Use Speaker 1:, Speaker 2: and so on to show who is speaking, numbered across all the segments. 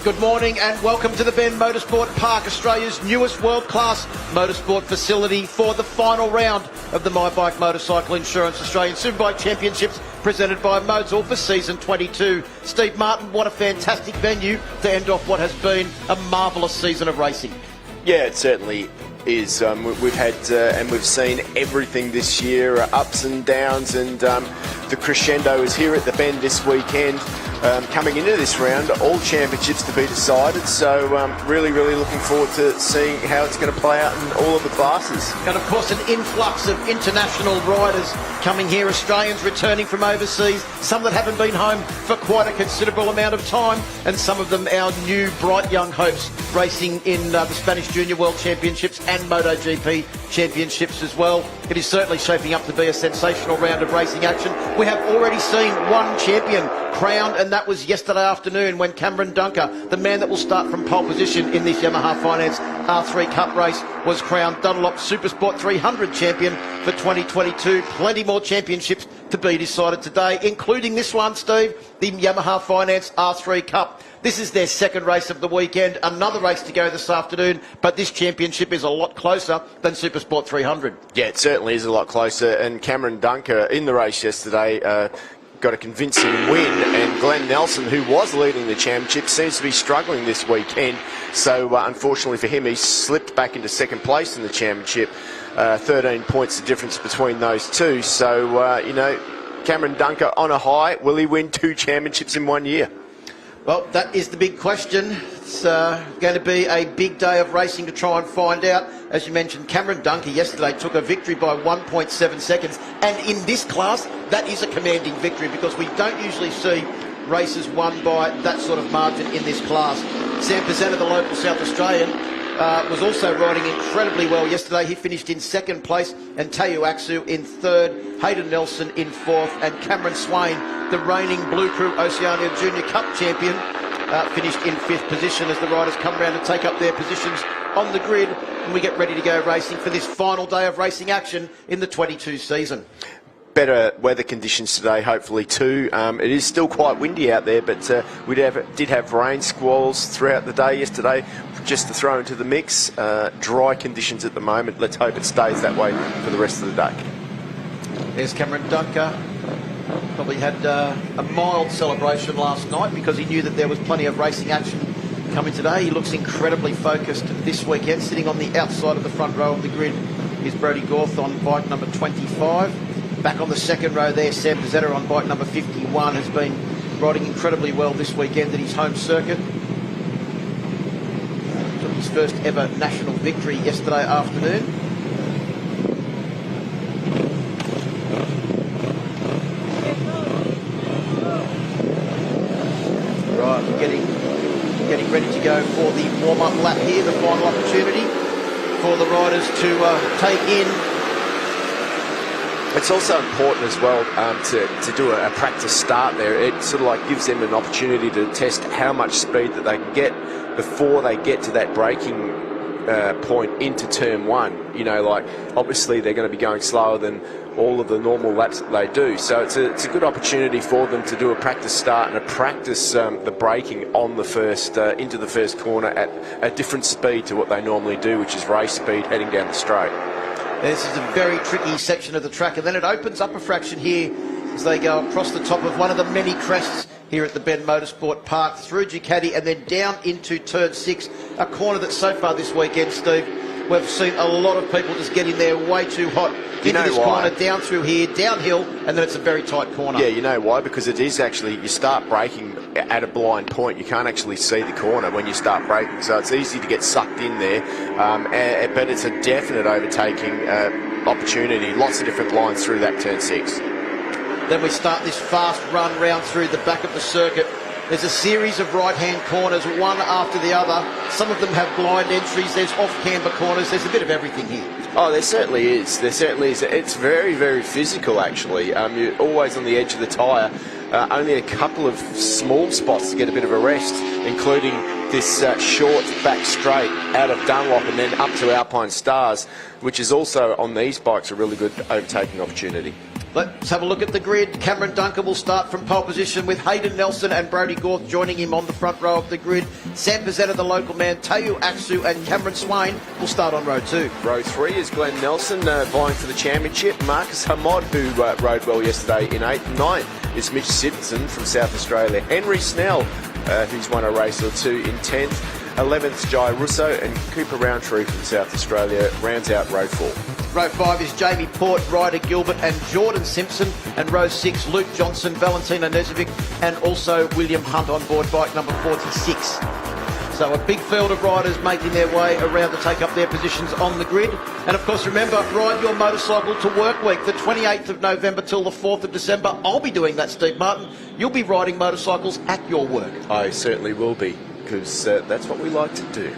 Speaker 1: Good morning and welcome to the Bend Motorsport Park, Australia's newest world-class motorsport facility for the final round of the My Bike Motorcycle Insurance Australian Superbike Championships presented by Motul for season 22. Steve Martin, what a fantastic venue to end off what has been a marvellous season of racing.
Speaker 2: Yeah, it certainly is. We've had and we've seen everything this year, ups and downs, and the crescendo is here at the Bend this weekend. Coming into this round, all championships to be decided, so really looking forward to seeing how it's going to play out in all of the classes.
Speaker 1: And of course an influx of international riders coming here, Australians returning from overseas, some that haven't been home for quite a considerable amount of time, and some of them our new bright young hopes racing in the Spanish Junior World Championships and MotoGP Championships as well. It is certainly shaping up to be a sensational round of racing action. We have already seen one champion crowned, and that was yesterday afternoon when Cameron Dunker, the man that will start from pole position in this Yamaha Finance R3 Cup race, was crowned Dunlop Super Sport 300 champion for 2022. Plenty more championships to be decided today, including this one, Steve, the Yamaha Finance R3 Cup. This is their second race of the weekend, another race to go this afternoon, but this championship is a lot closer than Supersport 300.
Speaker 2: Yeah, it certainly is a lot closer, and Cameron Dunker in the race yesterday got a convincing win, and Glenn Nelson, who was leading the championship, seems to be struggling this weekend. So unfortunately for him, he slipped back into second place in the championship. 13 points the difference between those two. So, Cameron Dunker on a high. Will he win 2 championships in 1 year?
Speaker 1: Well, that is the big question. It's going to be a big day of racing to try and find out. As you mentioned, Cameron Dunker yesterday took a victory by 1.7 seconds. And in this class, that is a commanding victory because we don't usually see races won by that sort of margin in this class. Sam Pizzetta, the local South Australian, was also riding incredibly well yesterday. He finished in second place, and Tayu Aksu in third, Hayden Nelson in fourth, and Cameron Swain, the reigning Blue Crew Oceania Junior Cup champion, finished in fifth position as the riders come around to take up their positions on the grid, and we get ready to go racing for this final day of racing action in the 22 season.
Speaker 2: Better weather conditions today, hopefully too. It is still quite windy out there, but we did have rain squalls throughout the day yesterday, just to throw into the mix. Dry conditions at the moment. Let's hope it stays that way for the rest of the day.
Speaker 1: There's Cameron Dunker. Probably had a mild celebration last night because he knew that there was plenty of racing action coming today. He looks incredibly focused this weekend. Sitting on the outside of the front row of the grid is Brodie Gorth on bike number 25. Back on the second row there, Sam Pizzetta on bike number 51 has been riding incredibly well this weekend at his home circuit. Took his first ever national victory yesterday afternoon. Right, we're getting ready to go for the warm-up lap here, the final opportunity for the riders to take in.
Speaker 2: It's also important as well to do a practice start there. It sort of like gives them an opportunity to test how much speed that they can get before they get to that braking point into turn one. Like obviously they're going to be going slower than all of the normal laps that they do. So it's a good opportunity for them to do a practice start and a practice the braking on the first into the first corner at a different speed to what they normally do, which is race speed heading down the straight.
Speaker 1: This is a very tricky section of the track, and then it opens up a fraction here as they go across the top of one of the many crests here at the Bend Motorsport Park, through Ducati and then down into turn 6, a corner that so far this weekend, Steve, we've seen a lot of people just get in there way too hot into this corner, down through here, downhill, and then it's a very tight corner.
Speaker 2: Yeah, you know why? Because it is actually, you start braking at a blind point. You can't actually see the corner when you start braking, so it's easy to get sucked in there, but it's a definite overtaking opportunity. Lots of different lines through that turn 6.
Speaker 1: Then we start this fast run round through the back of the circuit. There's a series of right-hand corners, one after the other. Some of them have blind entries. There's off-camber corners. There's a bit of everything here.
Speaker 2: Oh, there certainly is. There certainly is. It's very, very physical, actually. You're always on the edge of the tyre. Only a couple of small spots to get a bit of a rest, including this short back straight out of Dunlop and then up to Alpinestars, which is also on these bikes a really good overtaking opportunity.
Speaker 1: Let's have a look at the grid. Cameron Duncan will start from pole position with Hayden Nelson and Brodie Gorth joining him on the front row of the grid. Sam Pizzetta, the local man, Teo Aksu and Cameron Swain will start on row 2.
Speaker 2: Row 3 is Glenn Nelson vying for the championship. Marcus Hamod, who rode well yesterday in 8th and 9th, is Mitch Simpson from South Australia. Henry Snell, who's won a race or two in 10th. 11th, Jai Russo, and Cooper Roundtree from South Australia rounds out row 4.
Speaker 1: Row 5 is Jamie Port, Ryder Gilbert and Jordan Simpson. And row 6, Luke Johnson, Valentina Nezovic and also William Hunt on board bike number 46. So a big field of riders making their way around to take up their positions on the grid. And of course, remember, ride your motorcycle to work week, the 28th of November till the 4th of December. I'll be doing that, Steve Martin. You'll be riding motorcycles at your work.
Speaker 2: I certainly will be, because that's what we like to do.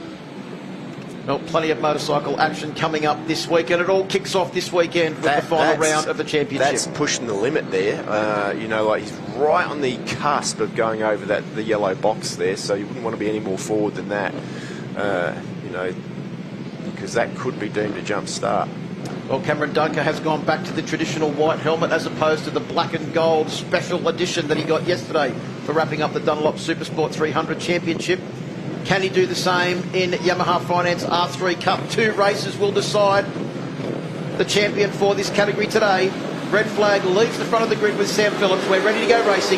Speaker 1: Well, plenty of motorcycle action coming up this week, and it all kicks off this weekend with the final round of the championship.
Speaker 2: That's pushing the limit there. You know, like he's right on the cusp of going over the yellow box there, so you wouldn't want to be any more forward than that. You know, because that could be deemed a jump start.
Speaker 1: Well, Cameron Duncan has gone back to the traditional white helmet as opposed to the black and gold special edition that he got yesterday for wrapping up the Dunlop Supersport 300 Championship. Can he do the same in Yamaha Finance R3 Cup? 2 races will decide the champion for this category today. Red flag leaves the front of the grid with Sam Phillips. We're ready to go racing.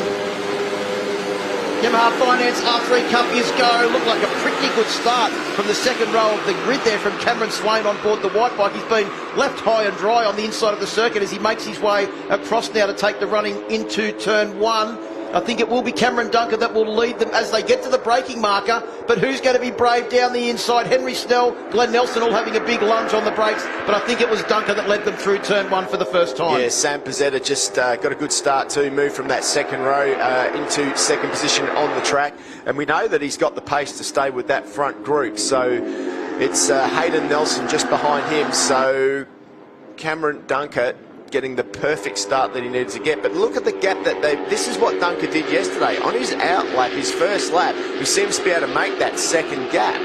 Speaker 1: Yamaha Finance R3 Cup is go. Looked like a pretty good start from the second row of the grid there from Cameron Swain on board the white bike. He's been left high and dry on the inside of the circuit as he makes his way across now to take the running into turn 1. I think it will be Cameron Duncan that will lead them as they get to the braking marker. But who's going to be brave down the inside? Henry Snell, Glenn Nelson all having a big lunge on the brakes. But I think it was Duncan that led them through turn 1 for the first time.
Speaker 2: Yeah, Sam Pizzetta just got a good start too. Moved from that second row into second position on the track. And we know that he's got the pace to stay with that front group. So it's Hayden Nelson just behind him. So Cameron Duncan getting the perfect start that he needed to get. But look at the gap that this is what Duncan did yesterday. On his out lap, his first lap, he seems to be able to make that second gap.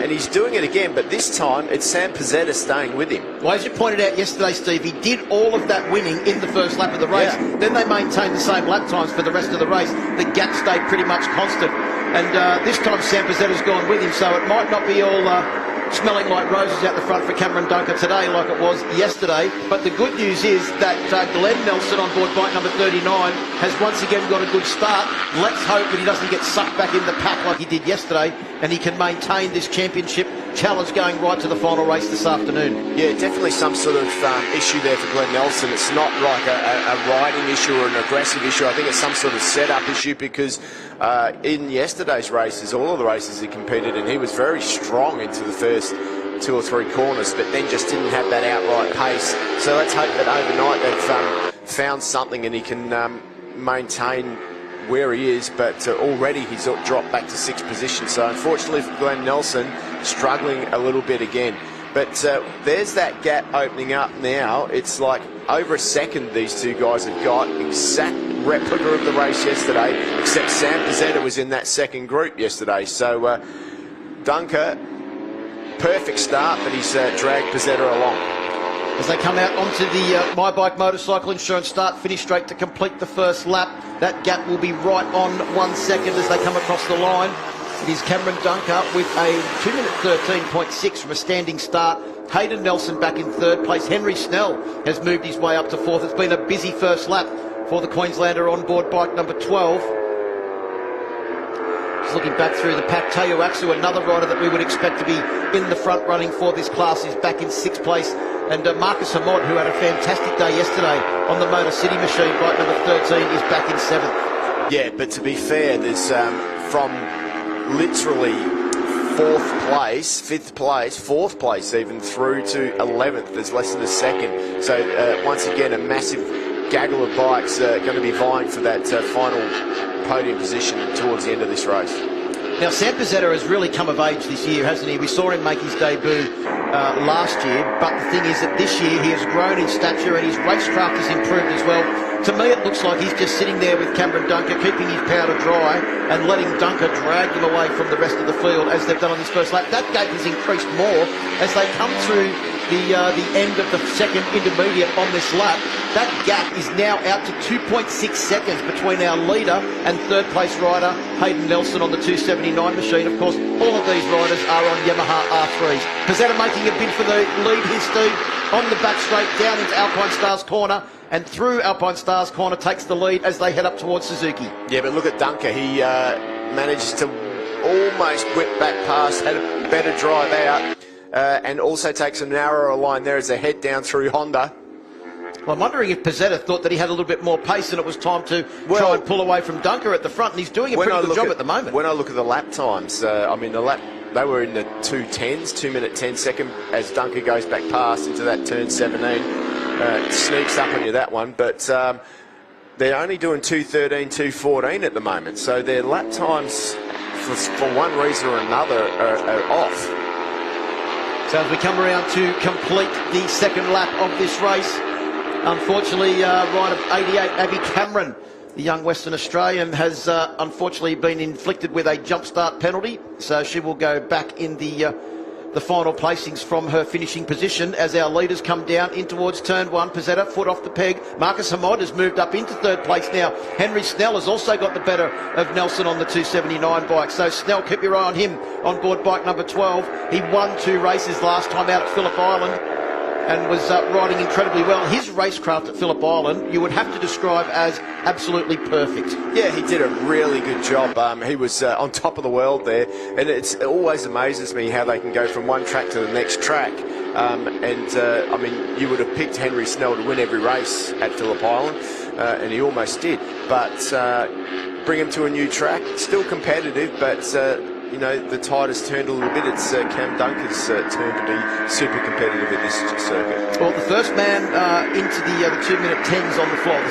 Speaker 2: And he's doing it again, but this time it's Sam Pizzetta staying with him.
Speaker 1: Well, as you pointed out yesterday, Steve, he did all of that winning in the first lap of the race. Yeah. Then they maintained the same lap times for the rest of the race. The gap stayed pretty much constant. And this time Sam Pizzetta's gone with him, so it might not be all smelling like roses out the front for Cameron Duncan today like it was yesterday. But the good news is that Glenn Nelson on board bike number 39 has once again got a good start. Let's hope that he doesn't get sucked back in the pack like he did yesterday and he can maintain this championship challenge going right to the final race this afternoon.
Speaker 2: Yeah, definitely some sort of issue there for Glenn Nelson. It's not like a riding issue or an aggressive issue. I think it's some sort of setup issue because in yesterday's races, all of the races he competed in, he was very strong into the first 2 or 3 corners, but then just didn't have that outright pace. So let's hope that overnight they've found something and he can maintain where he is, but already he's dropped back to 6th position. So unfortunately for Glenn Nelson, struggling a little bit again. But there's that gap opening up now. It's like over a second these two guys have got. Exact replica of the race yesterday, except Sam Pizzetta was in that second group yesterday. So Duncan, perfect start, but he's dragged Pizzetta along.
Speaker 1: As they come out onto the My Bike Motorcycle Insurance start-finish straight to complete the first lap. That gap will be right on 1 second as they come across the line. It is Cameron Duncan with a 2-minute 13.6 from a standing start. Hayden Nelson back in 3rd place. Henry Snell has moved his way up to 4th. It's been a busy first lap for the Queenslander on board bike number 12. Just looking back through the pack, Teo Aksu, another rider that we would expect to be in the front running for this class, is back in 6th place. And Marcus Hamod, who had a fantastic day yesterday on the Motor City machine, bike number 13, is back in 7th.
Speaker 2: Yeah, but to be fair, there's from literally 4th place, 5th place, 4th place even, through to 11th. There's less than a second. So once again, a massive gaggle of bikes going to be vying for that final podium position towards the end of this race.
Speaker 1: Now, Sam Pizzetta has really come of age this year, hasn't he? We saw him make his debut last year, but the thing is that this year he has grown in stature and his racecraft has improved as well. To me, it looks like he's just sitting there with Cameron Duncan, keeping his powder dry and letting Duncan drag him away from the rest of the field as they've done on this first lap. That gap has increased more as they come through the end of the second intermediate on this lap. That gap is now out to 2.6 seconds between our leader and third place rider Hayden Nelson on the 279 machine. Of course, all of these riders are on Yamaha R3s. Pizzetta making a bid for the lead here, Steve, on the back straight down into Alpinestars corner, and through Alpinestars corner takes the lead as they head up towards Suzuki.
Speaker 2: Yeah, but look at Dunker. He manages to almost whip back past, had a better drive out, and also takes a narrower line there as they head down through Honda.
Speaker 1: Well, I'm wondering if Pizzetta thought that he had a little bit more pace and it was time to try and pull away from Dunker at the front, and he's doing a pretty good job at the moment. When
Speaker 2: I look at the lap times, I mean, they were in the 2:10s, 2 minute 10 second, as Dunker goes back past into that turn 17. Sneaks up on you, that one, but they're only doing 2:13, 2:14 at the moment, so their lap times, for one reason or another, are off.
Speaker 1: So as we come around to complete the second lap of this race, unfortunately, rider 88, Abby Cameron, the young Western Australian, has unfortunately been inflicted with a jump start penalty, so she will go back in the final placings from her finishing position as our leaders come down in towards turn one. Pizzetta, foot off the peg. Marcus Hamod has moved up into third place now. Henry Snell has also got the better of Nelson on the 279 bike. So Snell, keep your eye on him on board bike number 12. He won 2 races last time out at Phillip Island and was riding incredibly well. His racecraft at Phillip Island, you would have to describe as absolutely perfect.
Speaker 2: Yeah, he did a really good job. He was on top of the world there, and it always amazes me how they can go from one track to the next track. I mean, you would have picked Henry Snell to win every race at Phillip Island, and he almost did. But bring him to a new track, still competitive, but you know, the tide has turned a little bit. It's Cam Dunker's turn to be super competitive at this circuit.
Speaker 1: Well, the first man into the 2 minute 10s on the floor,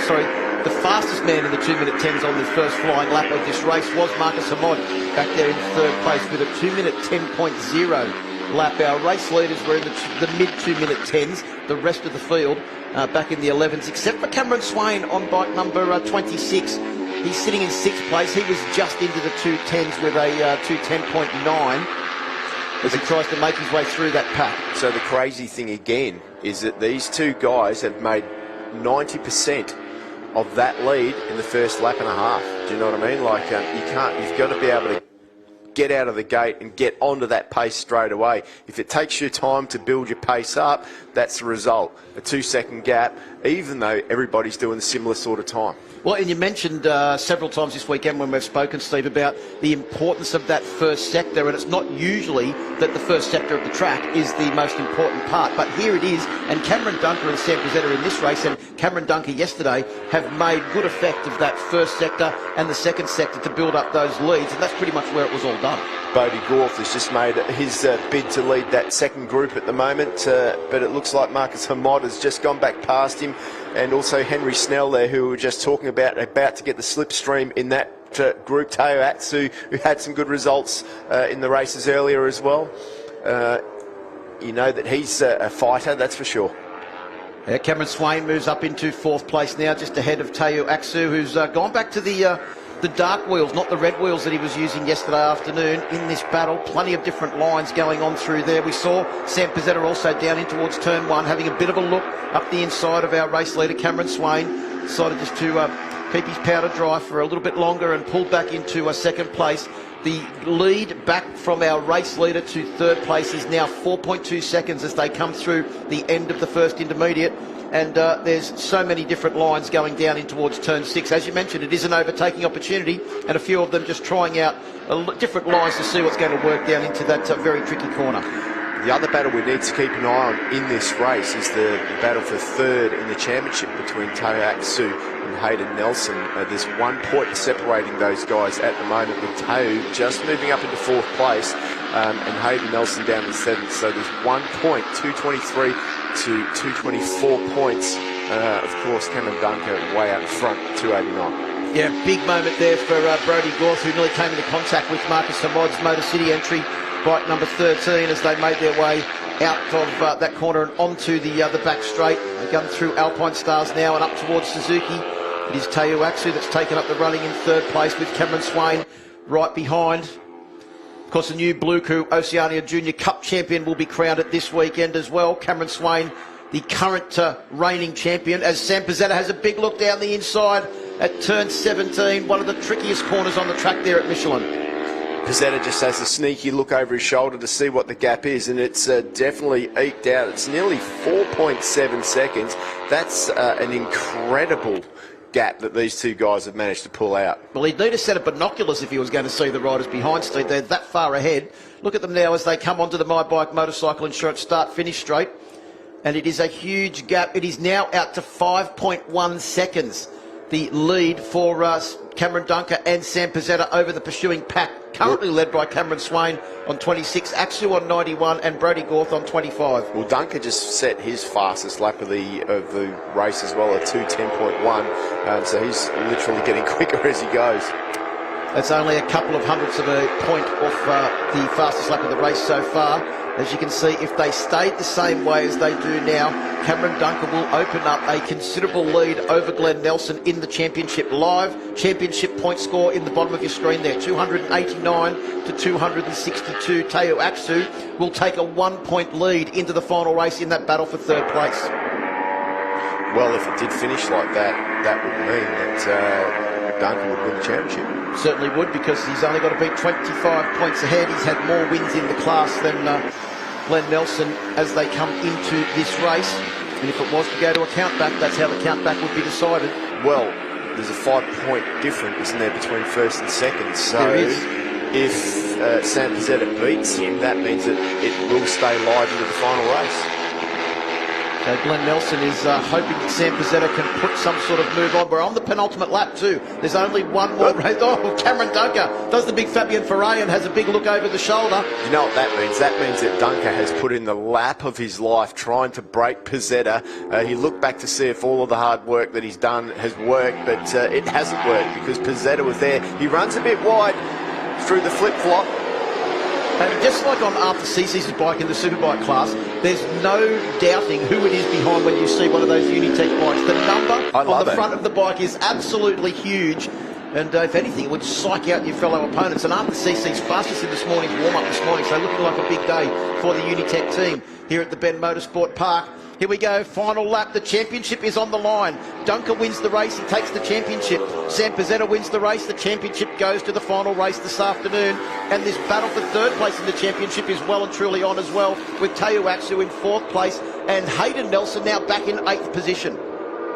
Speaker 1: the fastest man in the 2 minute 10s on the first flying lap of this race was Marcus Hamod, back there in third place with a 2 minute 10.0 lap. Our race leaders were in the mid 2 minute 10s, the rest of the field back in the 11s, except for Cameron Swain on bike number 26. He's sitting in 6th place. He was just into the 210s with a 210.9 as he tries to make his way through that pack.
Speaker 2: So the crazy thing again is that these two guys have made 90% of that lead in the first lap and a half. Do you know what I mean? Like, you've got to be able to get out of the gate and get onto that pace straight away. If it takes you time to build your pace up, that's the result. A 2 second gap, even though everybody's doing a similar sort of time.
Speaker 1: Well, and you mentioned several times this weekend when we've spoken, Steve, about the importance of that first sector, and it's not usually that the first sector of the track is the most important part, but here it is, and Cameron Dunker and Sam Pizzetta in this race, and Cameron Dunker yesterday, have made good effect of that first sector and the second sector to build up those leads, and that's pretty much where it was all done.
Speaker 2: Bodie Gorth has just made his bid to lead that second group at the moment, but it looks like Marcus Hamod has just gone back past him, and also Henry Snell there, who we were just talking about to get the slipstream in that group. Teo Atsu, who had some good results in the races earlier as well. You know that he's a fighter, that's for sure.
Speaker 1: Yeah, Cameron Swain moves up into 4th place now, just ahead of Teo Atsu, who's gone back to the dark wheels, not the red wheels that he was using yesterday afternoon in this battle. Plenty of different lines going on through there. We saw Sam Pizzetta also down in towards turn 1, having a bit of a look up the inside of our race leader, Cameron Swain. Decided just to keep his powder dry for a little bit longer and pull back into 2nd place. The lead back from our race leader to 3rd place is now 4.2 seconds as they come through the end of the first intermediate. And there's so many different lines going down in towards turn 6. As you mentioned, it is an overtaking opportunity, and a few of them just trying out different lines to see what's going to work down into that very tricky corner.
Speaker 2: The other battle we need to keep an eye on in this race is the battle for 3rd in the championship between Teo Atsu and Hayden Nelson. There's 1 point separating those guys at the moment, with Teo just moving up into 4th place and Hayden Nelson down in 7th. So there's 1 point, 223 to 224 points. Of course, Cameron Dunker way out in front, 289.
Speaker 1: Yeah, big moment there for Bodie Gorth, who nearly came into contact with Marcus Hamod's Motor City entry, bike number 13, as they made their way out of that corner and onto the back straight. They've gone through Alpinestars now and up towards Suzuki. It is Teo Atsu that's taken up the running in 3rd place, with Cameron Swain right behind. Of course, the new Blue Crew Oceania Junior Cup champion will be crowned at this weekend as well. Cameron Swain, the current reigning champion, as Sam Pizzetta has a big look down the inside at turn 17, one of the trickiest corners on the track there at Michelin.
Speaker 2: Pizzetta just has a sneaky look over his shoulder to see what the gap is, and it's definitely eked out. It's nearly 4.7 seconds. That's an incredible gap that these two guys have managed to pull out.
Speaker 1: Well, he'd need a set of binoculars if he was going to see the riders behind Steve. They're that far ahead. Look at them now as they come onto the My Bike motorcycle insurance start-finish straight. And it is a huge gap. It is now out to 5.1 seconds. The lead for Cameron Dunker and Sam Pizzetta over the pursuing pack, currently led by Cameron Swain on 26, Axu on 91 and Brody Gorth on 25.
Speaker 2: Well, Dunker just set his fastest lap of the race as well at 2:10.1, so he's literally getting quicker as he goes.
Speaker 1: That's only a couple of hundredths of a point off the fastest lap of the race so far. As you can see, if they stayed the same way as they do now, Cameron Dunker will open up a considerable lead over Glenn Nelson in the championship. Live championship point score in the bottom of your screen there, 289 to 262. Teo Aksu will take a 1-point lead into the final race in that battle for third place.
Speaker 2: Well, if it did finish like that, that would mean that Dunker would win the championship.
Speaker 1: Certainly would, because he's only got to beat 25 points ahead. He's had more wins in the class than Glenn Nelson as they come into this race. And if it was to go to a countback, that's how the countback would be decided.
Speaker 2: Well, there's a 5-point difference, isn't there, between first and second? So
Speaker 1: there is.
Speaker 2: If Sam Pizzetta beats him, that means that it will stay live into the final race.
Speaker 1: So Glenn Nelson is hoping that Sam Pizzetta can put some sort of move on. We're on the penultimate lap too. There's only one more race. Oh, Cameron Dunker does the big Fabian Foray and has a big look over the shoulder.
Speaker 2: You know what that means? That means that Dunker has put in the lap of his life trying to break Pizzetta. He looked back to see if all of the hard work that he's done has worked, but it hasn't worked because Pizzetta was there. He runs a bit wide through the flip-flop.
Speaker 1: And just like on Arthur Cece's bike in the Superbike class, there's no doubting who it is behind when you see one of those Unitech bikes. The number on the front of the bike is absolutely huge. And if anything, it would psych out your fellow opponents. And Arthur Cece's fastest in this morning's warm-up this morning, so looking like a big day for the Unitech team here at the Bend Motorsport Park. Here we go, final lap. The championship is on the line. Dunker wins the race, he takes the championship. Sam Pizzetta wins the race, the championship goes to the final race this afternoon. And this battle for third place in the championship is well and truly on as well, with Teo Aksu in fourth place and Hayden Nelson now back in 8th position.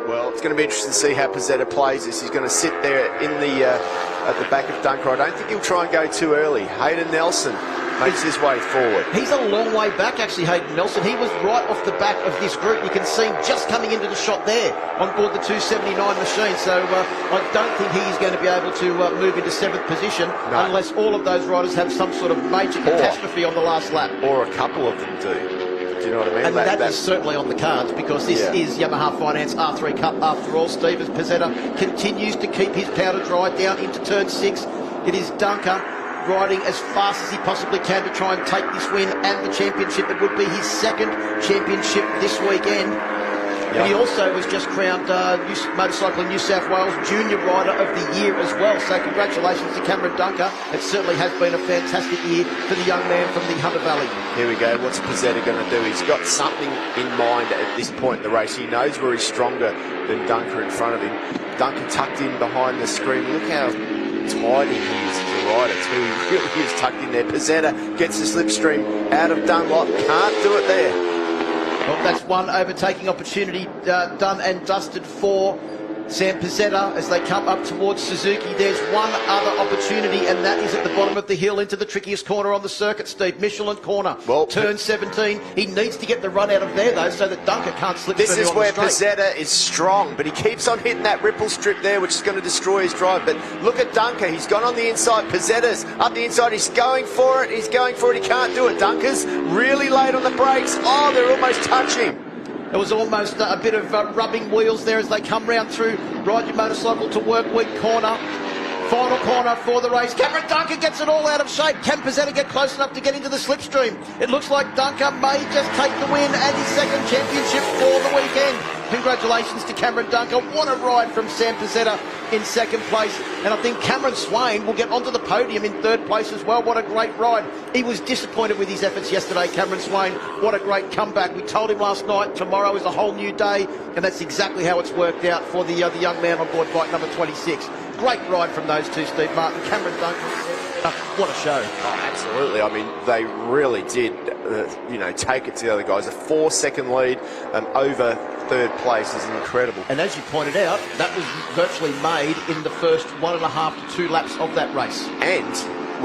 Speaker 2: Well, it's going to be interesting to see how Pizzetta plays this. He's going to sit there in the at the back of Dunker. I don't think he'll try and go too early. Hayden Nelson makes his way forward. He's
Speaker 1: a long way back, actually, Hayden Nelson. He was right off the back of this group. You can see him just coming into the shot there on board the 279 machine. So I don't think he's going to be able to move into 7th position unless all of those riders have some sort of major catastrophe on the last lap.
Speaker 2: Or a couple of them do. Do you know what I mean?
Speaker 1: And that is certainly on the cards because this is Yamaha Finance R3 Cup after all. Steve, as Pizzetta continues to keep his powder dry down into turn 6. It is Dunker riding as fast as he possibly can to try and take this win and the championship. It would be his 2nd championship this weekend. And he also was just crowned Motorcycling New South Wales Junior Rider of the Year as well. So congratulations to Cameron Dunker. It certainly has been a fantastic year for the young man from the Hunter Valley.
Speaker 2: Here we go. What's Pizzetta going to do? He's got something in mind at this point in the race. He knows where he's stronger than Dunker in front of him. Dunker tucked in behind the screen. Look how tidy he is as a rider too. He really is tucked in there. Pizzetta gets the slipstream out of Dunlop. Can't do it there.
Speaker 1: Well, that's one overtaking opportunity done and dusted for Sam Pizzetta as they come up towards Suzuki. There's one other opportunity, and that is at the bottom of the hill into the trickiest corner on the circuit, Steve. Michelin corner, turn 17. He needs to get the run out of there, though, so that Dunker can't slip.
Speaker 2: This is where Pizzetta is strong, but he keeps on hitting that ripple strip there, which is going to destroy his drive. But look at Dunker. He's gone on the inside. Pizzetta's up the inside. He's going for it. He's going for it. He can't do it. Dunker's really late on the brakes. Oh, they're almost touching.
Speaker 1: It was almost a bit of rubbing wheels there as they come round through Ride Your Motorcycle to Work Week corner. Final corner for the race. Cameron Dunker gets it all out of shape. Can Pizzetta get close enough to get into the slipstream? It looks like Dunker may just take the win and his 2nd championship for the weekend. Congratulations to Cameron Dunker. What a ride from Sam Pizzetta in second place. And I think Cameron Swain will get onto the podium in third place as well. What a great ride. He was disappointed with his efforts yesterday, Cameron Swain. What a great comeback. We told him last night, tomorrow is a whole new day. And that's exactly how it's worked out for the young man on board bike number 26. Great ride from those two, Steve Martin. Cameron Dunker. What a show.
Speaker 2: Oh, absolutely. I mean, they really did, take it to the other guys. A 4-second lead over third place is incredible.
Speaker 1: And as you pointed out, that was virtually made in the first 1.5 to 2 laps of that race.
Speaker 2: And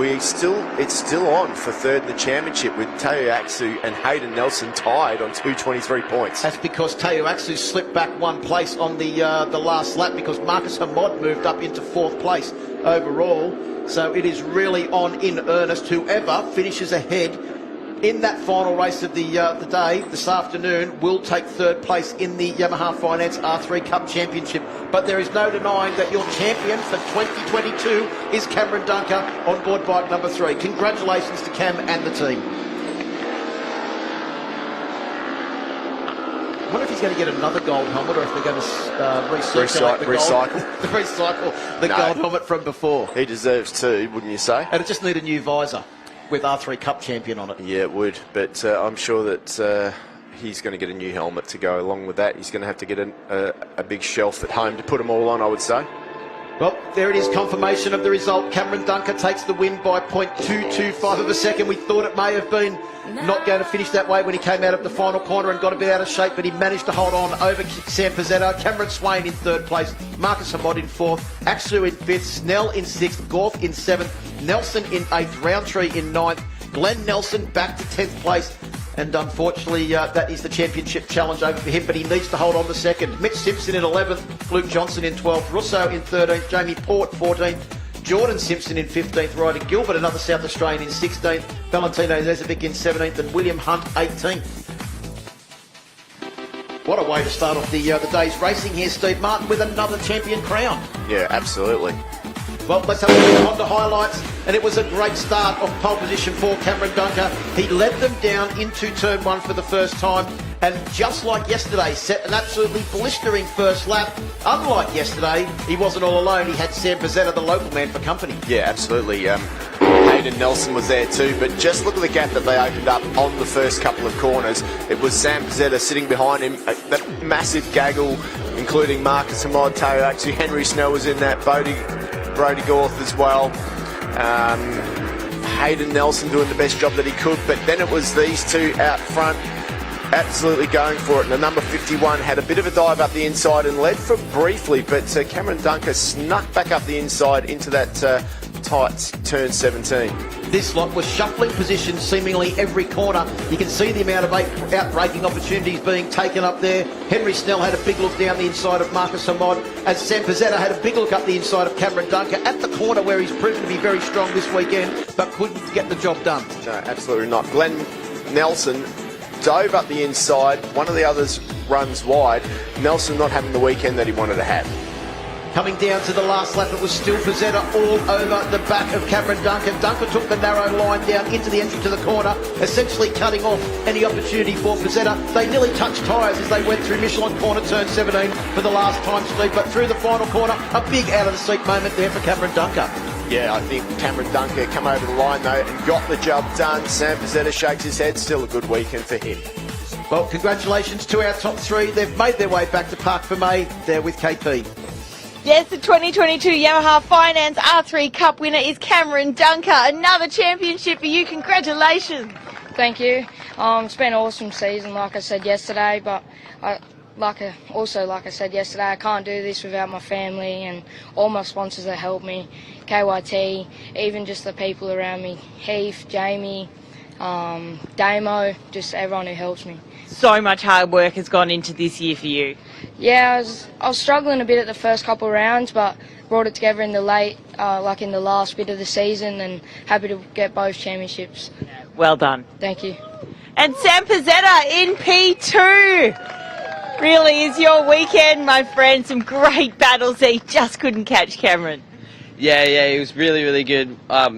Speaker 2: it's still on for third in the championship with Teo Aksu and Hayden Nelson tied on 223 points.
Speaker 1: That's because Teo Aksu slipped back 1 place on the last lap because Marcus Hamod moved up into 4th place overall. So it is really on in earnest. Whoever finishes ahead in that final race of the day this afternoon will take third place in the Yamaha Finance R3 Cup Championship. But there is no denying that your champion for 2022 is Cameron Dunker on board bike number 3. Congratulations to Cam and the team. I wonder if he's going to get another gold helmet or if they're going to recycle the gold helmet from before.
Speaker 2: He deserves 2, wouldn't you say?
Speaker 1: And it just need a new visor with R3 Cup champion on it.
Speaker 2: Yeah, it would, but I'm sure that he's going to get a new helmet to go along with that. He's going to have to get a big shelf at home to put them all on, I would say.
Speaker 1: Well, there it is, confirmation of the result. Cameron Dunker takes the win by 0.225 of a second. We thought it may have been not going to finish that way when he came out of the final corner and got a bit out of shape, but he managed to hold on over Sam Pizzetta. Cameron Swain in third place, Marcus Hamod in 4th, Aksu in 5th, Snell in 6th, Gorth in 7th, Nelson in 8th, Roundtree in 9th, Glenn Nelson back to 10th place. And unfortunately, that is the championship challenge over for him, but he needs to hold on to second. Mitch Simpson in 11th, Luke Johnson in 12th, Russo in 13th, Jamie Port 14th, Jordan Simpson in 15th, Ryder Gilbert, another South Australian in 16th, Valentino Zezovic in 17th, and William Hunt 18th. What a way to start off the day's racing here, Steve Martin, with another champion crown.
Speaker 2: Yeah, absolutely.
Speaker 1: Well, let's have a look on the highlights. And it was a great start off pole position for Cameron Dunker. He led them down into turn 1 for the first time. And just like yesterday, set an absolutely blistering first lap. Unlike yesterday, he wasn't all alone. He had Sam Pizzetta, the local man, for company.
Speaker 2: Yeah, absolutely. Hayden Nelson was there too, but just look at the gap that they opened up on the first couple of corners. It was Sam Pizzetta sitting behind him, that massive gaggle, including Marcus Hamod, Teo Aksu, Henry Snell was in that, Brody Gorth as well. Hayden Nelson doing the best job that he could, but then it was these two out front absolutely going for it. And the number 51 had a bit of a dive up the inside and led for briefly, but Cameron Dunker snuck back up the inside into that tight turn 17.
Speaker 1: This lot was shuffling positions seemingly every corner. You can see the amount of out-braking opportunities being taken up there. Henry Snell had a big look down the inside of Marcus Hamod, as Sam Pizzetta had a big look up the inside of Cameron Dunker at the corner where he's proven to be very strong this weekend, but couldn't get the job done.
Speaker 2: No, absolutely not. Glenn Nelson dove up the inside. One of the others runs wide. Nelson not having the weekend that he wanted to have.
Speaker 1: Coming down to the last lap, it was still Pizzetta all over the back of Cameron Dunker. Dunker took the narrow line down into the entry to the corner, essentially cutting off any opportunity for Pizzetta. They nearly touched tyres as they went through Michelin corner turn 17 for the last time, Steve, but through the final corner, a big out-of-the-seat moment there for Cameron Dunker.
Speaker 2: Yeah, I think Cameron Dunker come over the line though and got the job done. Sam Pizzetta shakes his head. Still a good weekend for him.
Speaker 1: Well, congratulations to our top 3. They've made their way back to Park for May. They're with KP.
Speaker 3: Yes, the 2022 Yamaha Finance R3 Cup winner is Cameron Dunker. Another championship for you. Congratulations.
Speaker 4: Thank you. It's been an awesome season, like I said yesterday, but like I said yesterday, I can't do this without my family and all my sponsors that help me, KYT, even just the people around me, Heath, Jamie, Damo, just everyone who helps me.
Speaker 3: So much hard work has gone into this year for you.
Speaker 4: Yeah, I was struggling a bit at the first couple of rounds, but brought it together in the in the last bit of the season, and happy to get both championships.
Speaker 3: Well done.
Speaker 4: Thank you.
Speaker 3: And Sam Pizzetta in P2. Really is your weekend, my friend. Some great battles there. He just couldn't catch Cameron.
Speaker 5: Yeah, it was really, really good.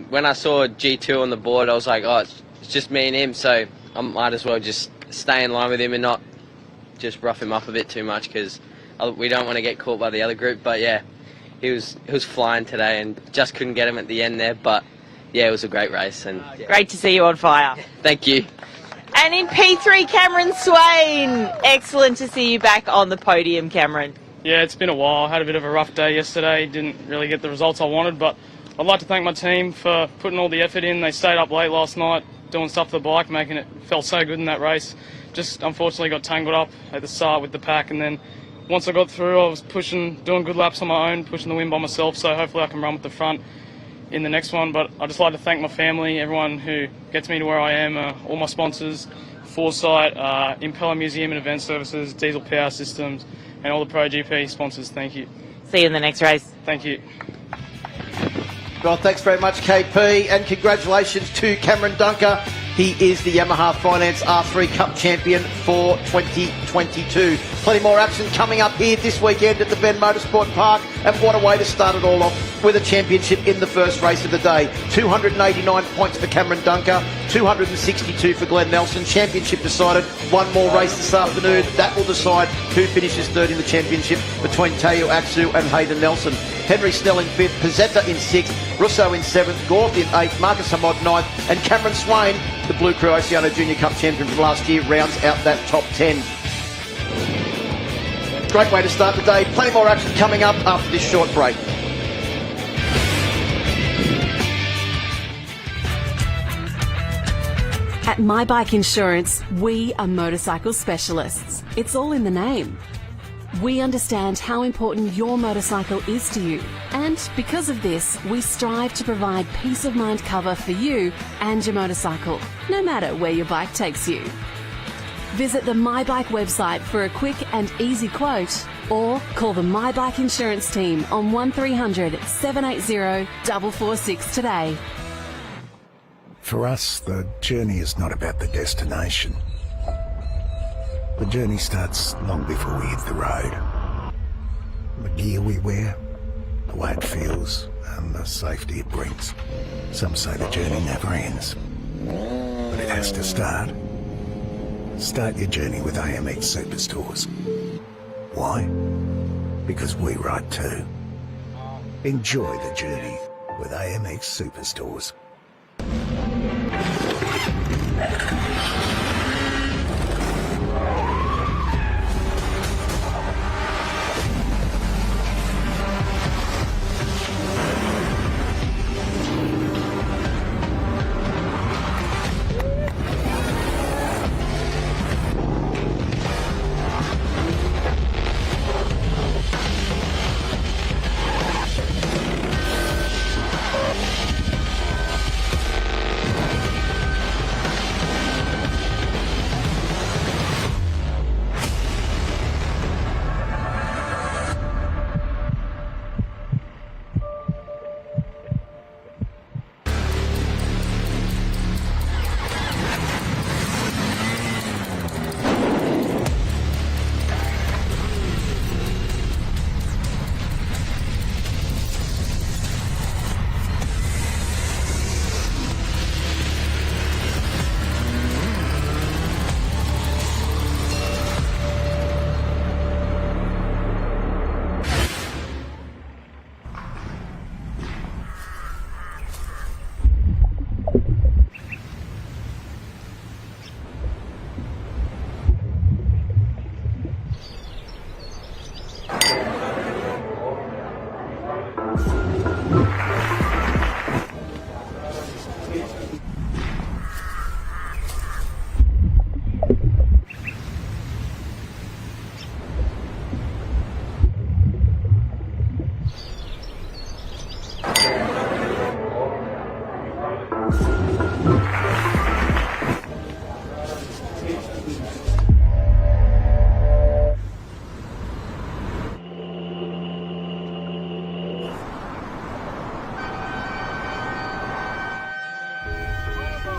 Speaker 5: When I saw G2 on the board, I was like, oh, it's just me and him, so I might as well just stay in line with him and not just rough him up a bit too much because we don't want to get caught by the other group. But yeah, he was flying today and just couldn't get him at the end there. But yeah, it was a great race. And yeah.
Speaker 3: Great to see you on fire.
Speaker 5: Thank you.
Speaker 3: And in P3, Cameron Swain. Excellent to see you back on the podium, Cameron.
Speaker 6: Yeah, it's been a while. I had a bit of a rough day yesterday. Didn't really get the results I wanted, but I'd like to thank my team for putting all the effort in. They stayed up late last night doing stuff to the bike, making it felt so good in that race. Just unfortunately got tangled up at the start with the pack, and then once I got through, I was pushing, doing good laps on my own, pushing the win by myself, so hopefully I can run with the front in the next one. But I'd just like to thank my family, everyone who gets me to where I am, all my sponsors, Foresight, Impeller Museum and Event Services, Diesel Power Systems, and all the Pro GP sponsors. Thank you.
Speaker 3: See you in the next race.
Speaker 6: Thank you.
Speaker 1: Well, thanks very much, KP, and congratulations to Cameron Dunker. He is the Yamaha Finance R3 Cup champion for 2022. Plenty more action coming up here this weekend at the Bend Motorsport Park, and what a way to start it all off with a championship in the first race of the day. 289 points for Cameron Dunker, 262 for Glenn Nelson. Championship decided. One more race this afternoon. That will decide who finishes third in the championship between Teo Aksu and Hayden Nelson. Henry Snell in fifth, Pizzetta in sixth, Russo in seventh, Gorth in eighth, Marcus Hamod ninth, and Cameron Swain, the Blue Crew Oceania Junior Cup champion from last year, rounds out that top 10. Great way to start the day. Plenty more action coming up after this short break.
Speaker 7: At My Bike Insurance, we are motorcycle specialists. It's all in the name. We understand how important your motorcycle is to you, and because of this, we strive to provide peace of mind cover for you and your motorcycle, no matter where your bike takes you. Visit the My Bike website for a quick and easy quote, or call the My Bike Insurance team on 1300 780 446 today.
Speaker 8: For us, the journey is not about the destination. The journey starts long before we hit the road. The gear we wear, the way it feels, and the safety it brings. Some say the journey never ends, but it has to start. Start your journey with AMX Superstores. Why? Because we ride too. Enjoy the journey with AMX Superstores.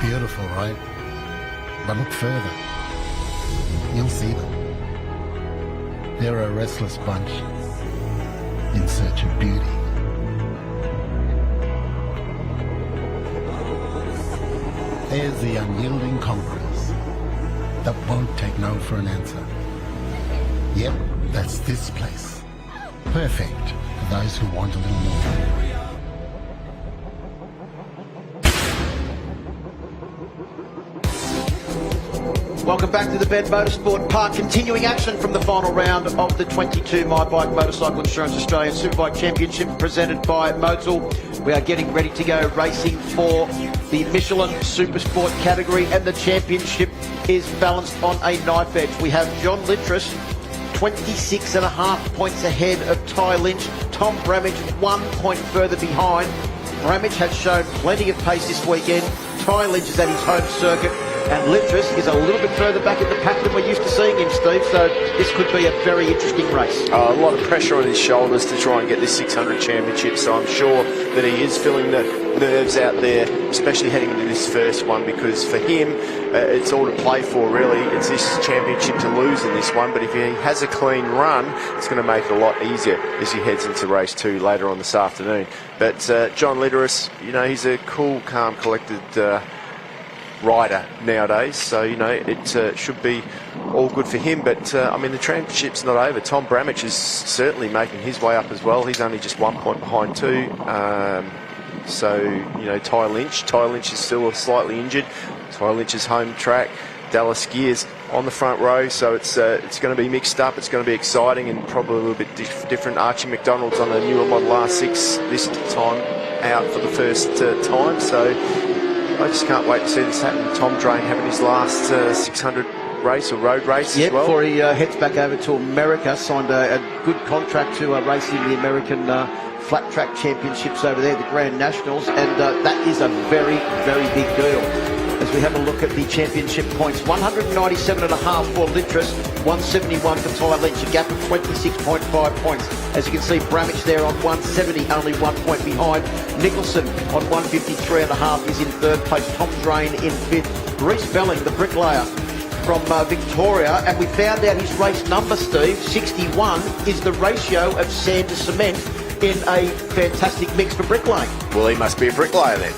Speaker 9: Beautiful, right? But look further. You'll see them. They're a restless bunch in search of beauty. There's the unyielding conquerors that won't take no for an answer. Yep, that's this place. Perfect for those who want a little more.
Speaker 1: Welcome back to the Bend Motorsport Park. Continuing action from the final round of the 22 My Bike Motorcycle Insurance Australian Superbike Championship presented by Motul. We are getting ready to go racing for the Michelin Super Sport category, and the championship is balanced on a knife edge. We have John Littris 26.5 points ahead of Ty Lynch. Tom Bramage 1 point further behind. Bramage has shown plenty of pace this weekend. Ty Lynch is at his home circuit, and Littris is a little bit further back in the pack than we're used to seeing him, Steve, so this could be a very interesting race.
Speaker 2: A lot of pressure on his shoulders to try and get this 600 championship, so I'm sure that he is feeling the nerves out there, especially heading into this first one, because for him, it's all to play for, really. It's this championship to lose in this one, but if he has a clean run, it's going to make it a lot easier as he heads into race 2 later on this afternoon. But John Littris, you know, he's a cool, calm, collected rider nowadays, so you know it should be all good for him. But I mean, the championship's not over. Tom Bramage is certainly making his way up as well. He's only just 1 point behind too. So you know, Ty Lynch is still slightly injured. Ty Lynch's home track, Dallas Gears on the front row, so it's going to be mixed up. It's going to be exciting and probably a little bit different. Archie McDonald's on a newer Model R6 this time out for the first time, so I just can't wait to see this happen. Tom Drain having his last 600 race or road race as well.
Speaker 1: Before he heads back over to America, signed a good contract to race in the American flat track championships over there, the Grand Nationals, and that is a very, very big deal. As we have a look at the championship points, 197.5 for Littris, 171 for Ty Lynch, a gap of 26.5 points. As you can see, Bramage there on 170, only 1 point behind. Nicholson on 153.5 is in third place. Tom Drain in fifth. Reece Belling, the bricklayer from Victoria, and we found out his race number, Steve, 61, is the ratio of sand to cement in a fantastic mix for bricklaying.
Speaker 2: Well, he must be a bricklayer then.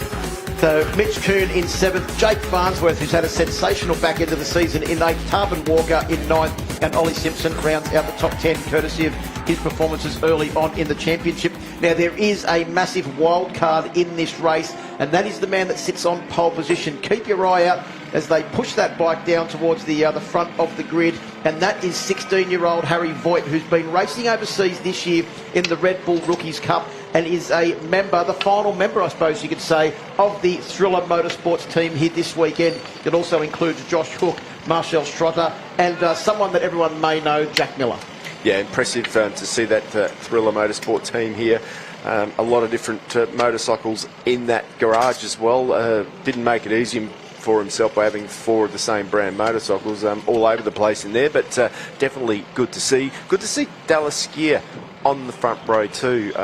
Speaker 1: So Mitch Kuhn in 7th, Jake Farnsworth, who's had a sensational back end of the season, in 8th, Tarbin Walker in 9th, and Ollie Simpson rounds out the top 10 courtesy of his performances early on in the championship. Now, there is a massive wild card in this race, and that is the man that sits on pole position. Keep your eye out as they push that bike down towards the front of the grid, and that is 16-year-old Harry Voight, who's been racing overseas this year in the Red Bull Rookies Cup, and is a member, the final member, I suppose you could say, of the Thriller Motorsports team here this weekend. It also includes Josh Hook, Marcel Schrötter, and someone that everyone may know, Jack Miller.
Speaker 2: Yeah, impressive to see that Thriller Motorsport team here. A lot of different motorcycles in that garage as well. Didn't make it easy for himself by having 4 of the same brand motorcycles all over the place in there, but definitely good to see. Good to see Dallas Skier on the front row too.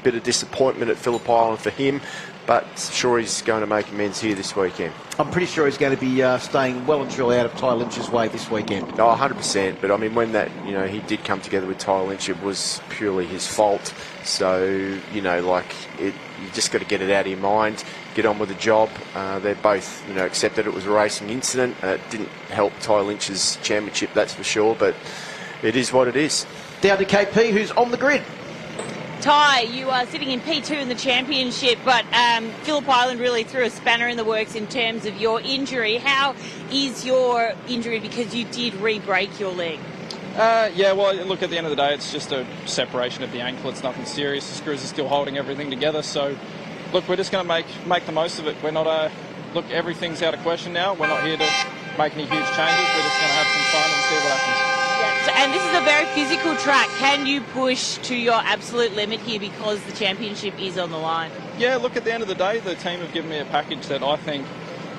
Speaker 2: Bit of disappointment at Phillip Island for him, but sure he's going to make amends here this weekend.
Speaker 1: I'm pretty sure he's going to be staying well and truly out of Ty Lynch's way this weekend.
Speaker 2: Oh, 100%. But I mean, when that, you know, he did come together with Ty Lynch, it was purely his fault. So, you know, like, you just got to get it out of your mind, get on with the job. They're both, you know, accepted it was a racing incident. It didn't help Ty Lynch's championship, that's for sure, but it is what it is.
Speaker 1: Down to KP, who's on the grid.
Speaker 3: Ty, you are sitting in P2 in the championship, but Phillip Island really threw a spanner in the works in terms of your injury. How is your injury, because you did re-break your leg?
Speaker 6: Yeah, well, look, at the end of the day, it's just a separation of the ankle. It's nothing serious. The screws are still holding everything together. So, look, we're just going to make the most of it. We're not, look, everything's out of question now. We're not here to make any huge changes. We're just going to have some fun and see what happens.
Speaker 3: And this is a very physical track. Can you push to your absolute limit here because the championship is on the line?
Speaker 6: Yeah, look, at the end of the day, the team have given me a package that I think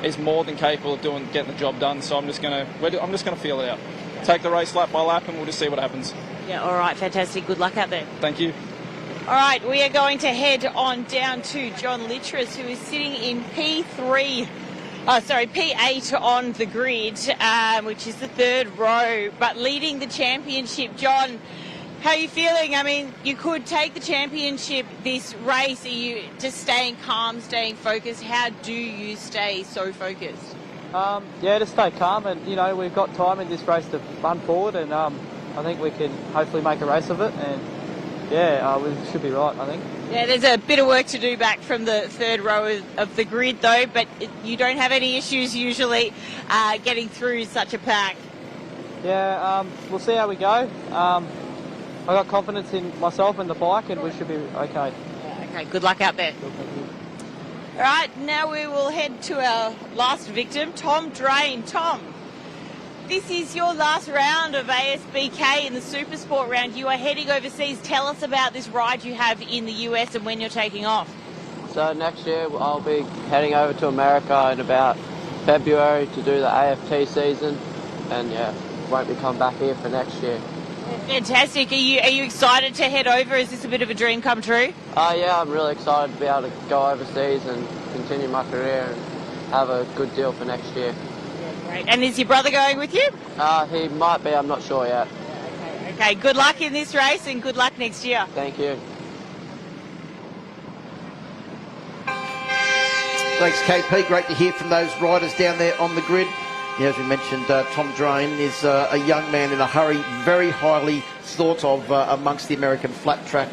Speaker 6: is more than capable of getting the job done. So I'm just going to feel it out. Take the race lap by lap, and we'll just see what happens.
Speaker 3: Yeah, all right, fantastic. Good luck out there.
Speaker 6: Thank you.
Speaker 3: All right, we are going to head on down to John Littris, who is sitting in P8 on the grid, which is the third row, but leading the championship. John, how are you feeling? I mean, you could take the championship this race. Are you just staying calm, staying focused? How do you stay so focused?
Speaker 10: Yeah, to stay calm, and you know, we've got time in this race to run forward, and I think we can hopefully make a race of it, and yeah, we should be right, I think.
Speaker 3: Yeah, there's a bit of work to do back from the third row of the grid though, but you don't have any issues usually getting through such a pack.
Speaker 10: Yeah, we'll see how we go. I got confidence in myself and the bike, and we should be okay.
Speaker 3: Yeah, okay, good luck out there. All right, now we will head to our last victim, Tom Drain. Tom, this is your last round of ASBK in the Supersport round. You are heading overseas. Tell us about this ride you have in the US and when you're taking off.
Speaker 11: So next year I'll be heading over to America in about February to do the AFT season, and yeah, won't be coming back here for next year.
Speaker 3: Fantastic. Are you excited to head over? Is this a bit of a dream come true?
Speaker 11: Yeah, I'm really excited to be able to go overseas and continue my career and have a good deal for next year.
Speaker 3: Yeah, great. And is your brother going with you?
Speaker 11: He might be, I'm not sure yet.
Speaker 3: Okay, good luck in this race and good luck next year.
Speaker 11: Thank you.
Speaker 1: Thanks, KP. Great to hear from those riders down there on the grid. Yeah, as we mentioned, Tom Drain is a young man in a hurry, very highly thought of amongst the American flat track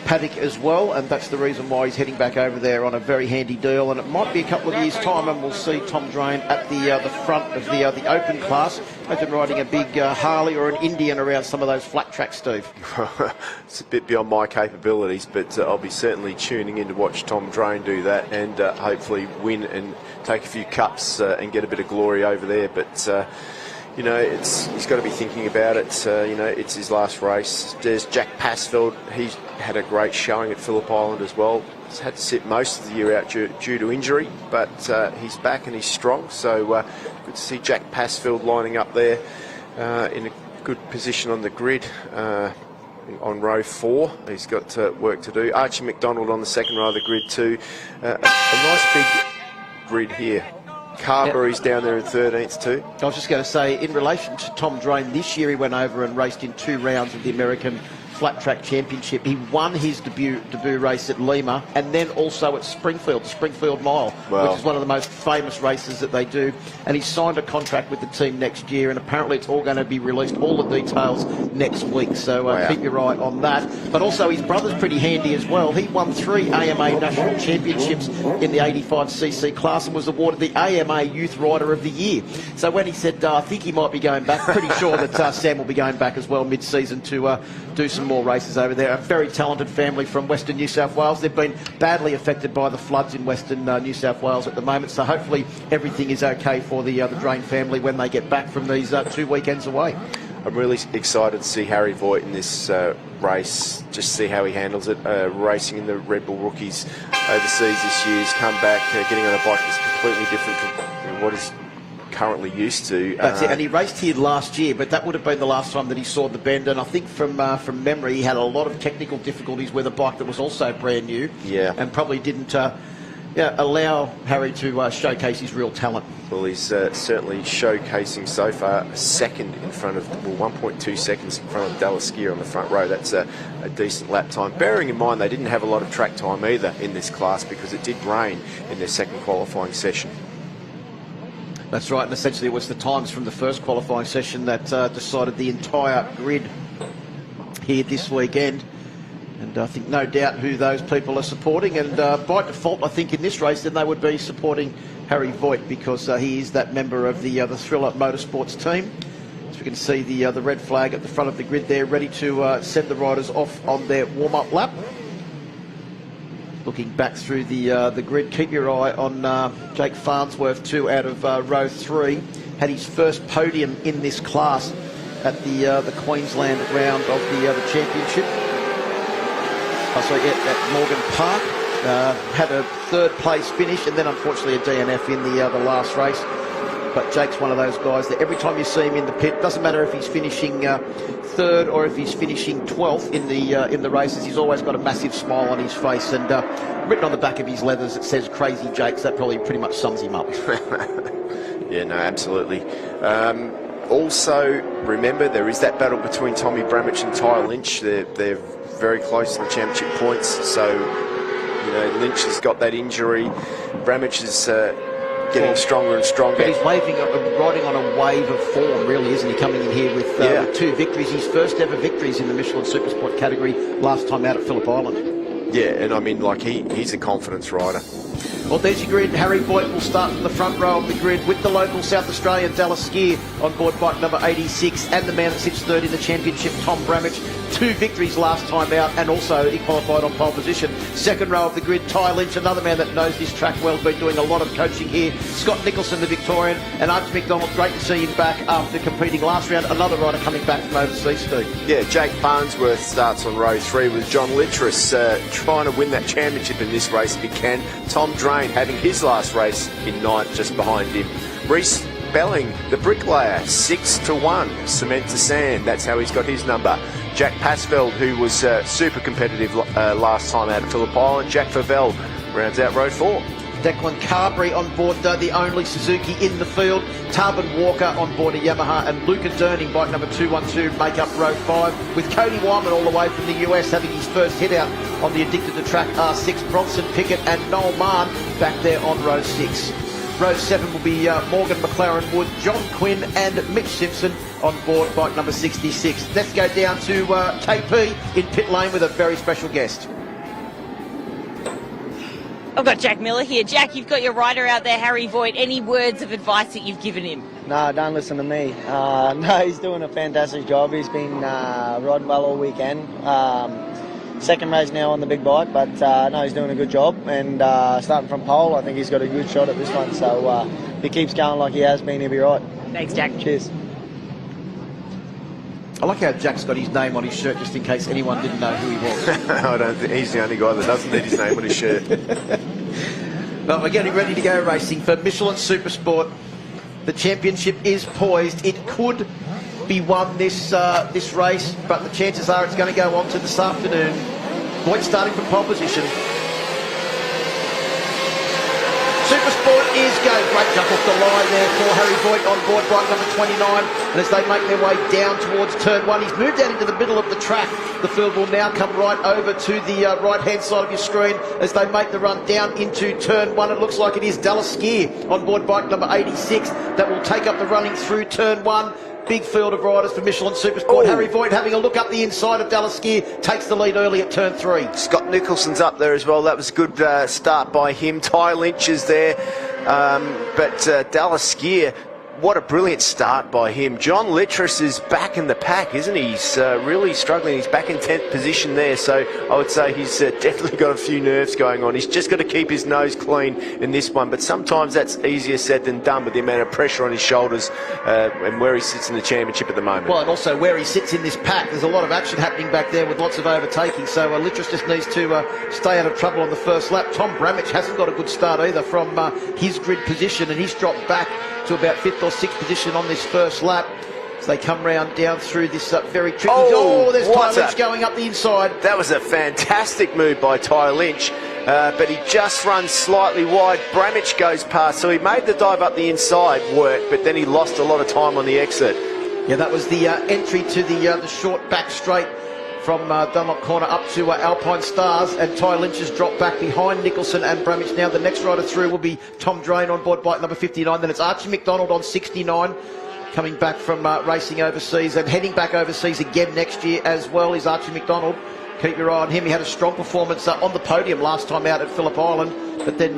Speaker 1: paddock as well, and that's the reason why he's heading back over there on a very handy deal. And it might be a couple of years' time, and we'll see Tom Drain at the front of the Open class. Imagine riding a big Harley or an Indian around some of those flat tracks, Steve.
Speaker 2: It's a bit beyond my capabilities, but I'll be certainly tuning in to watch Tom Drain do that, and hopefully win and take a few cups and get a bit of glory over there. But you know, he's got to be thinking about it. You know, it's his last race. There's Jack Passfield. He's had a great showing at Phillip Island as well. He's had to sit most of the year out due to injury, but he's back and he's strong. So good to see Jack Passfield lining up there in a good position on the grid on row 4. He's got work to do. Archie McDonald on the second row of the grid too. A nice big grid here. Carberry's down there in 13th too.
Speaker 1: I was just going to say, in relation to Tom Drain, this year he went over and raced in 2 rounds of the American Flat Track Championship. He won his debut race at Lima and then also at Springfield Mile,
Speaker 2: wow,
Speaker 1: which is one of the most famous races that they do. And he's signed a contract with the team next year, and apparently it's all going to be released, all the details, next week. So
Speaker 2: wow,
Speaker 1: keep your eye on that. But also his brother's pretty handy as well. He won 3 AMA National Championships in the 85cc class and was awarded the AMA Youth Rider of the Year. So when he said, I think he might be going back, pretty sure that Sam will be going back as well mid-season to do some more races over there. A very talented family from Western New South Wales. They've been badly affected by the floods in Western New South Wales at the moment, so hopefully everything is okay for the Drain family when they get back from these 2 weekends away.
Speaker 2: I'm really excited to see Harry Voight in this race, just see how he handles it. Racing in the Red Bull Rookies overseas this year, he's come back getting on a bike that's completely different from what he's currently used to.
Speaker 1: That's it, and he raced here last year, but that would have been the last time that he saw the Bend, and I think from memory he had a lot of technical difficulties with a bike that was also brand new, and probably didn't allow Harry to showcase his real talent.
Speaker 2: Well, he's certainly showcasing so far second in front of, 1.2 seconds in front of Dallaskia on the front row. That's a decent lap time. Bearing in mind they didn't have a lot of track time either in this class because it did rain in their second qualifying session.
Speaker 1: That's right, and essentially it was the times from the first qualifying session that decided the entire grid here this weekend. And I think no doubt who those people are supporting, and by default I think in this race then they would be supporting Harry Voight because he is that member of the Thriller Motorsports team. As we can see the red flag at the front of the grid there, ready to send the riders off on their warm-up lap. Looking back through the grid, keep your eye on Jake Farnsworth too, out of row 3. Had his first podium in this class at the Queensland round of the championship. At Morgan Park. Had a 3rd place finish and then unfortunately a DNF in the last race. But Jake's one of those guys that every time you see him in the pit, doesn't matter if he's finishing 3rd or if he's finishing 12th in the races, he's always got a massive smile on his face, and written on the back of his leathers it says Crazy Jake, so that probably pretty much sums him up.
Speaker 2: Yeah, no, absolutely. Also, remember there is that battle between Tommy Bramich and Ty Lynch. They're very close in the championship points, so you know Lynch has got that injury. Bramich is getting stronger and stronger.
Speaker 1: But he's riding on a wave of form, really, isn't he? Coming in here with 2 victories, his first ever victories in the Michelin Super Sport category last time out at Phillip Island.
Speaker 2: Yeah, and I mean, like, he's a confidence rider.
Speaker 1: Well, there's your grid. Harry Voight will start from the front row of the grid with the local South Australian Dallas Skier on board bike number 86, and the man that sits third in the championship, Tom Bramich. 2 victories last time out, and also he qualified on pole position. Second row of the grid, Ty Lynch, another man that knows this track well, been doing a lot of coaching here. Scott Nicholson, the Victorian, and Archie McDonald. Great to see him back after competing last round. Another rider coming back from overseas, Steve.
Speaker 2: Yeah, Jake Farnsworth starts on row 3 with John Littress trying to win that championship in this race if he can. Tom Drain having his last race in 9th just behind him. Reece Belling, the bricklayer, 6-1, cement to sand. That's how he's got his number. Jack Pasfeld, who was super competitive last time out at Phillip Island. Jack Favell rounds out row 4.
Speaker 1: Declan Carberry on board, the only Suzuki in the field. Tarbin Walker on board a Yamaha, and Luca Durning, bike number 212, make up row 5, with Cody Wyman all the way from the US having his first hit out on the Addicted to Track R6. Bronson Pickett and Noel Mahon back there on row 6. Row 7 will be Morgan McLaren Wood, John Quinn and Mitch Simpson on board bike number 66. Let's go down to KP in pit lane with a very special guest.
Speaker 3: I've got Jack Miller here. Jack, you've got your rider out there, Harry Voight. Any words of advice that you've given him?
Speaker 12: No, don't listen to me. No, he's doing a fantastic job. He's been riding well all weekend. Second race now on the big bike, but no, he's doing a good job. And starting from pole, I think he's got a good shot at this one. So if he keeps going like he has been, he'll be right.
Speaker 3: Thanks, Jack.
Speaker 12: Cheers.
Speaker 1: I like how Jack's got his name on his shirt just in case anyone didn't know who he was.
Speaker 2: I don't think he's the only guy that doesn't need his name on his shirt.
Speaker 1: Well, we're getting ready to go racing for Michelin Super Sport. The championship is poised. It could be won this race, but the chances are it's going to go on to this afternoon. Voight starting from pole position. Supersport is go. Great jump off the line there for Harry Voight on board bike number 29. And as they make their way down towards turn 1, he's moved out into the middle of the track. The field will now come right over to the right-hand side of your screen as they make the run down into turn 1. It looks like it is Dallas Skier on board bike number 86 that will take up the running through turn 1. Big field of riders for Michelin Super Sport. Harry Voight having a look up the inside of Dallas Skier, takes the lead early at turn 3.
Speaker 2: Scott Nicholson's up there as well. That was a good start by him. Ty Lynch is there. But Dallas Skier, what a brilliant start by him. John Littress is back in the pack, isn't he? He's really struggling. He's back in 10th position there, so I would say he's definitely got a few nerves going on. He's just got to keep his nose clean in this one, but sometimes that's easier said than done with the amount of pressure on his shoulders and where he sits in the championship at the moment.
Speaker 1: Well, and also where he sits in this pack, there's a lot of action happening back there with lots of overtaking, so Littress just needs to stay out of trouble on the first lap. Tom Bramich hasn't got a good start either from his grid position, and he's dropped back to about 5th or 6th position on this first lap. So they come round down through this very tricky... there's Ty Lynch going up the inside.
Speaker 2: That was a fantastic move by Ty Lynch, but he just runs slightly wide. Bramich goes past, so he made the dive up the inside work, but then he lost a lot of time on the exit.
Speaker 1: Yeah, that was the entry to the short back straight from Dunlop corner up to Alpinestars, and Ty Lynch has dropped back behind Nicholson and Bramich. Now the next rider through will be Tom Drain on board bike number 59. Then it's Archie McDonald on 69, coming back from racing overseas and heading back overseas again next year as well is Archie McDonald. Keep your eye on him. He had a strong performance on the podium last time out at Phillip Island, but then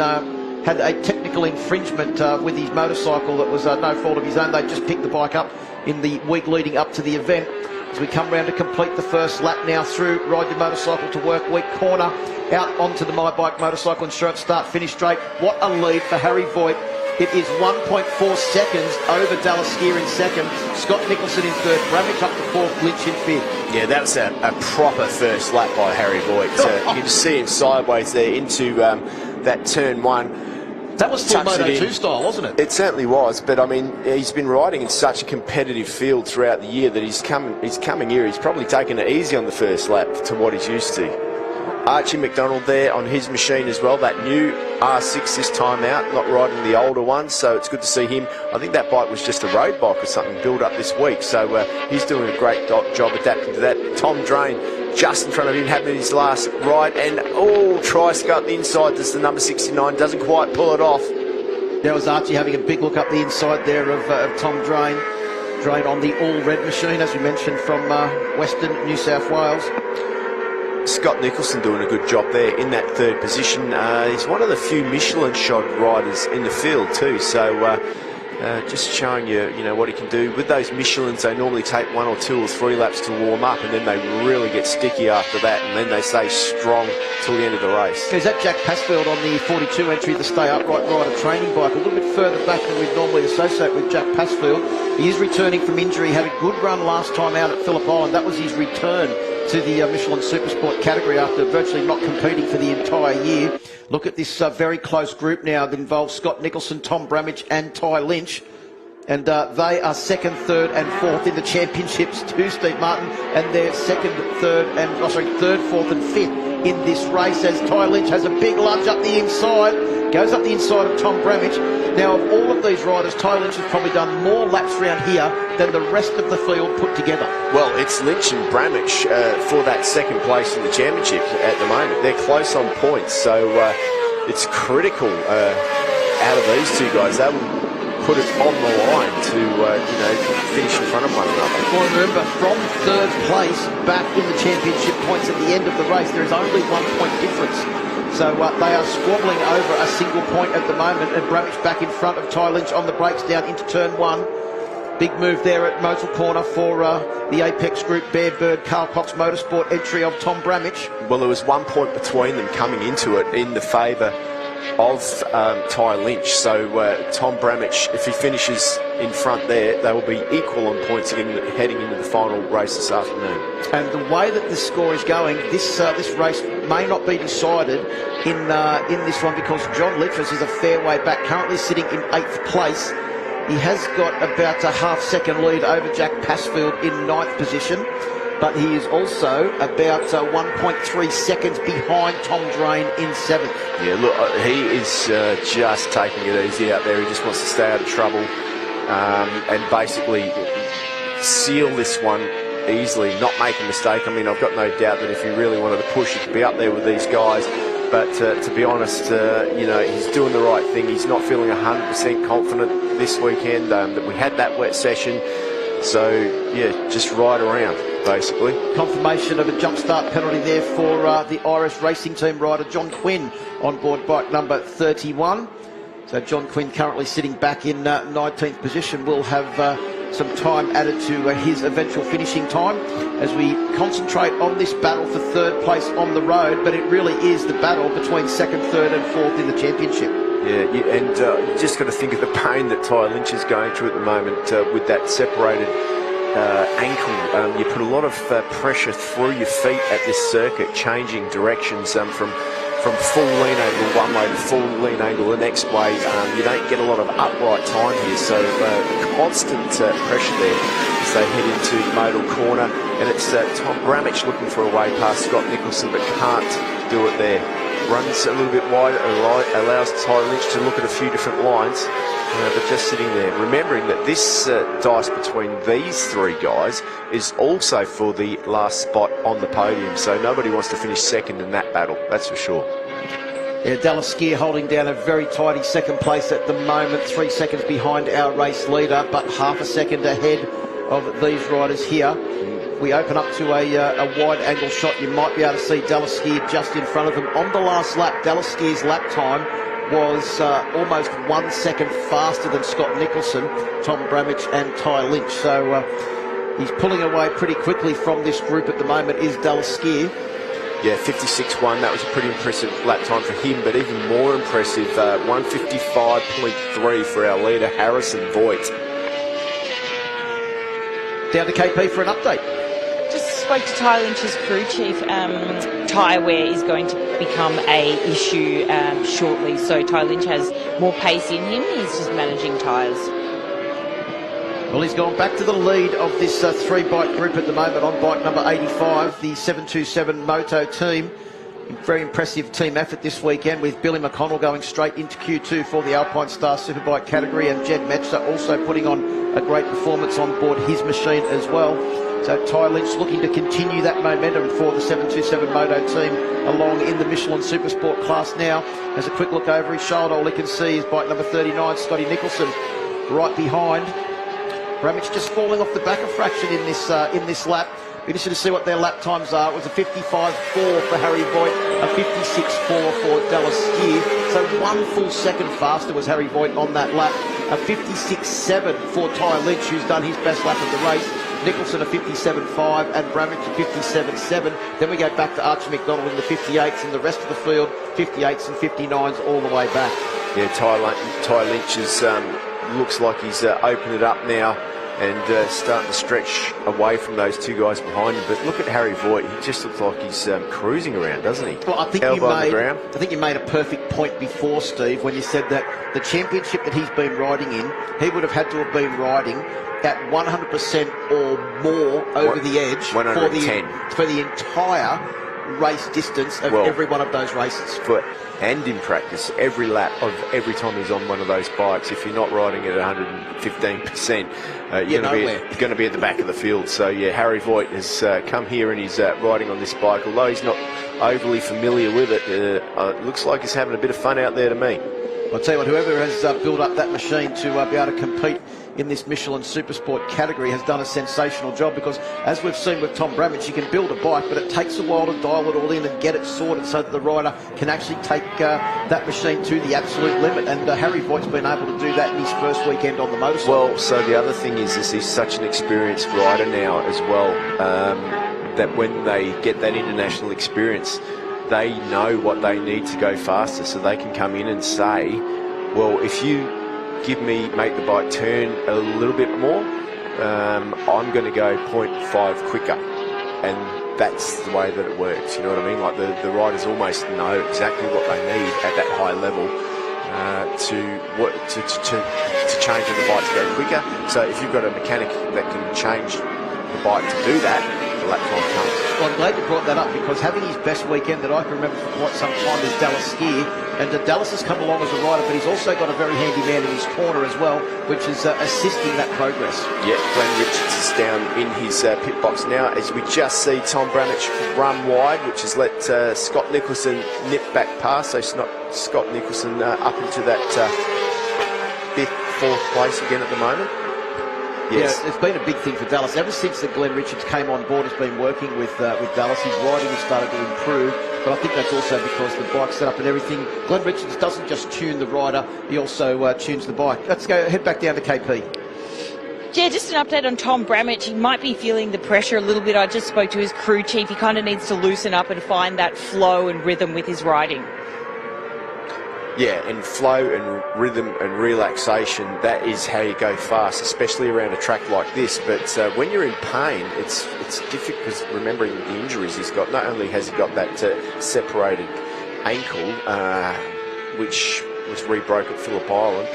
Speaker 1: had a technical infringement with his motorcycle that was no fault of his own. They just picked the bike up in the week leading up to the event. As we come round to complete the first lap now through Ride Your Motorcycle to Work Week corner, out onto the My Bike Motorcycle Insurance start-finish straight. What a lead for Harry Voight. It is 1.4 seconds over Dallas Skier in second, Scott Nicholson in third, Bramich up to fourth, Lynch in fifth.
Speaker 2: Yeah, that was a proper first lap by Harry Voight. You can just see him sideways there into that turn 1.
Speaker 1: That was full Moto2 style, wasn't it?
Speaker 2: It certainly was, but I mean, he's been riding in such a competitive field throughout the year that he's coming here. He's probably taken it easy on the first lap to what he's used to. Archie McDonald there on his machine as well, that new R6 this time out, not riding the older one, so it's good to see him. I think that bike was just a road bike or something built up this week, so he's doing a great job adapting to that. Tom Drain just in front of him, having his last ride, and tries to go up the inside. Does the number 69, doesn't quite pull it off.
Speaker 1: There was Archie having a big look up the inside there of Tom Drain. Drain on the all-red machine, as we mentioned, from Western New South Wales.
Speaker 2: Scott Nicholson doing a good job there in that third position. He's one of the few Michelin-shod riders in the field too, so just showing you, what he can do. With those Michelins, they normally take 1 or 2 or 3 laps to warm up, and then they really get sticky after that, and then they stay strong till the end of the race.
Speaker 1: Is that Jack Passfield on the 42 entry, the Stay Upright Rider training bike, a little bit further back than we'd normally associate with Jack Passfield. He is returning from injury, had a good run last time out at Phillip Island. That was his return to the Michelin Super Sport category after virtually not competing for the entire year. Look at this very close group now that involves Scott Nicholson, Tom Bramage and Ty Lynch. And they are 2nd, 3rd and 4th in the championships too, Steve Martin. And they're 2nd, 3rd, 4th and 5th in this race as Ty Lynch has a big lunge up the inside. Goes up the inside of Tom Bramage. Now, of all of these riders, Ty Lynch has probably done more laps around here than the rest of the field put together. Well,
Speaker 2: it's Lynch and Bramage for that 2nd place in the championship at the moment. They're close on points, so it's critical out of these two guys. They will put it on the line to finish in front of one another.
Speaker 1: Well, remember, from 3rd place back in the championship points at the end of the race, there is only 1 point difference. So they are squabbling over a single point at the moment, and Bramage back in front of Ty Lynch on the brakes down into turn 1. Big move there at Motul corner for the Apex Group Bear Bird Carl Cox Motorsport entry of Tom Bramage.
Speaker 2: Well, there was 1 point between them coming into it in the favour of Ty Lynch. So Tom Bramage, if he finishes in front there, they will be equal on points again heading into the final race this afternoon.
Speaker 1: And the way that this score is going, this race may not be decided in this one because John Littress is a fair way back, currently sitting in 8th place. He has got about a half-second lead over Jack Passfield in 9th position, but he is also about 1.3 seconds behind Tom Drain in 7th.
Speaker 2: Yeah, look, he is just taking it easy out there. He just wants to stay out of trouble and basically seal this one easily, not make a mistake. I mean, I've got no doubt that if he really wanted to push, he could be up there with these guys. But to be honest, he's doing the right thing. He's not feeling 100% confident this weekend. That we had that wet session. So, yeah, just ride around, basically.
Speaker 1: Confirmation of a jump start penalty there for the Irish racing team rider John Quinn on board bike number 31. So John Quinn currently sitting back in 19th position will have some time added to his eventual finishing time as we concentrate on this battle for 3rd place on the road, but it really is the battle between 2nd, 3rd and 4th in the championship.
Speaker 2: Yeah, and you just got to think of the pain that Ty Lynch is going through at the moment with that separated ankle. You put a lot of pressure through your feet at this circuit, changing directions from full lean angle one way to full lean angle the next way. You don't get a lot of upright time here, so constant pressure there as they head into Motul corner, and it's Tom Bramage looking for a way past Scott Nicholson but can't do it there. Runs a little bit wide, allows Ty Lynch to look at a few different lines, but just sitting there. Remembering that this dice between these 3 guys is also for the last spot on the podium, so nobody wants to finish 2nd in that battle, that's for sure.
Speaker 1: Yeah, Dallas Skier holding down a very tidy 2nd place at the moment, 3 seconds behind our race leader, but half a second ahead of these riders here. We open up to a wide angle shot. You might be able to see Dallas Skier just in front of them. On the last lap, Dallas Skier's lap time was almost 1 second faster than Scott Nicholson, Tom Bramage and Ty Lynch. So he's pulling away pretty quickly from this group at the moment, is Dallas Skier.
Speaker 2: Yeah, 56.1, that was a pretty impressive lap time for him, but even more impressive, 155.3 for our leader, Harrison Voight.
Speaker 1: Down to KP for an update.
Speaker 3: Just spoke to Ty Lynch's crew chief. Tyre wear is going to become a issue shortly, so Ty Lynch has more pace in him. He's just managing tyres.
Speaker 1: Well, he's gone back to the lead of this 3-bike group at the moment on bike number 85, the 727 Moto team. Very impressive team effort this weekend, with Billy McConnell going straight into Q2 for the Alpinestars Superbike category, and Jed Metzger also putting on a great performance on board his machine as well. So Ty Lynch looking to continue that momentum for the 727 Moto team along in the Michelin Super Sport class now. Has a quick look over his shoulder. All he can see is bike number 39, Scotty Nicholson, right behind. Bramich just falling off the back of fraction in this lap. Be interested to see what their lap times are. It was a 55.4 for Harry Voight, a 56.4 for Dallas Steer. So 1 full second faster was Harry Voight on that lap. A 56.7 for Ty Lynch, who's done his best lap of the race. Nicholson a 57.5 and Bramich a 57.7. Then we go back to Archie McDonald in the 58s, and the rest of the field 58s and 59s all the way back.
Speaker 2: Yeah, Ty Lynch is, looks like he's opened it up now and starting to stretch away from those two guys behind him. But look at Harry Voight. He just looks like he's cruising around, doesn't he?
Speaker 1: Well, I think you made a perfect point before, Steve, when you said that the championship that he's been riding in, he would have had to have been riding at 100% or more over the edge for the entire race distance of every one of those races.
Speaker 2: And in practice, every lap of every time he's on one of those bikes, if you're not riding at 115%, you're going to be at the back of the field. So yeah, Harry Voight has come here and he's riding on this bike. Although he's not overly familiar with it, it looks like he's having a bit of fun out there to me.
Speaker 1: I'll tell you what, whoever has built up that machine to be able to compete in this Michelin Super Sport category has done a sensational job, because as we've seen with Tom Bramich, you can build a bike, but it takes a while to dial it all in and get it sorted so that the rider can actually take that machine to the absolute limit. And Harry Voight's been able to do that in his first weekend on the motorcycle.
Speaker 2: Well, so the other thing is he's such an experienced rider now as well, that when they get that international experience, they know what they need to go faster, so they can come in and say, well, if you make the bike turn a little bit more, I'm going to go 0.5 quicker. And that's the way that it works, you know what I mean? Like the riders almost know exactly what they need at that high level to change the bike to go quicker. So if you've got a mechanic that can change the bike to do that, the lap time comes.
Speaker 1: Well, I'm glad you brought that up, because having his best weekend that I can remember for quite some time is Dallas Skier. And Dallas has come along as a rider, but he's also got a very handy man in his corner as well, which is assisting that progress.
Speaker 2: Yeah, Glenn Richards is down in his pit box now, as we just see Tom Bramich run wide, which has let Scott Nicholson nip back past. So Scott Nicholson up into that 5th, 4th place again at the moment. Yes.
Speaker 1: Yeah, it's been a big thing for Dallas. Ever since that Glenn Richards came on board, has been working with Dallas. His riding has started to improve, but I think that's also because the bike setup and everything. Glenn Richards doesn't just tune the rider, he also tunes the bike. Let's head back down to KP.
Speaker 3: Yeah, just an update on Tom Bramich. He might be feeling the pressure a little bit. I just spoke to his crew chief. He kind of needs to loosen up and find that flow and rhythm with his riding.
Speaker 2: Yeah, and flow and rhythm and relaxation, that is how you go fast, especially around a track like this. But when you're in pain, it's difficult, because remembering the injuries he's got, not only has he got that separated ankle, which was re-broke at Phillip Island,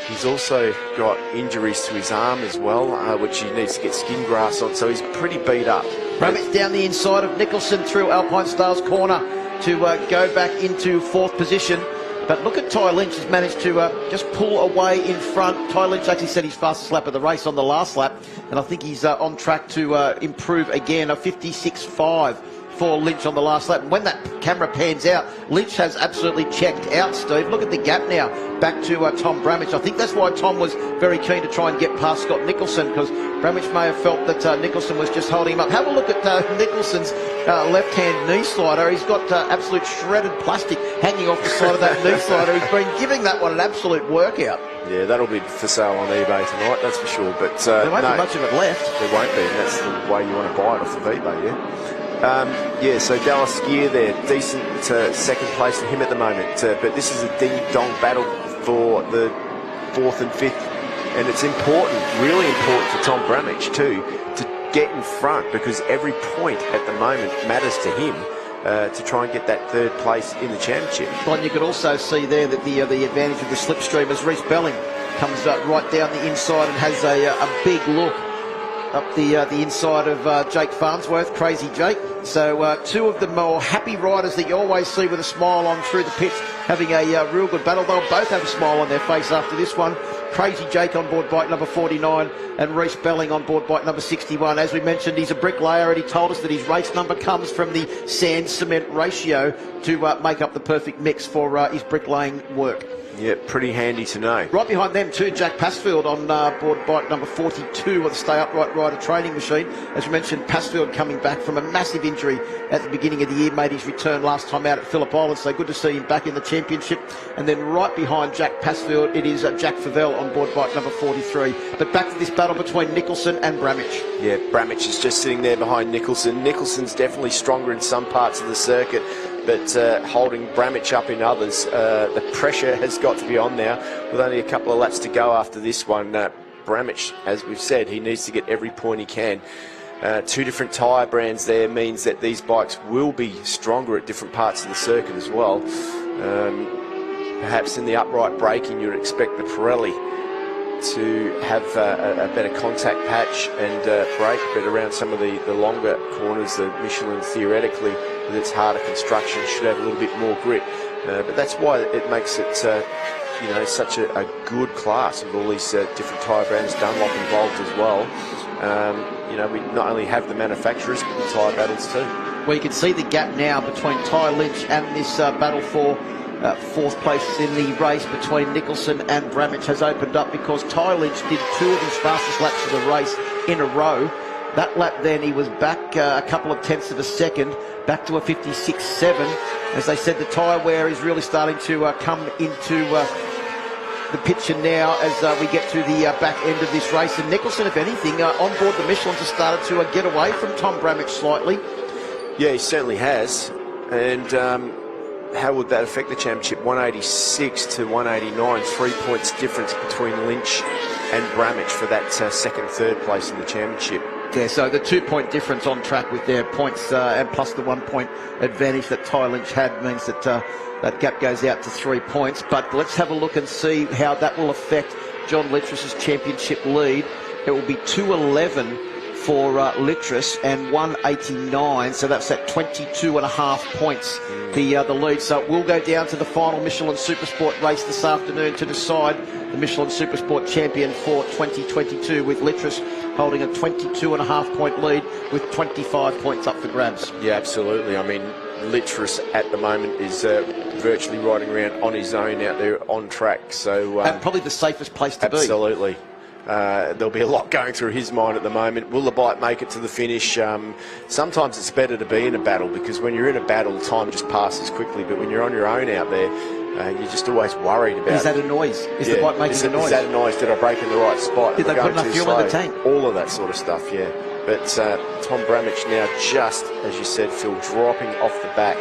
Speaker 2: he's also got injuries to his arm as well, which he needs to get skin grafts on, so he's pretty beat up.
Speaker 1: Bramich down the inside of Nicholson through Alpinestars corner to go back into 4th position. But look at Ty Lynch, has managed to just pull away in front. Ty Lynch actually set his fastest lap of the race on the last lap, and I think he's on track to improve again. A 56.5 for Lynch on the last lap. And when that camera pans out, Lynch has absolutely checked out, Steve. Look at the gap now, back to Tom Bramich. I think that's why Tom was very keen to try and get past Scott Nicholson, because Bramich may have felt that Nicholson was just holding him up. Have a look at Nicholson's left-hand knee slider. He's got absolute shredded plastic hanging off the side of that knee slider. He's been giving that one an absolute workout.
Speaker 2: Yeah, that'll be for sale on eBay tonight, that's for sure. But
Speaker 1: there won't be much of it left.
Speaker 2: There won't be, and that's the way you want to buy it off of eBay, yeah. Yeah, so Dallas Skier there, decent second place for him at the moment. But this is a ding-dong battle for the 4th and 5th. And it's important, really important for Tom Bramich too, to get in front, because every point at the moment matters to him to try and get that 3rd place in the championship.
Speaker 1: Well, and you could also see there that the advantage of the slipstream as Reece Belling comes right down the inside and has a big look up the inside of Jake Farnsworth, Crazy Jake. So two of the more happy riders that you always see with a smile on through the pits, having a real good battle. They'll both have a smile on their face after this one. Crazy Jake on board bike number 49 and Reece Belling on board bike number 61. As we mentioned, he's a bricklayer, and he told us that his race number comes from the sand-cement ratio to make up the perfect mix for his bricklaying work.
Speaker 2: Yeah, pretty handy to know.
Speaker 1: Right behind them too, Jack Passfield on board bike number 42 of the Stay Upright Rider training machine. As we mentioned, Passfield coming back from a massive injury at the beginning of the year, made his return last time out at Phillip Island, so good to see him back in the championship. And then right behind Jack Passfield, it is Jack Favell on board bike number 43. But back to this battle between Nicholson and Bramich.
Speaker 2: Yeah, Bramich is just sitting there behind Nicholson. Nicholson's definitely stronger in some parts of the circuit, but holding Bramich up in others. The pressure has got to be on now, with only a couple of laps to go after this one. Bramich, as we've said, he needs to get every point he can. Two different tyre brands there means that these bikes will be stronger at different parts of the circuit as well. Perhaps in the upright braking, you'd expect the Pirelli to have a better contact patch and brake, but around some of the longer corners, the Michelin theoretically, with its harder construction, should have a little bit more grip. But that's why it makes it such a good class with all these different tyre brands, Dunlop involved as well. We not only have the manufacturers, but the tyre battles too.
Speaker 1: Well, you can see the gap now between Ty Lynch and this battle for fourth place in the race between Nicholson and Bramich has opened up, because Ty Lynch did two of his fastest laps of the race in a row. That lap then he was back a couple of tenths of a second, back to a 56.7. As they said, the tyre wear is really starting to come into the picture now as we get to the back end of this race. And Nicholson, if anything, on board the Michelins has started to get away from Tom Bramich slightly.
Speaker 2: Yeah, he certainly has. And how would that affect the championship? 186 to 189, 3 points difference between Lynch and Bramich for that second, third place in the championship.
Speaker 1: Yeah, so the 2 point difference on track with their points and plus the 1 point advantage that Ty Lynch had means that that gap goes out to 3 points. But let's have a look and see how that will affect John Littrus's championship lead. It will be 211 for Litrus and 189, so that's at 22.5 points, the lead. So it will go down to the final Michelin Super Sport race this afternoon to decide the Michelin Super Sport champion for 2022, with Litrus holding a 22.5 point lead with 25 points up for grabs.
Speaker 2: Yeah, absolutely. I mean, Litrus at the moment is virtually riding around on his own out there on track. So
Speaker 1: and probably the safest place to be.
Speaker 2: Absolutely. There'll be a lot going through his mind at the moment. Will the bike make it to the finish? Sometimes it's better to be in a battle, because when you're in a battle, time just passes quickly. But when you're on your own out there, you're just always worried about.
Speaker 1: Is that a noise? Is the bike making a noise?
Speaker 2: Is that a noise? Did I brake in the right spot?
Speaker 1: Did they put enough fuel in the tank?
Speaker 2: All of that sort of stuff, yeah. But Tom Bramich now, just as you said, Phil, dropping off the back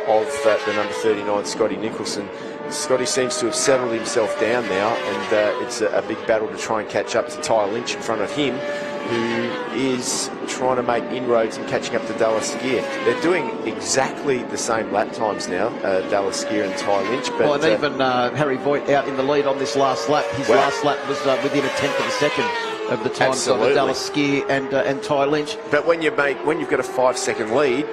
Speaker 2: of the number 39, Scotty Nicholson. Scotty seems to have settled himself down now, and it's a big battle to try and catch up to Ty Lynch in front of him, who is trying to make inroads and catching up to Dallas Skier. They're doing exactly the same lap times now, Dallas Skier and Ty Lynch. But,
Speaker 1: and even Harry Voight out in the lead on this last lap. His last lap was within a tenth of a second of the times on the Dallas Skier and Ty Lynch.
Speaker 2: But when you've got a 5 second lead,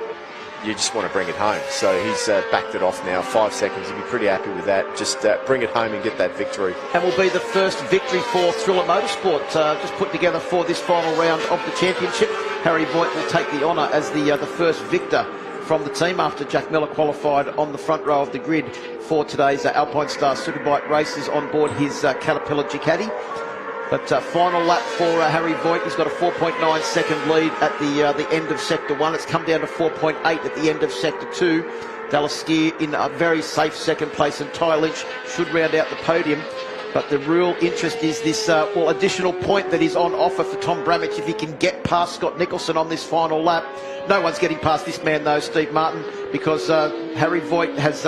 Speaker 2: you just want to bring it home. So he's backed it off now, 5 seconds. He'll be pretty happy with that. Just bring it home and get that victory.
Speaker 1: And will be the first victory for Thriller Motorsport, just put together for this final round of the championship. Harry Voight will take the honour as the first victor from the team after Jack Miller qualified on the front row of the grid for today's Alpinestars Superbike races on board his Caterpillar Ducati. But final lap for Harry Voight. He's got a 4.9 second lead at the end of Sector 1. It's come down to 4.8 at the end of Sector 2. Dallas Skier in a very safe second place, and Ty Lynch should round out the podium. But the real interest is this additional point that is on offer for Tom Bramich if he can get past Scott Nicholson on this final lap. No one's getting past this man though, Steve Martin, because Harry Voight has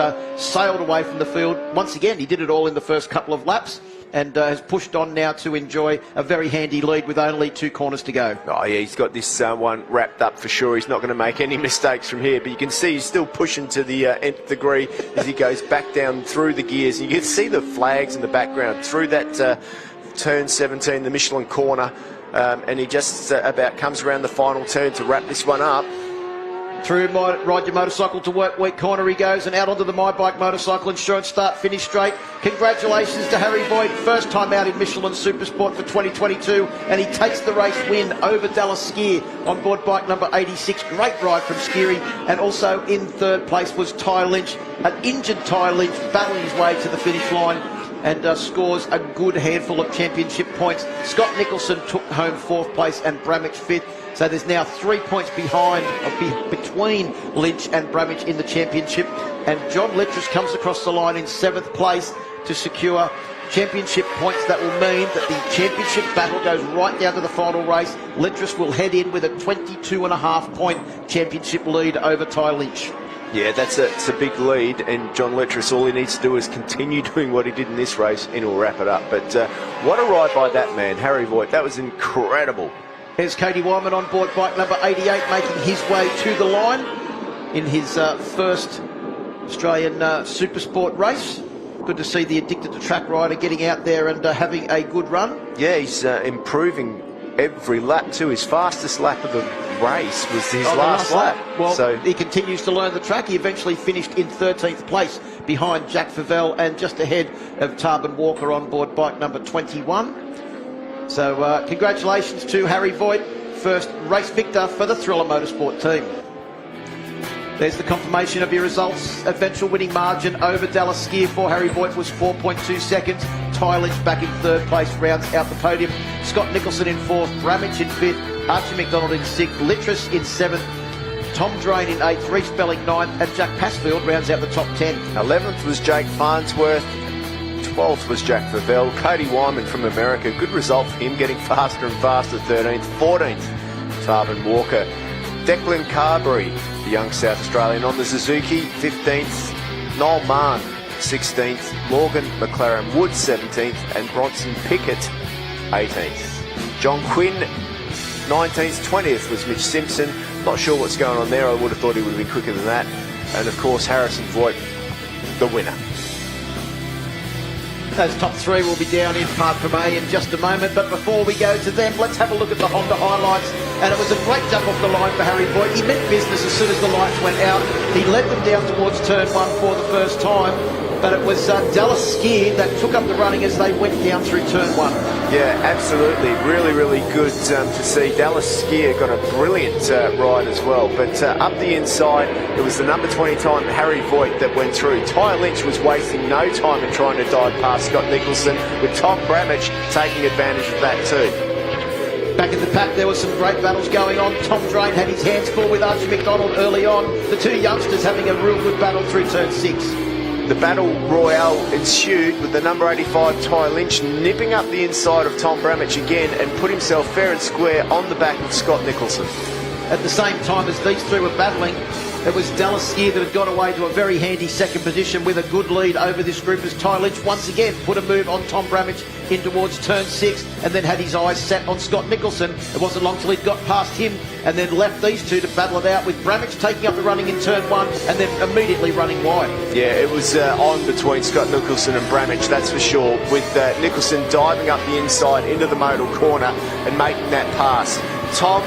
Speaker 1: sailed away from the field. Once again, he did it all in the first couple of laps, and has pushed on now to enjoy a very handy lead with only 2 corners to go.
Speaker 2: Oh yeah, he's got this one wrapped up for sure. He's not going to make any mistakes from here, but you can see he's still pushing to the nth degree as he goes back down through the gears. You can see the flags in the background through that turn 17, the Michelin corner. and he just about comes around the final turn to wrap this one up.
Speaker 1: Through Ride Your Motorcycle to Work Week corner he goes, and out onto the My Bike Motorcycle Insurance start finish straight. Congratulations to Harry Voight, first time out in Michelin Super Sport for 2022, and he takes the race win over Dallas Skier on board bike number 86. Great ride from Skiri, and also in third place was Ty Lynch, an injured Ty Lynch battling his way to the finish line and scores a good handful of championship points. Scott Nicholson took home fourth place and Bramich fifth. So there's now 3 points between Lynch and Bramich in the championship. And John Letras comes across the line in seventh place to secure championship points. That will mean that the championship battle goes right down to the final race. Letras will head in with a 22.5 point championship lead over Ty Lynch.
Speaker 2: Yeah, it's a big lead, and John Letras, all he needs to do is continue doing what he did in this race and he'll wrap it up. But what a ride by that man, Harry Voight. That was incredible.
Speaker 1: Here's Cody Wyman on board bike number 88, making his way to the line in his first Australian Super Sport race. Good to see the addicted to track rider getting out there and having a good run.
Speaker 2: Yeah, he's improving every lap too. His fastest lap of the race was his last lap.
Speaker 1: Well, so he continues to learn the track. He eventually finished in 13th place behind Jack Favell and just ahead of Tarbin Walker on board bike number 21. So congratulations to Harry Voight, first race victor for the Thriller Motorsport team. There's the confirmation of your results. Eventual winning margin over Dallas Skier for Harry Voight was 4.2 seconds. Ty Lynch back in third place rounds out the podium. Scott Nicholson in fourth, Bramich in fifth, Archie McDonald in sixth, Letras in seventh, Tom Drain in eighth, Reece Belling ninth, and Jack Passfield rounds out the top 10. 11th was Jake Farnsworth. 12th was Jack Favell. Cody Wyman from America, good result for him, getting faster and faster. 13th, 14th, Tarbin Walker. Declan Carberry, the young South Australian, on the Suzuki. 15th, Noel Mahon, 16th, Morgan McLaren Wood, 17th, and Bronson Pickett, 18th. John Quinn, 19th, 20th was Mitch Simpson. Not sure what's going on there. I would have thought he would have been quicker than that. And of course, Harrison Voight, the winner. Those top three will be down in Parc Fermé in just a moment, but before we go to them, let's have a look at the Honda highlights. And it was a great jump off the line for Harry Voight. He meant business as soon as the lights went out. He led them down towards turn one for the first time, but it was Dallas Skier that took up the running as they went down through turn one.
Speaker 2: Yeah, absolutely. Really, really good to see. Dallas Skier got a brilliant ride as well. But up the inside, it was the number 20 time Harry Voight that went through. Ty Lynch was wasting no time in trying to dive past Scott Nicholson, with Tom Bramich taking advantage of that too.
Speaker 1: Back in the pack, there were some great battles going on. Tom Drain had his hands full with Archie McDonald early on. The two youngsters having a real good battle through turn 6.
Speaker 2: The battle royale ensued with the number 85 Ty Lynch nipping up the inside of Tom Bramich again and put himself fair and square on the back of Scott Nicholson.
Speaker 1: At the same time as these three were battling, it was Dallas Skier that had got away to a very handy second position with a good lead over this group as Ty Lynch once again put a move on Tom Bramich in towards turn 6 and then had his eyes set on Scott Nicholson. It wasn't long till he'd got past him and then left these two to battle it out, with Bramich taking up the running in turn 1 and then immediately running wide.
Speaker 2: Yeah, it was on between Scott Nicholson and Bramich, that's for sure, with Nicholson diving up the inside into the modal corner and making that pass. Tom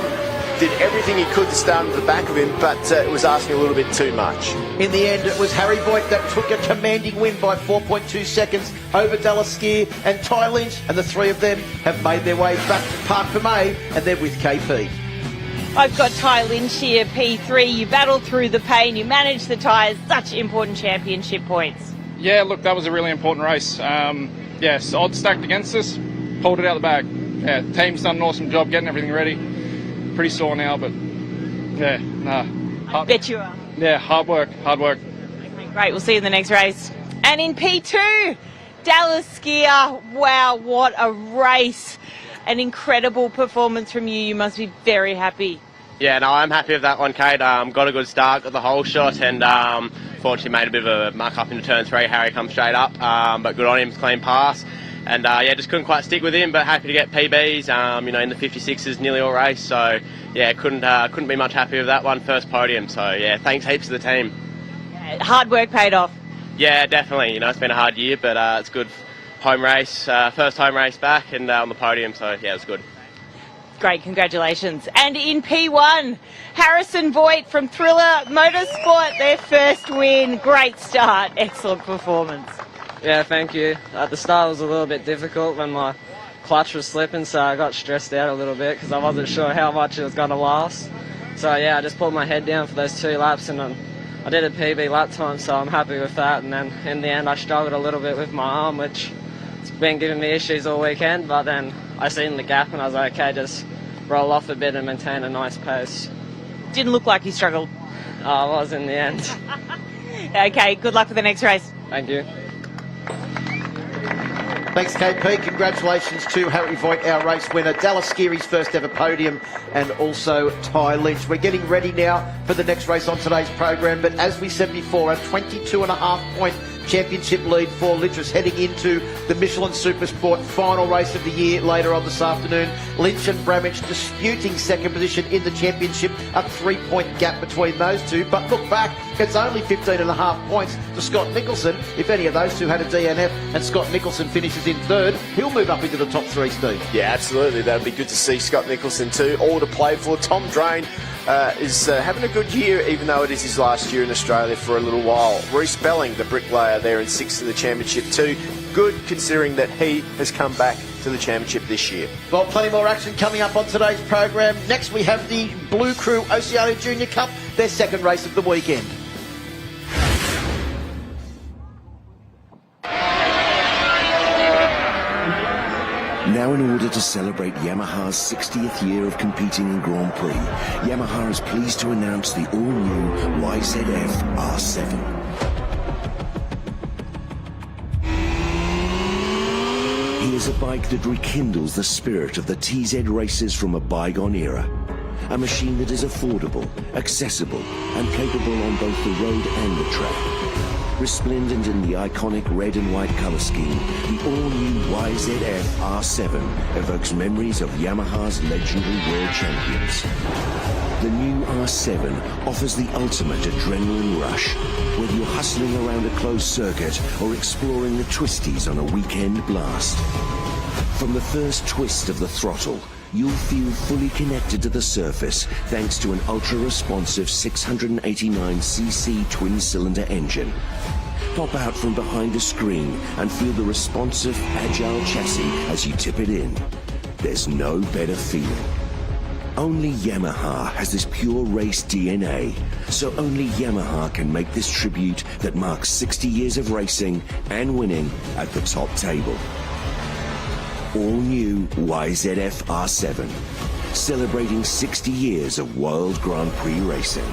Speaker 2: did everything he could to stay under the back of him, but it was asking a little bit too much.
Speaker 1: In the end, it was Harry Voight that took a commanding win by 4.2 seconds over Dallas Skier and Ty Lynch, and the three of them have made their way back to Parc Fermé, and they're with KP.
Speaker 3: I've got Ty Lynch here, P3. You battled through the pain, you managed the tyres, such important championship points.
Speaker 6: Yeah, look, that was a really important race. Yes, odds stacked against us, pulled it out the bag. Yeah, team's done an awesome job getting everything ready. Pretty sore now, but yeah, nah.
Speaker 3: I bet you are.
Speaker 6: Yeah, hard work.
Speaker 3: Okay, great, we'll see you in the next race. And in P2, Dallas Skier, wow, what a race. An incredible performance from you. You must be very happy.
Speaker 5: Yeah, no, I'm happy with that one, Kate. Got a good start, got the whole shot, and fortunately made a bit of a muck up into turn 3. Harry come straight up, but good on him, clean pass. And yeah, just couldn't quite stick with him, but happy to get PBs, in the 56s nearly all race. So yeah, couldn't be much happier with that one, first podium. So yeah, thanks heaps to the team.
Speaker 3: Yeah, hard work paid off.
Speaker 5: Yeah, definitely. It's been a hard year, but it's good home race, first home race back, and on the podium. So yeah, it was good.
Speaker 3: Great, congratulations. And in P1, Harrison Voight from Thriller Motorsport, their first win. Great start, excellent performance.
Speaker 13: Yeah, thank you. At the start it was a little bit difficult when my clutch was slipping, so I got stressed out a little bit because I wasn't sure how much it was going to last. So yeah, I just put my head down for those 2 laps and I did a PB lap time, so I'm happy with that. And then in the end I struggled a little bit with my arm, which has been giving me issues all weekend, but then I seen the gap and I was like, okay, just roll off a bit and maintain a nice pace.
Speaker 3: Didn't look like you struggled.
Speaker 13: I was in the end.
Speaker 3: Okay, good luck for the next race.
Speaker 13: Thank you.
Speaker 1: Thanks, KP. Congratulations to Harry Voight, our race winner. Dallas Skeery's first ever podium, and also Ty Lynch. We're getting ready now for the next race on today's program, but as we said before, a 22.5-point championship lead for Littrus heading into the Michelin Super Sport final race of the year later on this afternoon. Lynch and Bramage disputing second position in the championship, a 3-point gap between those two. But look back, it's only 15.5 points to Scott Nicholson. If any of those two had a DNF and Scott Nicholson finishes in third, he'll move up into the top 3, Steve.
Speaker 2: Yeah, absolutely. That would be good to see Scott Nicholson too. All to play for. Tom Drain is having a good year, even though it is his last year in Australia for a little while. Reece Belling, the bricklayer, there in 6th in the championship too. Good considering that he has come back to the championship this year.
Speaker 1: Well, plenty more action coming up on today's program. Next we have the Blue Crew Oceania Junior Cup, their second race of the weekend.
Speaker 14: Now, in order to celebrate Yamaha's 60th year of competing in Grand Prix, Yamaha is pleased to announce the all-new YZF R7. Here's a bike that rekindles the spirit of the TZ races from a bygone era. A machine that is affordable, accessible, and capable on both the road and the track. Resplendent in the iconic red and white colour scheme, the all-new YZF R7 evokes memories of Yamaha's legendary world champions. The new R7 offers the ultimate adrenaline rush, whether you're hustling around a closed circuit or exploring the twisties on a weekend blast. From the first twist of the throttle, you'll feel fully connected to the surface thanks to an ultra-responsive 689cc twin-cylinder engine. Pop out from behind a screen and feel the responsive, agile chassis as you tip it in. There's no better feeling. Only Yamaha has this pure race DNA, so only Yamaha can make this tribute that marks 60 years of racing and winning at the top table. All new YZF R7, celebrating 60 years of World Grand Prix racing.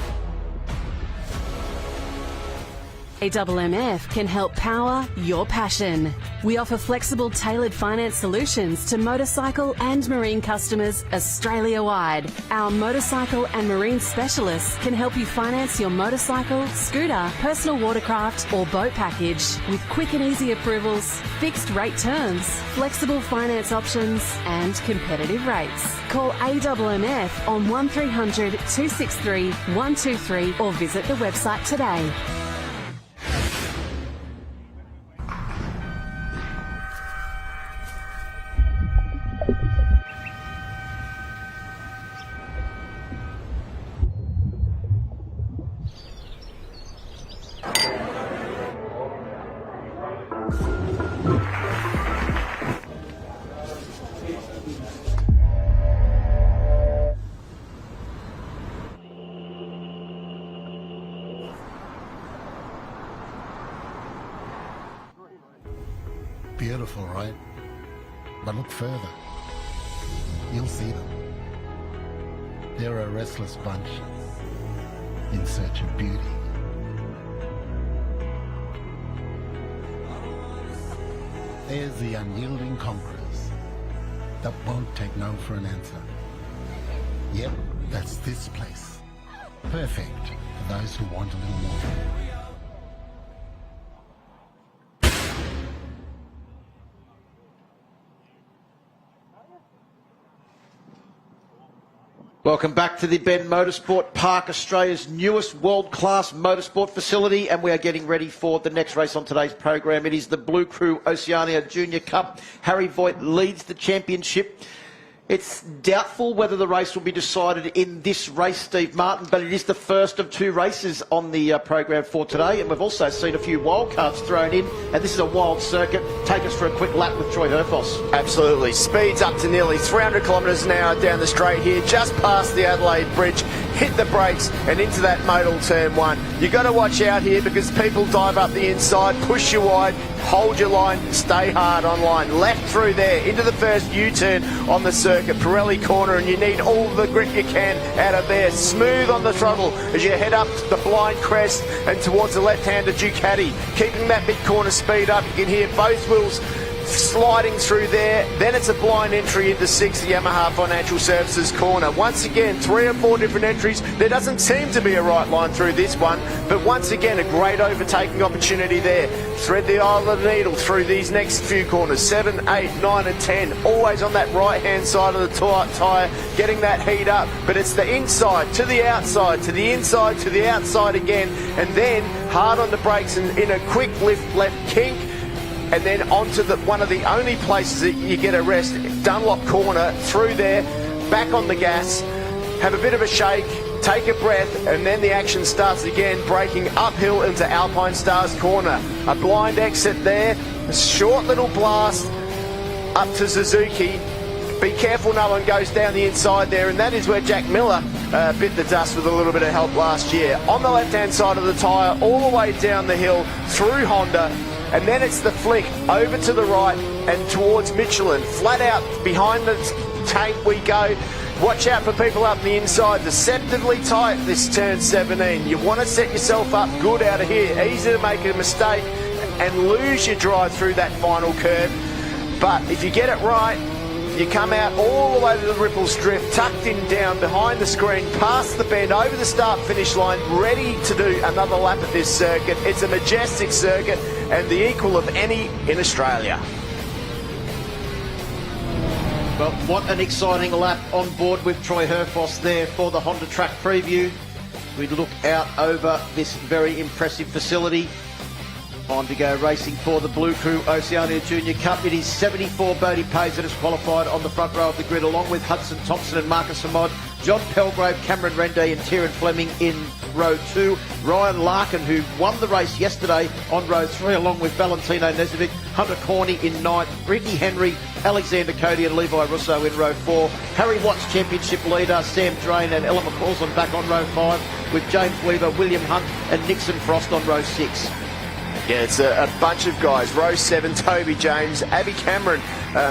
Speaker 7: AMMF can help power your passion. We offer flexible, tailored finance solutions to motorcycle and marine customers Australia-wide. Our motorcycle and marine specialists can help you finance your motorcycle, scooter, personal watercraft or boat package with quick and easy approvals, fixed rate terms, flexible finance options and competitive rates. Call AMMF on 1300 263 123 or visit the website today.
Speaker 9: Beautiful, right? But look further. You'll see them. They're a restless bunch in search of beauty. There's the unyielding conquerors that won't take no for an answer. Yep, that's this place. Perfect for those who want a little more.
Speaker 1: Welcome back to the Bend Motorsport Park, Australia's newest world-class motorsport facility, and we are getting ready for the next race on today's program. It is the Blue Crew Oceania Junior Cup. Harry Voight leads the championship. It's doubtful whether the race will be decided in this race, Steve Martin, but it is the first of 2 races on the program for today, and we've also seen a few wild cards thrown in, and this is a wild circuit. Take us for a quick lap with Troy Herfoss.
Speaker 2: Absolutely. Speeds up to nearly 300 kilometres an hour down the straight here, just past the Adelaide Bridge. Hit the brakes and into that Motul turn 1. You've got to watch out here because people dive up the inside, push you wide, hold your line, stay hard on line. Left through there, into the first U-turn on the circuit, Pirelli corner, and you need all the grip you can out of there. Smooth on the throttle as you head up the blind crest and towards the left-hander Ducati. Keeping that mid-corner speed up, you can hear both wheels sliding through there. Then it's a blind entry into 6th, Yamaha Financial Services corner. Once again, 3 or 4 different entries. There doesn't seem to be a right line through this one, but once again, a great overtaking opportunity there. Thread the eye of the needle through these next few corners, 7, 8, 9 and 10, always on that right-hand side of the tyre, getting that heat up, but it's the inside to the outside, to the inside, to the outside again, and then hard on the brakes and in a quick lift left kink, and then onto one of the only places that you get a rest, Dunlop corner, through there, back on the gas, have a bit of a shake, take a breath, and then the action starts again, braking uphill into Alpinestars corner. A blind exit there, a short little blast up to Suzuki. Be careful no one goes down the inside there, and that is where Jack Miller bit the dust with a little bit of help last year. On the left-hand side of the tyre, all the way down the hill, through Honda, and then it's the flick over to the right and towards Michelin. Flat out behind the tank we go. Watch out for people up the inside. Deceptively tight this turn 17. You want to set yourself up good out of here. Easy to make a mistake and lose your drive through that final curve. But if you get it right, you come out all the way to the Ripple Strip, tucked in down behind the screen, past the bend, over the start-finish line, ready to do another lap at this circuit. It's a majestic circuit and the equal of any in Australia.
Speaker 1: Well, what an exciting lap on board with Troy Herfoss there for the Honda Track preview. We look out over this very impressive facility. On to go racing for the Blue Crew Oceania Junior Cup. It is 74 Bodie Pays that has qualified on the front row of the grid, along with Hudson Thompson and Marcus Amod, John Pelgrave, Cameron Rende and Tieran Fleming in row 2. Ryan Larkin, who won the race yesterday on row 3, along with Valentino Nezovic, Hunter Corney in 9th, Ricky Henry, Alexander Cody and Levi Russo in row 4. Harry Watts championship leader, Sam Drain and Ella McCausland back on row 5, with James Weaver, William Hunt and Nixon Frost on row 6.
Speaker 2: Yeah, it's a bunch of guys. Row 7, Toby James, Abby Cameron,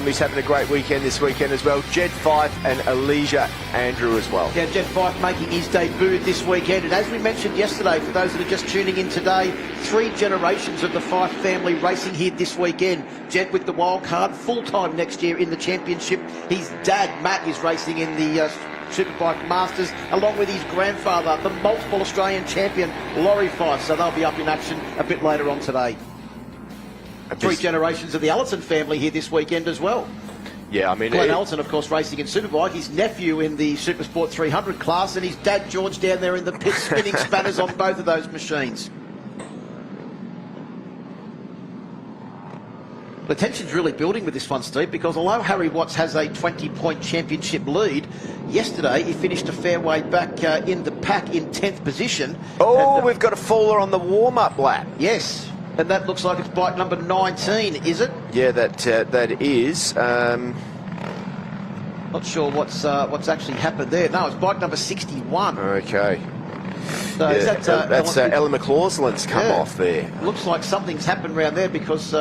Speaker 2: who's having a great weekend this weekend as well. Jed Fife and Elijah Andrew as well.
Speaker 1: Yeah, Jed Fife making his debut this weekend. And as we mentioned yesterday, for those that are just tuning in today, 3 generations of the Fife family racing here this weekend. Jed with the wild card, full-time next year in the championship. His dad, Matt, is racing in the Superbike Masters, along with his grandfather, the multiple Australian champion, Laurie Fife. So they'll be up in action a bit later on today. 3 generations of the Allison family here this weekend as well.
Speaker 2: Yeah, I mean...
Speaker 1: Glenn Allison, of course, racing in Superbike. His nephew in the Supersport 300 class, and his dad, George, down there in the pit spinning spanners on both of those machines. The tension's really building with this one, Steve, because although Harry Watts has a 20-point championship lead, yesterday he finished a fair way back in the pack in 10th position.
Speaker 2: Oh, and, we've got a faller on the warm-up lap.
Speaker 1: Yes, and that looks like it's bike number 19, is it?
Speaker 2: Yeah, that is.
Speaker 1: Not sure what's actually happened there. No, it's bike number 61.
Speaker 2: Okay.
Speaker 1: So
Speaker 2: yeah, that's Ella McCausland's come off there.
Speaker 1: Looks like something's happened around there because...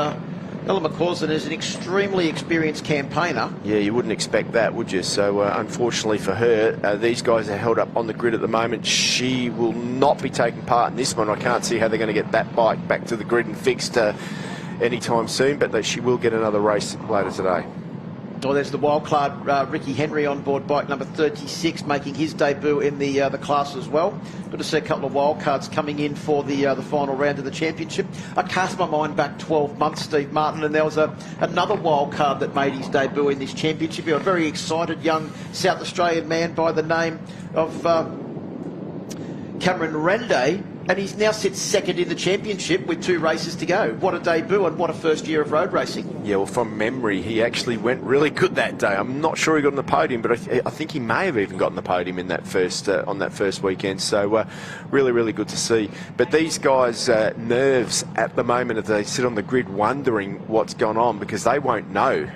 Speaker 1: Ella McCausland is an extremely experienced campaigner.
Speaker 2: Yeah, you wouldn't expect that, would you? So, unfortunately for her, these guys are held up on the grid at the moment. She will not be taking part in this one. I can't see how they're going to get that bike back to the grid and fixed anytime soon, but she will get another race later today.
Speaker 1: Oh, there's the wildcard Ricky Henry on board bike number 36, making his debut in the class as well. Good to see a couple of wildcards coming in for the final round of the championship. I cast my mind back 12 months, Steve Martin, and there was another wildcard that made his debut in this championship. A very excited young South Australian man by the name of Cameron Rende, And he's now sits second in the championship with 2 races to go. What a debut and what a first year of road racing.
Speaker 2: Yeah, well, from memory, he actually went really good that day. I'm not sure he got on the podium, but I think he may have even gotten the podium in that first on that first weekend. So really, really good to see. But these guys' nerves at the moment, as they sit on the grid wondering what's gone on, because they won't know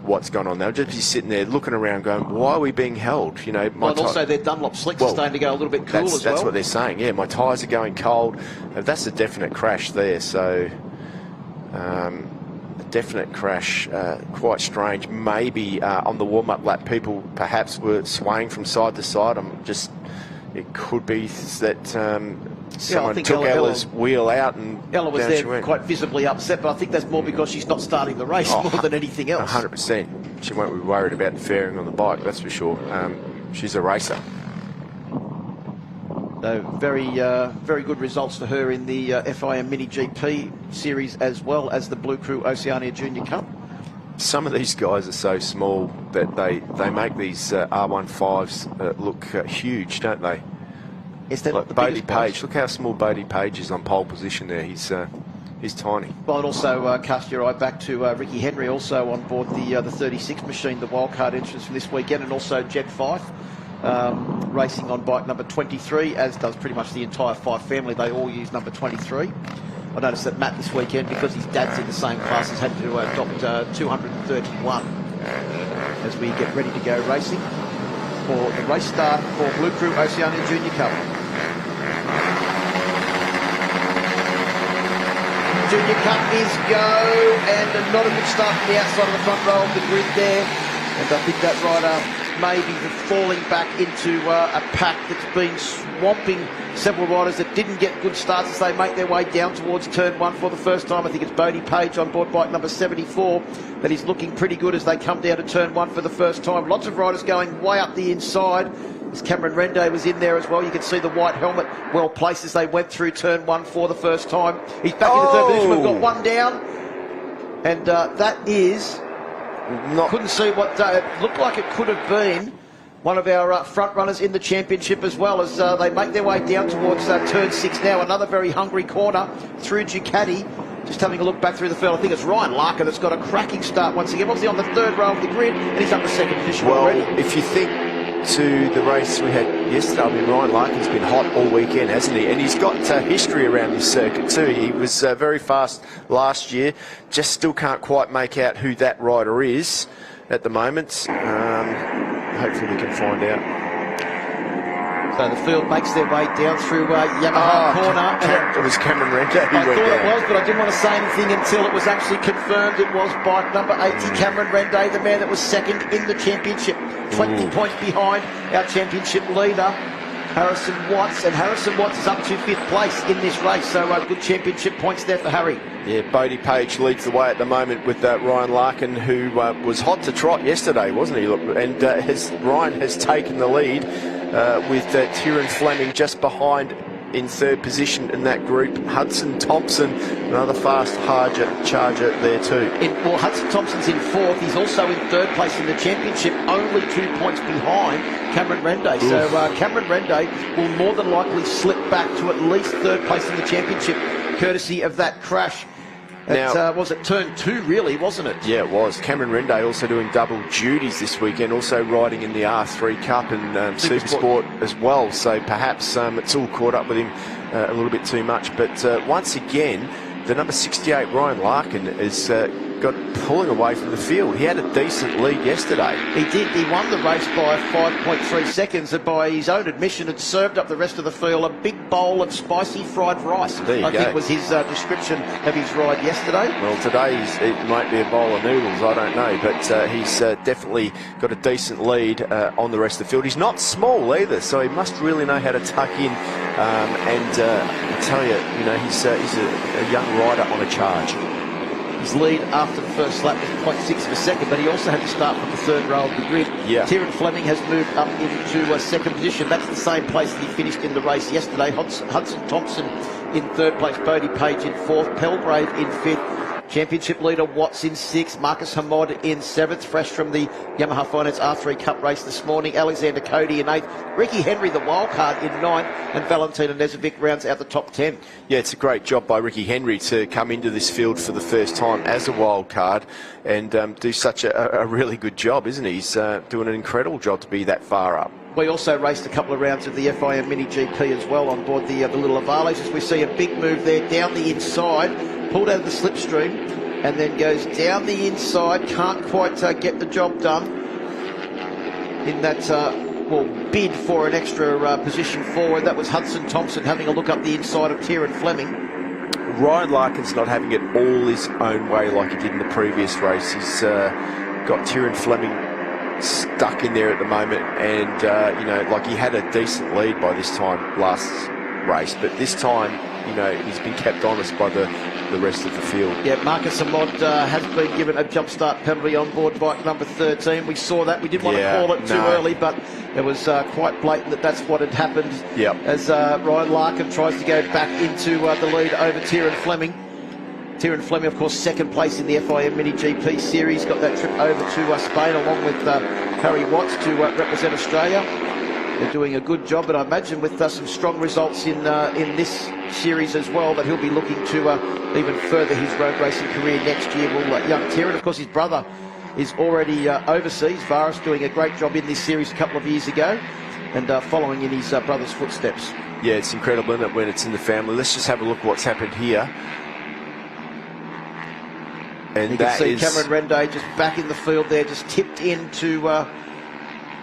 Speaker 2: what's going on. They'll just be sitting there looking around going, why are we being held? You know,
Speaker 1: and also their Dunlop slicks are starting to go a little bit cool as well.
Speaker 2: That's what they're saying. Yeah, my tyres are going cold. That's a definite crash there. So a definite crash, quite strange. Maybe on the warm-up lap, people perhaps were swaying from side to side. It could be that someone took Ella's wheel out, and
Speaker 1: Ella was there quite visibly upset, but I think that's more because she's not starting the race more than anything else.
Speaker 2: 100%. She won't be worried about the fairing on the bike, that's for sure. She's a racer.
Speaker 1: So very good results for her in the FIM Mini GP series, as well as the Blue Crew Oceania Junior Cup.
Speaker 2: Some of these guys are so small that they make these R15s look huge, don't they?
Speaker 1: Yes, they're
Speaker 2: like
Speaker 1: the
Speaker 2: Bodie
Speaker 1: biggest
Speaker 2: Page.
Speaker 1: ones.
Speaker 2: Look how small Bodie Page is on pole position there. He's tiny.
Speaker 1: Well, and also cast your eye back to Ricky Henry, also on board the 36 machine, the wildcard entrance from this weekend, and also Jed Fife racing on bike number 23, as does pretty much the entire Fife family. They all use number 23. I noticed that Matt this weekend, because his dad's in the same class, has had to adopt 231 as we get ready to go racing for the race start for Blue Crew Oceania Junior Cup. Junior Cup is go, and not a good start from the outside of the front row of the grid there. And I think that rider may be falling back into a pack that's been swamping several riders that didn't get good starts as they make their way down towards turn 1 for the first time. I think it's Bodie Page on board bike number 74 that is looking pretty good as they come down to turn 1 for the first time. Lots of riders going way up the inside. As Cameron Rende was in there as well. You can see the white helmet well placed as they went through turn 1 for the first time. He's back into third position. We've got one down, and that is couldn't see what it looked like. It could have been one of our front runners in the championship, as well as they make their way down towards turn 6 now. Another very hungry corner through Ducati. Just having a look back through the field, I think it's Ryan Larkin that's got a cracking start once again. Obviously on the third row of the grid, and he's up to second position already.
Speaker 2: If you think to the race we had yesterday, I mean, Ryan Larkin's been hot all weekend, hasn't he? And he's got history around this circuit too. He was very fast last year. Just still can't quite make out who that rider is at the moment. Hopefully we can find out.
Speaker 1: So the field makes their way down through Yamaha corner.
Speaker 2: It was Cameron Rende.
Speaker 1: I thought it was, but I didn't want to say anything until it was actually confirmed. It was bike number 80, Cameron Rende, the man that was second in the championship. 20 points behind our championship leader, Harrison Voight. And Harrison Voight is up to 5th place in this race. So good championship points there for Harry.
Speaker 2: Yeah, Bodie Page leads the way at the moment with Ryan Larkin, who was hot to trot yesterday, wasn't he? And Ryan has taken the lead with Tyrrell Fleming just behind in third position in that group. Hudson Thompson, another fast charger there too.
Speaker 1: Well, Hudson Thompson's in 4th. He's also in 3rd place in the championship, only 2 points behind Cameron Rende. So Cameron Rende will more than likely slip back to at least 3rd place in the championship, courtesy of that crash. Now, was it turn 2 really, wasn't it?
Speaker 2: Yeah, it was. Cameron Rende also doing double duties this weekend, also riding in the R3 Cup and Supersport as well. So perhaps it's all caught up with him a little bit too much. But once again, the number 68, Ryan Larkin, has got pulling away from the field. He had a decent lead yesterday.
Speaker 1: He did. He won the race by 5.3 seconds, and by his own admission had served up the rest of the field a big bowl of spicy fried rice. I think was his description of his ride yesterday.
Speaker 2: Well, today it might be a bowl of noodles, I don't know, but he's definitely got a decent lead on the rest of the field. He's not small either, so he must really know how to tuck in. I tell you, he's a young rider on a charge.
Speaker 1: His lead after the first lap was 0.6 of a second, but he also had to start from the third row of the grid.
Speaker 2: Yeah.
Speaker 1: Tyrrell Fleming has moved up into second position. That's the same place that he finished in the race yesterday. Hudson Thompson in 3rd place, Bodie Page in 4th, Pelgrave in 5th, Championship leader Watts in 6th, Marcus Hamod in 7th, fresh from the Yamaha Finance R3 Cup race this morning. Alexander Cody in 8th, Ricky Henry the wildcard in 9th, and Valentina Nezovic rounds out the top 10.
Speaker 2: Yeah, it's a great job by Ricky Henry to come into this field for the first time as a wildcard and do such a really good job, isn't he? He's doing an incredible job to be that far up.
Speaker 1: We also raced a couple of rounds of the FIM Mini GP as well on board the little Avales, as we see a big move there down the inside, pulled out of the slipstream, and then goes down the inside, can't quite get the job done in that, bid for an extra position forward. That was Hudson Thompson having a look up the inside of Tieran Fleming.
Speaker 2: Ryan Larkin's not having it all his own way like he did in the previous race. He's got Tieran Fleming stuck in there at the moment, and like he had a decent lead by this time last race, but this time, he's been kept honest by the rest of the field.
Speaker 1: Yeah, Marcus Amod has been given a jump start penalty on board bike number 13. We saw that. We didn't want to call it too early, but it was quite blatant that that's what had happened.
Speaker 2: Yep.
Speaker 1: As Ryan Larkin tries to go back into the lead over Tieran Fleming. Tieran Fleming, of course, second place in the FIM Mini GP series. Got that trip over to Spain along with Harry Watts to represent Australia. They're doing a good job, but I imagine with some strong results in this series as well, that he'll be looking to even further his road racing career next year. Will young Tieran, of course, his brother is already overseas. Varis doing a great job in this series a couple of years ago, and following in his brother's footsteps.
Speaker 2: Yeah, it's incredible, isn't it, when it's in the family. Let's just have a look at what's happened here. And
Speaker 1: you can see Cameron Renday just back in the field there, just tipped into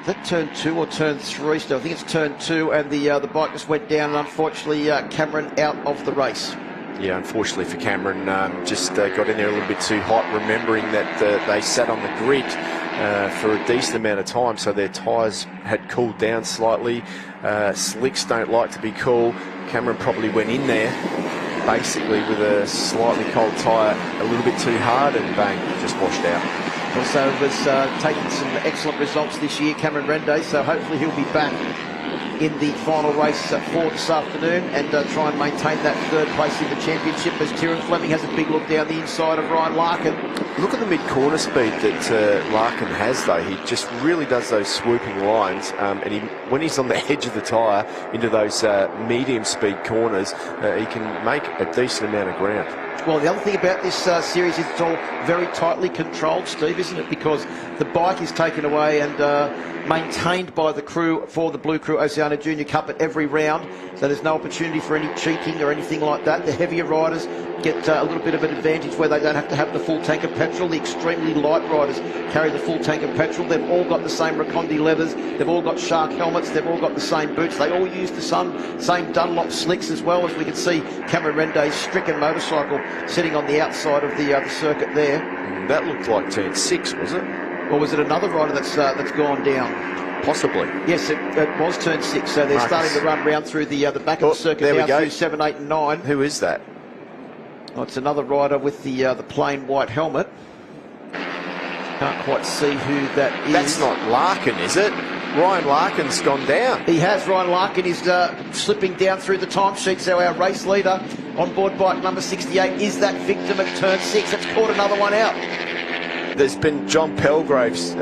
Speaker 1: is that turn 2 or turn 3 still? I think it's turn 2, and the bike just went down, and unfortunately Cameron out of the race.
Speaker 2: Yeah, unfortunately for Cameron, just got in there a little bit too hot, remembering that they sat on the grid for a decent amount of time, so their tyres had cooled down slightly. Slicks don't like to be cool. Cameron probably went in there basically with a slightly cold tyre a little bit too hard, and bang, just washed out.
Speaker 1: Also was taking some excellent results this year, Cameron Renday, so hopefully he'll be back in the final race for this afternoon and try and maintain that third place in the championship, as Tieran Fleming has a big look down the inside of Ryan Larkin.
Speaker 2: Look at the mid-corner speed that Larkin has, though. He just really does those swooping lines, and when he's on the edge of the tyre into those medium-speed corners, he can make a decent amount of ground.
Speaker 1: Well, the other thing about this series is it's all very tightly controlled, Steve, isn't it? Because the bike is taken away and maintained by the crew for the Blue Crew Oceania Junior Cup at every round, so there's no opportunity for any cheating or anything like that. The heavier riders get a little bit of an advantage where they don't have to have the full tank of petrol. The extremely light riders carry the full tank of petrol. They've all got the same Recondi leathers. They've all got shark helmets. They've all got the same boots. They all use the same Dunlop slicks as well, as we can see Cameron Renday's stricken motorcycle sitting on the outside of the circuit there.
Speaker 2: That looked like turn 6, was it?
Speaker 1: Or was it another rider that's gone down?
Speaker 2: Possibly.
Speaker 1: Yes, it was turn 6, so they're starting to run round through the back of the circuit now through 7, 8 and 9.
Speaker 2: Who is that?
Speaker 1: Oh, it's another rider with the plain white helmet. Can't quite see who that is.
Speaker 2: That's not Larkin, is it? Ryan Larkin's gone down.
Speaker 1: He has. Ryan Larkin is slipping down through the timesheet, so our race leader on board bike number 68 is that victim at turn 6. It's caught another one out.
Speaker 2: There's been John Pelgrave's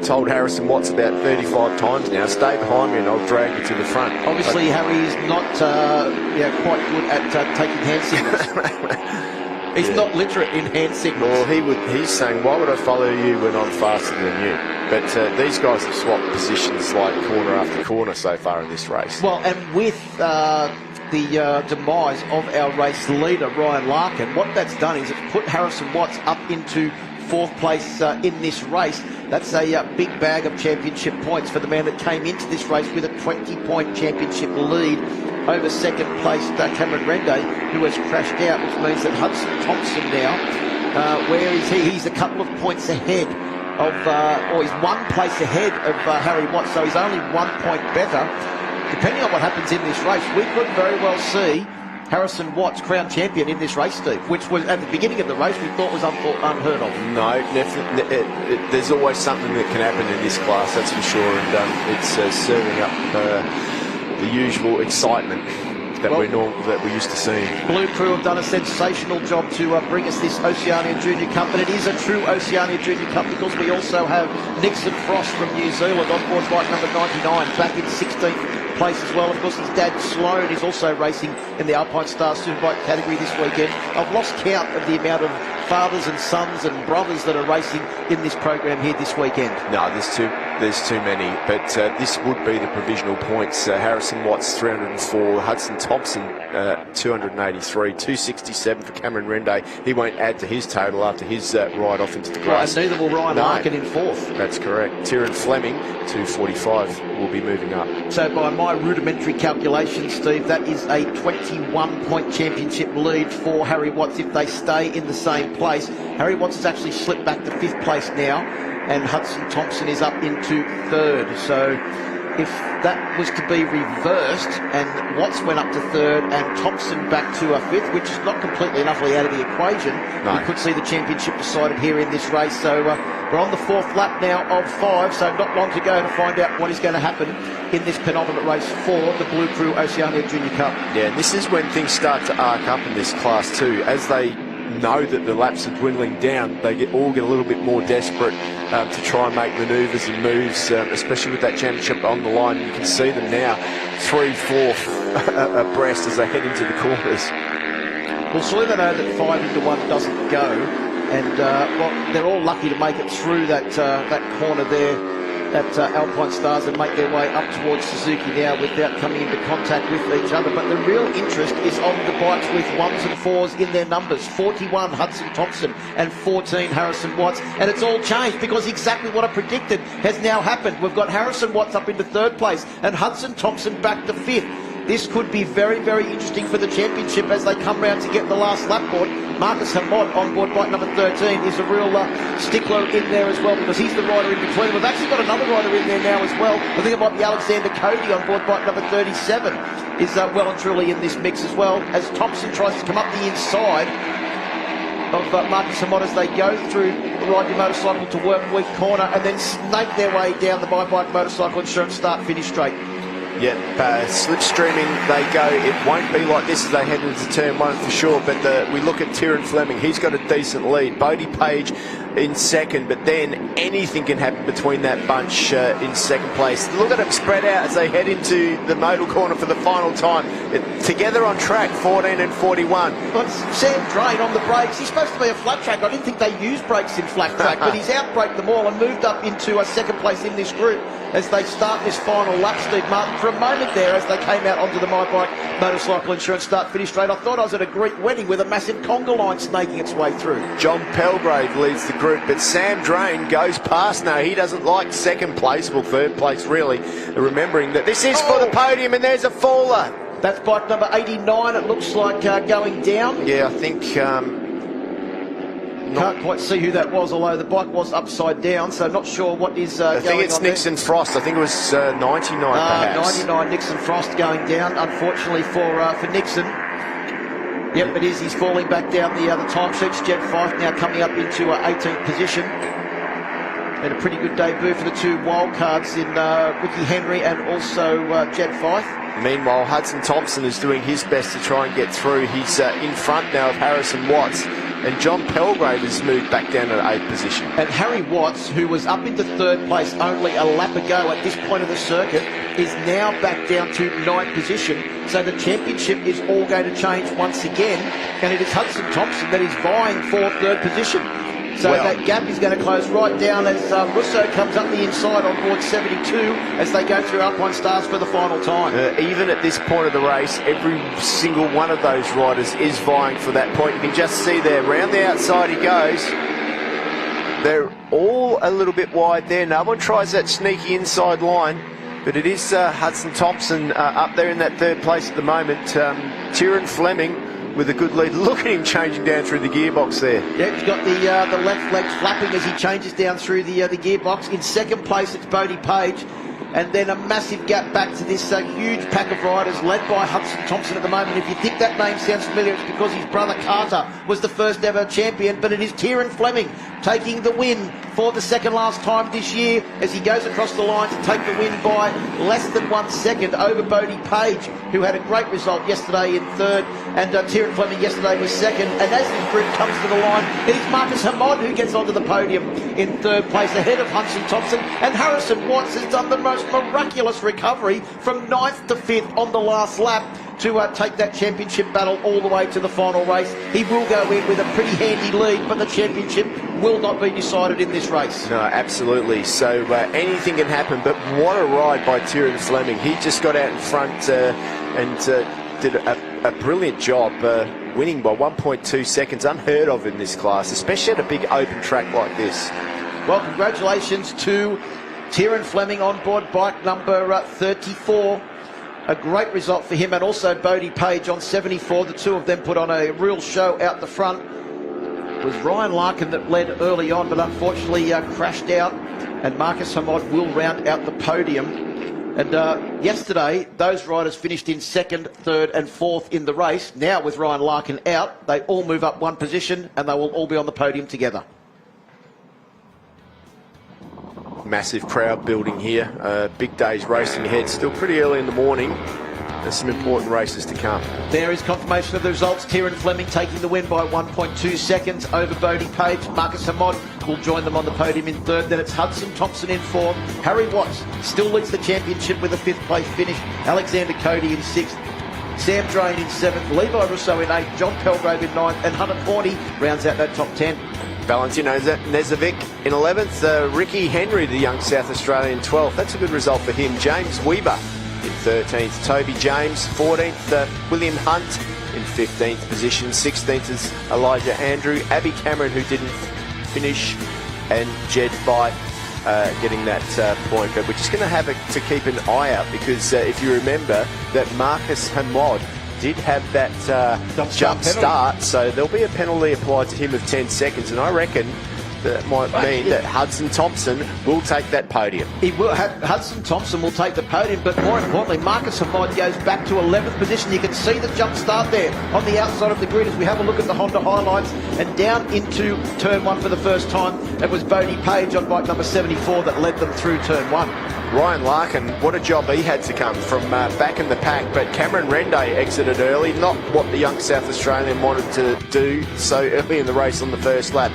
Speaker 2: told Harrison Watts about 35 times now, stay behind me and I'll drag you to the front.
Speaker 1: Obviously, Harry is not quite good at taking hand signals. He's not literate in hand signals.
Speaker 2: Well, he's saying, why would I follow you when I'm faster than you? But these guys have swapped positions like corner after corner so far in this race.
Speaker 1: Well, and with the demise of our race leader, Ryan Larkin, what that's done is it's put Harrison Watts up into 4th place in this race. That's a big bag of championship points for the man that came into this race with a 20-point championship lead over second place Cameron Renday, who has crashed out, which means that Hudson Thompson now, where is he? He's a couple of points ahead of, or he's 1 place ahead of Harry Watts, so he's only 1 point better. Depending on what happens in this race, we could very well see Harrison Watts crowned champion in this race, Steve, which was at the beginning of the race we thought was unheard of.
Speaker 2: No, there's always something that can happen in this class, that's for sure, and it's serving up the usual excitement that we're used to seeing.
Speaker 1: Blue Crew have done a sensational job to bring us this Oceania Junior Cup, and it is a true Oceania Junior Cup because we also have Nixon Frost from New Zealand on board bike number 99, back in 16th place as well. Of course, his dad Sloan is also racing in the Alpinestars Superbike category this weekend. I've lost count of the amount of fathers and sons and brothers that are racing in this program here this weekend.
Speaker 2: No, there's too many, but this would be the provisional points. Harrison Voight's 304, Hudson Thompson 283, 267 for Cameron Rende. He won't add to his total after his ride off into the grass.
Speaker 1: Right, neither will Ryan Larkin in fourth.
Speaker 2: That's correct. Tyrrell Fleming, 245, will be moving up.
Speaker 1: So by my rudimentary calculations, Steve, that is a 21-point championship lead for Harry Watts if they stay in the same place. Harry Watts has actually slipped back to 5th place now, and Hudson Thompson is up into 3rd. So if that was to be reversed and Watts went up to 3rd and Thompson back to a 5th, which is not completely and utterly out of the equation, we could see the championship decided here in this race. So we're on the 4th lap now of 5, so not long to go to find out what is going to happen in this penultimate race for the Blue Crew Oceania Junior Cup.
Speaker 2: Yeah, and this is when things start to arc up in this class too. As they know that the laps are dwindling down, they all get a little bit more desperate to try and make manoeuvres and moves, especially with that championship on the line. You can see them now 3/4 abreast as they head into the corners.
Speaker 1: Well, so they know that 5 into 1 doesn't go, and well, they're all lucky to make it through that corner there at Alpinestars and make their way up towards Suzuki now without coming into contact with each other. But the real interest is on the bikes with 1s and 4s in their numbers. 41 Hudson Thompson and 14 Harrison Watts. And it's all changed because exactly what I predicted has now happened. We've got Harrison Watts up into 3rd place and Hudson Thompson back to 5th. This could be very, very interesting for the championship as they come round to get the last lap board. Marcus Hamod on board bike number 13 is a real stickler in there as well because he's the rider in between. We've actually got another rider in there now as well. I think it might be Alexander Cody on board bike number 37 is well and truly in this mix as well, as Thompson tries to come up the inside of Marcus Hamod as they go through the Ride Your Motorcycle to Work Week corner and then snake their way down the My Bike Motorcycle Insurance start finish straight.
Speaker 2: Yeah, slipstreaming they go. It won't be like this as they head into turn 1 for sure, but we look at Tyrrell Fleming. He's got a decent lead. Bodie Page in 2nd, but then anything can happen between that bunch in 2nd place. Look at them spread out as they head into the Motul corner for the final time. Together on track, 14 and 41.
Speaker 1: Well, Sam Drain on the brakes. He's supposed to be a flat track. I didn't think they used brakes in flat track, but he's outbraked them all and moved up into a 2nd place in this group as they start this final lap. Steve Martin, for a moment there as they came out onto the My Bike Motorcycle Insurance start finish straight, I thought I was at a Greek wedding with a massive conga line snaking its way through.
Speaker 2: John Pelgrave leads the group, but Sam Drain goes past now. He doesn't like 2nd place, well 3rd place really, remembering that this is for the podium and there's a faller.
Speaker 1: That's bike number 89, it looks like going down.
Speaker 2: Yeah, I think
Speaker 1: can't quite see who that was, although the bike was upside down, so not sure what is going on. I think
Speaker 2: it's Nixon Frost. I think it was 99 perhaps.
Speaker 1: 99 Nixon Frost going down, unfortunately for Nixon. Yep, it is. He's falling back down the timesheets. Jed Fife now coming up into 18th position. And a pretty good debut for the 2 wildcards in Ricky Henry and also Jed Fife.
Speaker 2: Meanwhile, Hudson Thompson is doing his best to try and get through. He's in front now of Harrison Watts. And John Pelgrave has moved back down to 8th position.
Speaker 1: And Harry Watts, who was up into 3rd place only a lap ago at this point of the circuit, is now back down to 9th position. So the championship is all going to change once again. And it is Hudson Thompson that is vying for 3rd position. So that gap is going to close right down as Russo comes up the inside on board 72 as they go through Alpinestars for the final time.
Speaker 2: Even at this point of the race, every single one of those riders is vying for that point. You can just see there, round the outside he goes. They're all a little bit wide there. No one tries that sneaky inside line, but it is Hudson Thompson up there in that 3rd place at the moment. Tyrrell Fleming with a good lead. Look at him changing down through the gearbox there.
Speaker 1: Yeah, he's got the left leg flapping as he changes down through the gearbox. In 2nd place, it's Bodie Page. And then a massive gap back to this huge pack of riders led by Hudson Thompson at the moment. If you think that name sounds familiar, it's because his brother Carter was the first ever champion, but it is Tyrrell Fleming taking the win for the second last time this year as he goes across the line to take the win by less than 1 second over Bodie Page, who had a great result yesterday in third, and Tyrrell Fleming yesterday was second. And as this group comes to the line, it is Marcus Hamod who gets onto the podium in third place ahead of Hudson Thompson, and Harrison Voight has done the most miraculous recovery from 9th to 5th on the last lap to take that championship battle all the way to the final race. He will go in with a pretty handy lead, but the championship will not be decided in this race.
Speaker 2: No, absolutely. So anything can happen, but what a ride by Tyrrell Fleming. He just got out in front and did a brilliant job, winning by 1.2 seconds, unheard of in this class, especially at a big open track like this.
Speaker 1: Well, congratulations to Tyrrell Fleming on board bike number 34. A great result for him, and also Bodie Page on 74. The two of them put on a real show out the front. It was Ryan Larkin that led early on, but unfortunately crashed out, and Marcus Hamod will round out the podium. And yesterday, those riders finished in 2nd, 3rd and 4th in the race. Now with Ryan Larkin out, they all move up 1 position, and they will all be on the podium together.
Speaker 2: Massive crowd building here. Big days racing ahead. Still pretty early in the morning. There's some important races to come.
Speaker 1: There is confirmation of the results. Tyrrell Fleming taking the win by 1.2 seconds over Bodie Page. Marcus Hamod will join them on the podium in 3rd. Then it's Hudson Thompson in 4th. Harry Watts still leads the championship with a 5th place finish. Alexander Cody in 6th. Sam Drain in 7th. Levi Russo in 8th. John Pelgrave in 9th. And Hunter Forney rounds out that top 10.
Speaker 2: Valentino Nezovic in 11th. Ricky Henry, the young South Australian, 12th. That's a good result for him. James Weber in 13th. Toby James, 14th. William Hunt in 15th position. 16th is Elijah Andrew. Abby Cameron, who didn't finish, and Jed Fight getting that point. But we're just going to have to keep an eye out, because if you remember that Marcus Hamod did have that jump start, so there'll be a penalty applied to him of 10 seconds, and I reckon that might mean that Hudson Thompson will take that podium.
Speaker 1: He will. Hudson Thompson will take the podium, but more importantly, Marcus Hamod goes back to 11th position. You can see the jump start there on the outside of the grid as we have a look at the Honda highlights, and down into turn 1 for the first time. It was Bodie Page on bike number 74 that led them through turn 1.
Speaker 2: Ryan Larkin, what a job he had to come from back in the pack, but Cameron Rende exited early, not what the young South Australian wanted to do so early in the race on the first lap.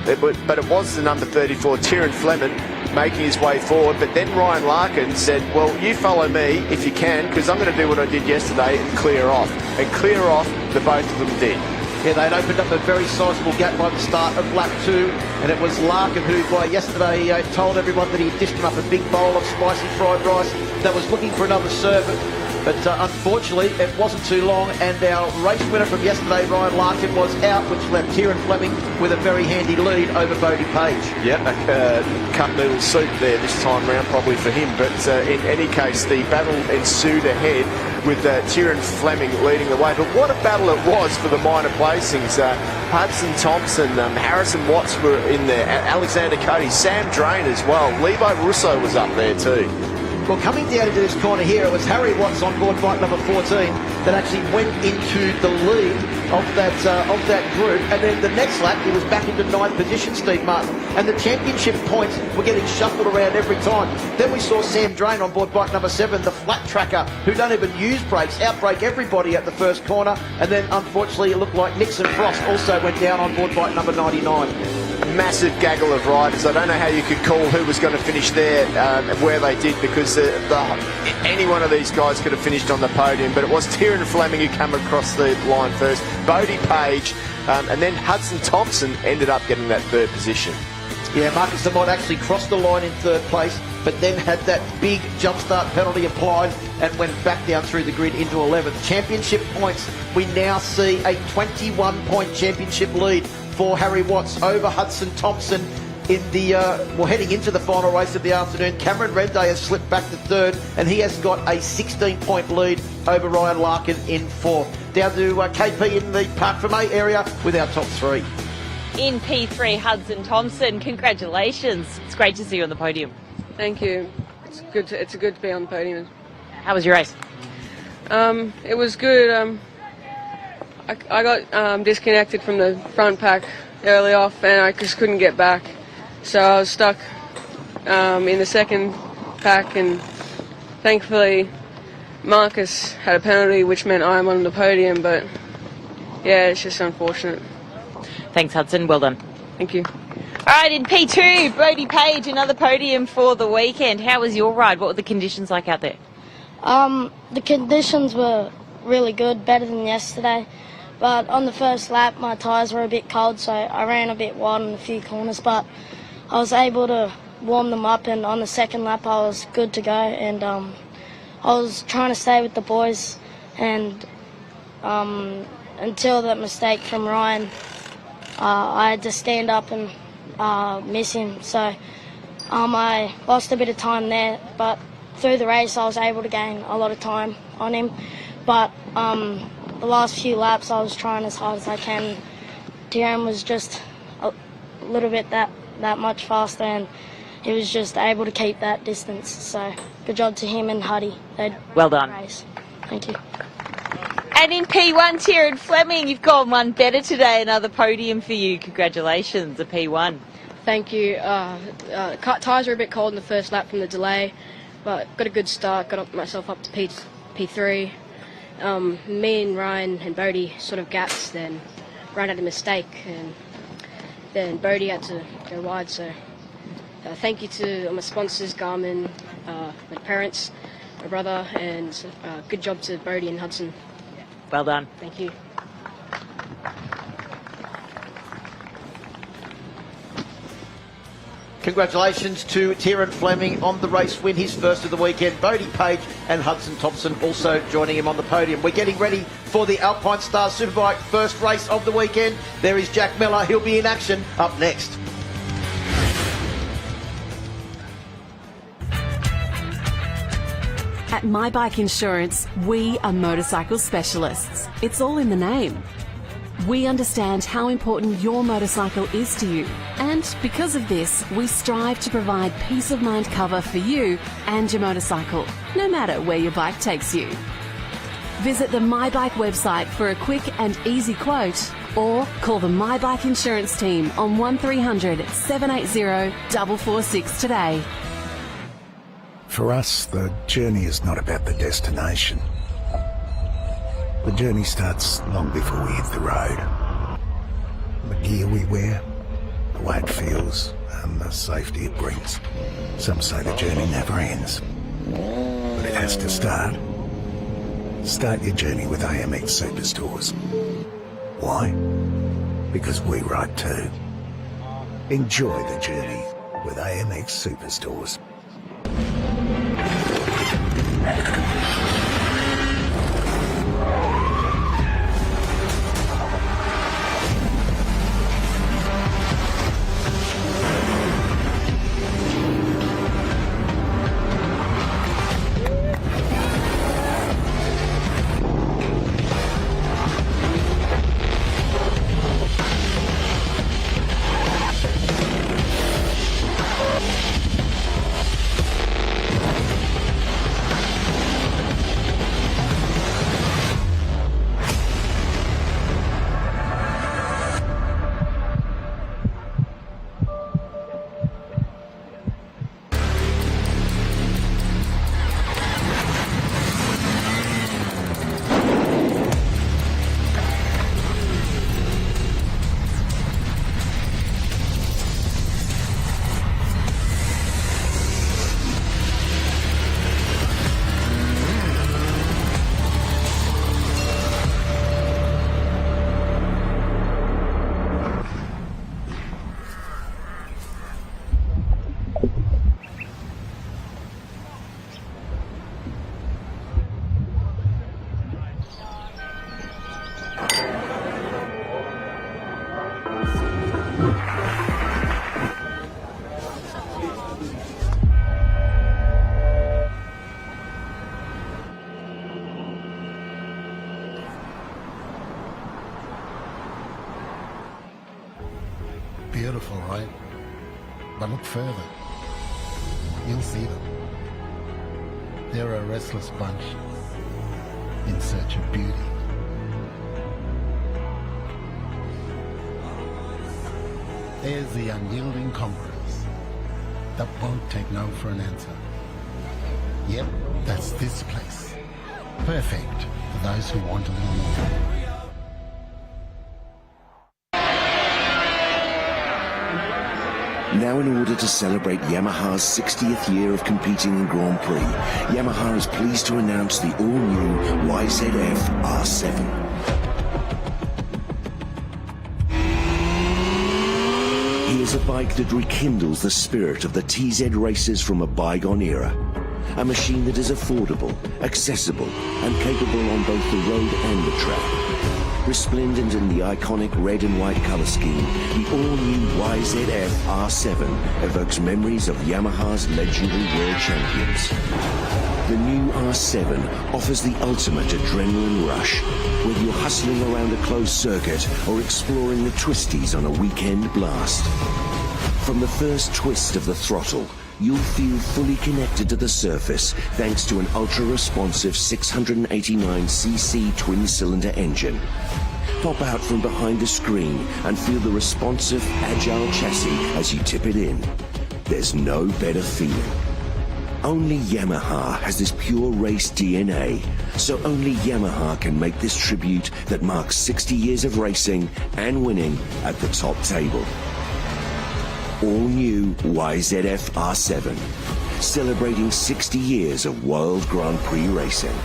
Speaker 2: But it was the number 34, Tyrrell Fleming, making his way forward. But then Ryan Larkin said, well, you follow me if you can, because I'm going to do what I did yesterday and clear off. And clear off, the both of them did.
Speaker 1: Yeah, they'd opened up a very sizable gap by the start of lap 2, and it was Larkin who, by yesterday, told everyone that he dished him up a big bowl of spicy fried rice that was looking for another serve. But unfortunately, it wasn't too long, and our race winner from yesterday, Ryan Larkin, was out, which left Tyrrell Fleming with a very handy lead over Bodie Page.
Speaker 2: Yep, a cup noodle soup there this time round, probably for him. But in any case, the battle ensued ahead with Tyrrell Fleming leading the way. But what a battle it was for the minor placings. Hudson Thompson, Harrison Watts were in there, Alexander Cody, Sam Drain as well. Levi Russo was up there too.
Speaker 1: Well, coming down into this corner here, it was Harry Watts on board bike number 14 that actually went into the lead of that group. And then the next lap, he was back into 9th position, Steve Martin. And the championship points were getting shuffled around every time. Then we saw Sam Drain on board bike number 7, the flat tracker, who don't even use brakes, outbrake everybody at the first corner. And then, unfortunately, it looked like Nixon Frost also went down on board bike number 99.
Speaker 2: Massive gaggle of riders. I don't know how you could call who was going to finish there where they did, because any one of these guys could have finished on the podium, but it was Tyrrell Fleming who came across the line first, Bodie Page, and then Hudson Thompson ended up getting that 3rd position.
Speaker 1: Yeah, Marcus Hamod actually crossed the line in 3rd place, but then had that big jump start penalty applied and went back down through the grid into 11th. Championship points, we now see a 21-point championship lead for Harry Watts over Hudson Thompson in the heading into the final race of the afternoon. Cameron Rende has slipped back to 3rd, and he has got a 16-point lead over Ryan Larkin in 4th. Down to KP in the Park from A area with our top 3.
Speaker 3: In P3, Hudson Thompson, congratulations. It's great to see you on the podium.
Speaker 15: Thank you. It's good to be on the podium.
Speaker 3: How was your race?
Speaker 15: It was good. I got disconnected from the front pack early off, and I just couldn't get back. So I was stuck in the second pack, and thankfully Marcus had a penalty, which meant I'm on the podium, but yeah, it's just unfortunate.
Speaker 3: Thanks, Hudson. Well done.
Speaker 15: Thank you.
Speaker 3: All right, in P2, Brodie Page, another podium for the weekend. How was your ride? What were the conditions like out there?
Speaker 4: The conditions were really good, better than yesterday. But on the first lap, my tyres were a bit cold, so I ran a bit wide in a few corners. But I was able to warm them up, and on the second lap, I was good to go. And I was trying to stay with the boys, and until that mistake from Ryan, I had to stand up and miss him. So I lost a bit of time there, but through the race, I was able to gain a lot of time on him. But the last few laps, I was trying as hard as I can. Tyrrell was just a little bit that much faster, and he was just able to keep that distance. So good job to him and Huddy.
Speaker 3: Well done.
Speaker 4: Race. Thank you.
Speaker 3: And in P1, Tyrrell Fleming, you've gone one better today. Another podium for you. Congratulations, a P1.
Speaker 16: Thank you. Tyres were a bit cold in the first lap from the delay, but got a good start. Got myself up to P3. Me and Ryan and Bodie sort of gapped, then Ryan had a mistake, and then Bodie had to go wide. So thank you to my sponsors, Garmin, my parents, my brother, and good job to Bodie and Hudson.
Speaker 3: Well done.
Speaker 16: Thank you.
Speaker 1: Congratulations to Tyrrell Fleming on the race win, his first of the weekend. Brodie Page and Hudson Thompson also joining him on the podium. We're getting ready for the Alpinestars Superbike first race of the weekend. There is Jack Miller. He'll be in action up next.
Speaker 7: At My Bike Insurance, we are motorcycle specialists. It's all in the name. We understand how important your motorcycle is to you, and because of this, we strive to provide peace of mind cover for you and your motorcycle, no matter where your bike takes you. Visit the My Bike website for a quick and easy quote, or call the My Bike Insurance team on 1300 780 446 today.
Speaker 8: For us, the journey is not about the destination. The journey starts long before we hit the road. The gear we wear, the way it feels, and the safety it brings. Some say the journey never ends, but it has to start. Start your journey with AMX Superstores. Why? Because we ride too. Enjoy the journey with AMX Superstores.
Speaker 9: Beautiful, right? But look further. You'll see them. They're a restless bunch in search of beauty. There's the unyielding conquerors that won't take no for an answer. Yep, that's this place. Perfect for those who want a little more.
Speaker 14: Now, in order to celebrate Yamaha's 60th year of competing in Grand Prix, Yamaha is pleased to announce the all-new YZF R7. Here's a bike that rekindles the spirit of the TZ races from a bygone era. A machine that is affordable, accessible, and capable on both the road and the track. Resplendent in the iconic red and white colour scheme, the all-new YZF R7 evokes memories of Yamaha's legendary world champions. The new R7 offers the ultimate adrenaline rush, whether you're hustling around a closed circuit or exploring the twisties on a weekend blast. From the first twist of the throttle, you'll feel fully connected to the surface thanks to an ultra-responsive 689cc twin-cylinder engine. Pop out from behind the screen and feel the responsive, agile chassis as you tip it in. There's no better feeling. Only Yamaha has this pure race DNA, so only Yamaha can make this tribute that marks 60 years of racing and winning at the top table. All-new YZF R7, celebrating 60 years of World Grand Prix racing.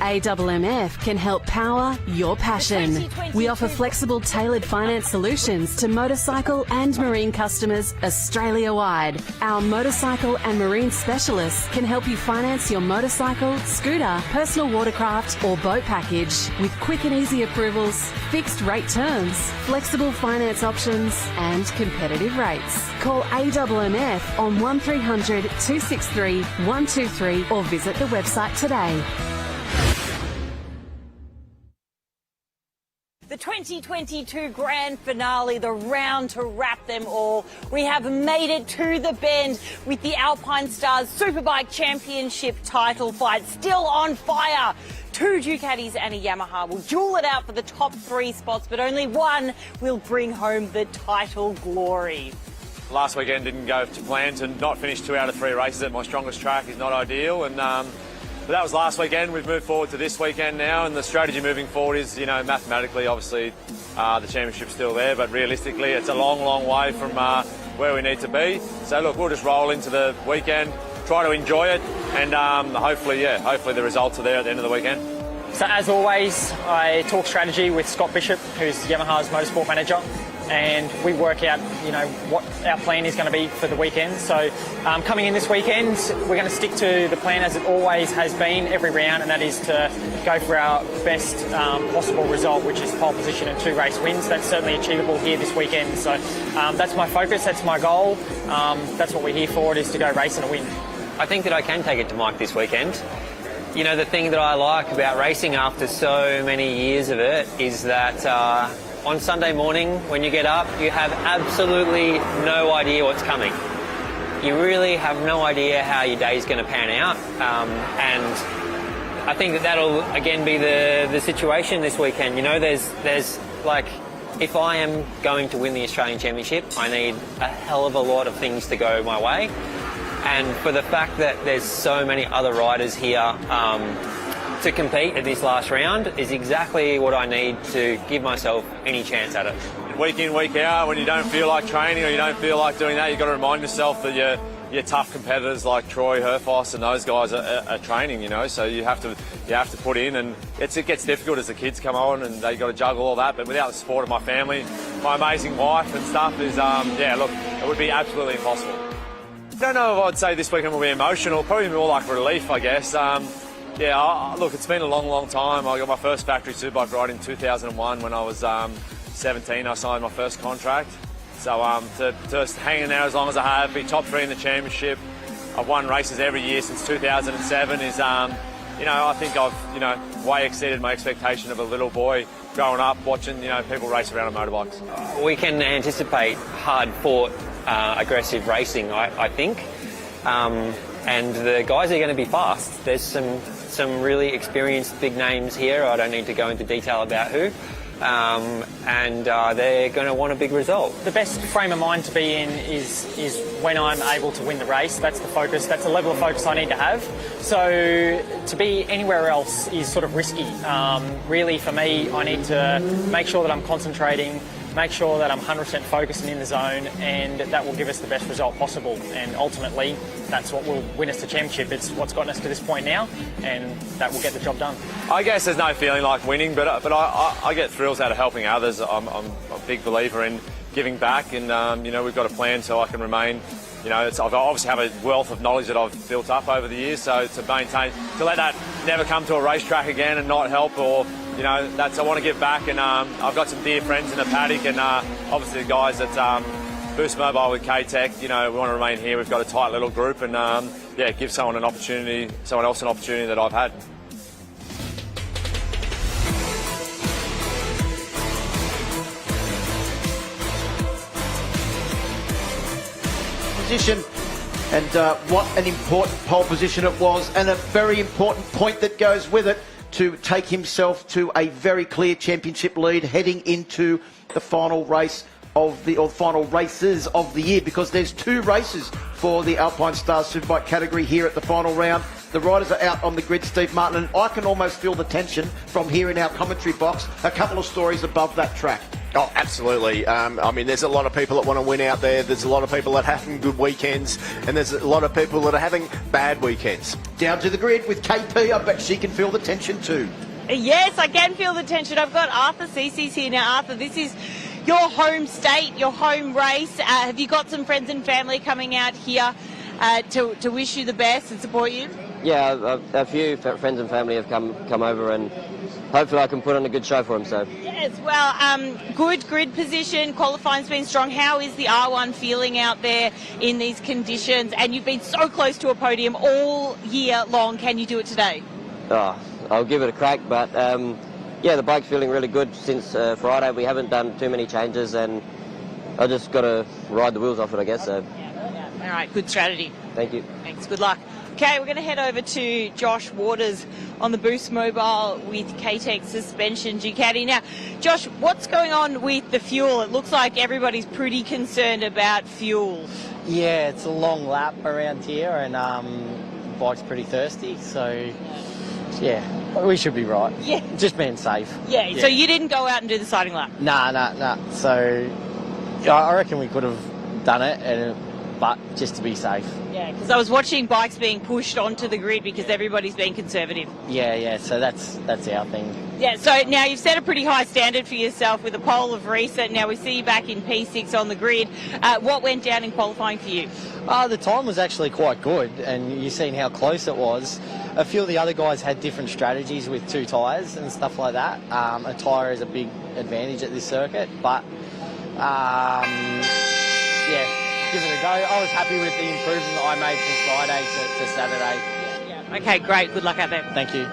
Speaker 7: AMMF can help power your passion. We offer flexible, tailored finance solutions to motorcycle and marine customers Australia-wide. Our motorcycle and marine specialists can help you finance your motorcycle, scooter, personal watercraft or boat package with quick and easy approvals, fixed rate terms, flexible finance options and competitive rates. Call AMMF on 1300 263 123 or visit the website today.
Speaker 3: The 2022 Grand Finale, the round to wrap them all. We have made it to the Bend with the Alpinestars Superbike Championship title fight still on fire. Two Ducatis and a Yamaha will duel it out for the top 3 spots, but only one will bring home the title glory.
Speaker 17: Last weekend didn't go to plan. To not finish 2 out of 3 races at my strongest track is not ideal, and but that was last weekend. We've moved forward to this weekend now, and the strategy moving forward is, you know, mathematically, obviously, the championship's still there, but realistically, it's a long, long way from where we need to be. So, look, we'll just roll into the weekend, try to enjoy it, and hopefully the results are there at the end of the weekend.
Speaker 18: So, as always, I talk strategy with Scott Bishop, who's Yamaha's motorsport manager, and we work out, you know, what our plan is going to be for the weekend. So coming in this weekend, we're going to stick to the plan as it always has been every round, and that is to go for our best possible result, which is pole position and 2 race wins. That's certainly achievable here this weekend. So that's my focus, that's my goal. That's what we're here for, is to go race and a win.
Speaker 19: I think that I can take it to Mike this weekend. You know, the thing that I like about racing after so many years of it is that on Sunday morning, when you get up, you have absolutely no idea what's coming. You really have no idea how your day's going to pan out, and I think that that'll again be the situation this weekend. You know, there's like, if I am going to win the Australian Championship, I need a hell of a lot of things to go my way, and for the fact that there's so many other riders here to compete at this last round is exactly what I need to give myself any chance at it.
Speaker 17: Week in, week out, when you don't feel like training or you don't feel like doing that, you've got to remind yourself that your tough competitors like Troy, Herfoss and those guys are training, you know, so you have to put in, and it gets difficult as the kids come on and they've got to juggle all that, but without the support of my family, my amazing wife and stuff is, look, it would be absolutely impossible. I don't know if I'd say this weekend will be emotional, probably more like relief, I guess. Look, it's been a long, long time. I got my first factory superbike ride in 2001 when I was 17. I signed my first contract. So to hang in there as long as I have, be top 3 in the championship. I've won races every year since 2007 is, I think I've, way exceeded my expectation of a little boy growing up watching, people race around on motorbikes.
Speaker 19: We can anticipate hard-fought, aggressive racing, I think. And the guys are going to be fast. There's some really experienced big names here. I don't need to go into detail about who. and they're going to want a big result.
Speaker 18: The best frame of mind to be in is when I'm able to win the race. That's the focus. That's the level of focus I need to have. So to be anywhere else is sort of risky. Really, for me, I need to make sure that I'm concentrating, make sure that I'm 100% focused and in the zone, and that will give us the best result possible. And ultimately, that's what will win us the championship. It's what's gotten us to this point now, and that will get the job done.
Speaker 17: I guess there's no feeling like winning, but I get thrills out of helping others. I'm a big believer in giving back, and you know, we've got a plan so I can remain. You know, I obviously have a wealth of knowledge that I've built up over the years, so to maintain, to let that never come to a racetrack again and not help, or you know, that's I want to give back. And I've got some dear friends in the paddock, and obviously the guys at Boost Mobile with K-Tech. You know, we want to remain here. We've got a tight little group, and yeah, give someone else an opportunity that I've had.
Speaker 1: Position, and what an important pole position it was, and a very important point that goes with it to take himself to a very clear championship lead heading into the final race of the, or final races of the year, because there's 2 races for the Alpinestars Superbike category here at the final round. The riders are out on the grid, Steve Martin, and I can almost feel the tension from here in our commentary box, a couple of stories above that track.
Speaker 2: Oh, absolutely. I mean, there's a lot of people that want to win out there. There's a lot of people that are having good weekends, and there's a lot of people that are having bad weekends.
Speaker 1: Down to the grid with KP. I bet she can feel the tension too.
Speaker 3: Yes, I can feel the tension. I've got Arthur Cece's here now. Arthur, this is your home state, your home race. Have you got some friends and family coming out here to wish you the best and support you?
Speaker 11: Yeah, a few friends and family have come over, and hopefully I can put on a good show for them. So.
Speaker 3: Yes, well, good grid position, qualifying's been strong. How is the R1 feeling out there in these conditions? And you've been so close to a podium all year long. Can you do it today?
Speaker 11: Oh, I'll give it a crack, but yeah, the bike's feeling really good since Friday. We haven't done too many changes, and I just got to ride the wheels off it, I guess. So.
Speaker 3: All right, good strategy.
Speaker 11: Thank you.
Speaker 3: Thanks, good luck. Okay, we're going to head over to Josh Waters on the Boost Mobile with K-Tech Suspension Ducati. Now, Josh, what's going on with the fuel? It looks like everybody's pretty concerned about fuel.
Speaker 20: Yeah, it's a long lap around here, and the bike's pretty thirsty, so yeah, we should be right.
Speaker 3: Yeah.
Speaker 20: Just being safe.
Speaker 3: Yeah, so you didn't go out and do the sighting lap?
Speaker 20: Nah. So I reckon we could have done it, but just to be safe.
Speaker 3: Yeah, because I was watching bikes being pushed onto the grid because everybody's being conservative.
Speaker 20: Yeah, so that's our thing.
Speaker 3: Yeah, so now you've set a pretty high standard for yourself with a pole of recent. Now we see you back in P6 on the grid. What went down in qualifying for you?
Speaker 20: The time was actually quite good, and you've seen how close it was. A few of the other guys had different strategies with 2 tyres and stuff like that. A tyre is a big advantage at this circuit, but yeah. Give it a go. I was happy with the improvement that I made from Friday to Saturday.
Speaker 3: Yeah. Okay, great. Good luck out there.
Speaker 20: Thank you.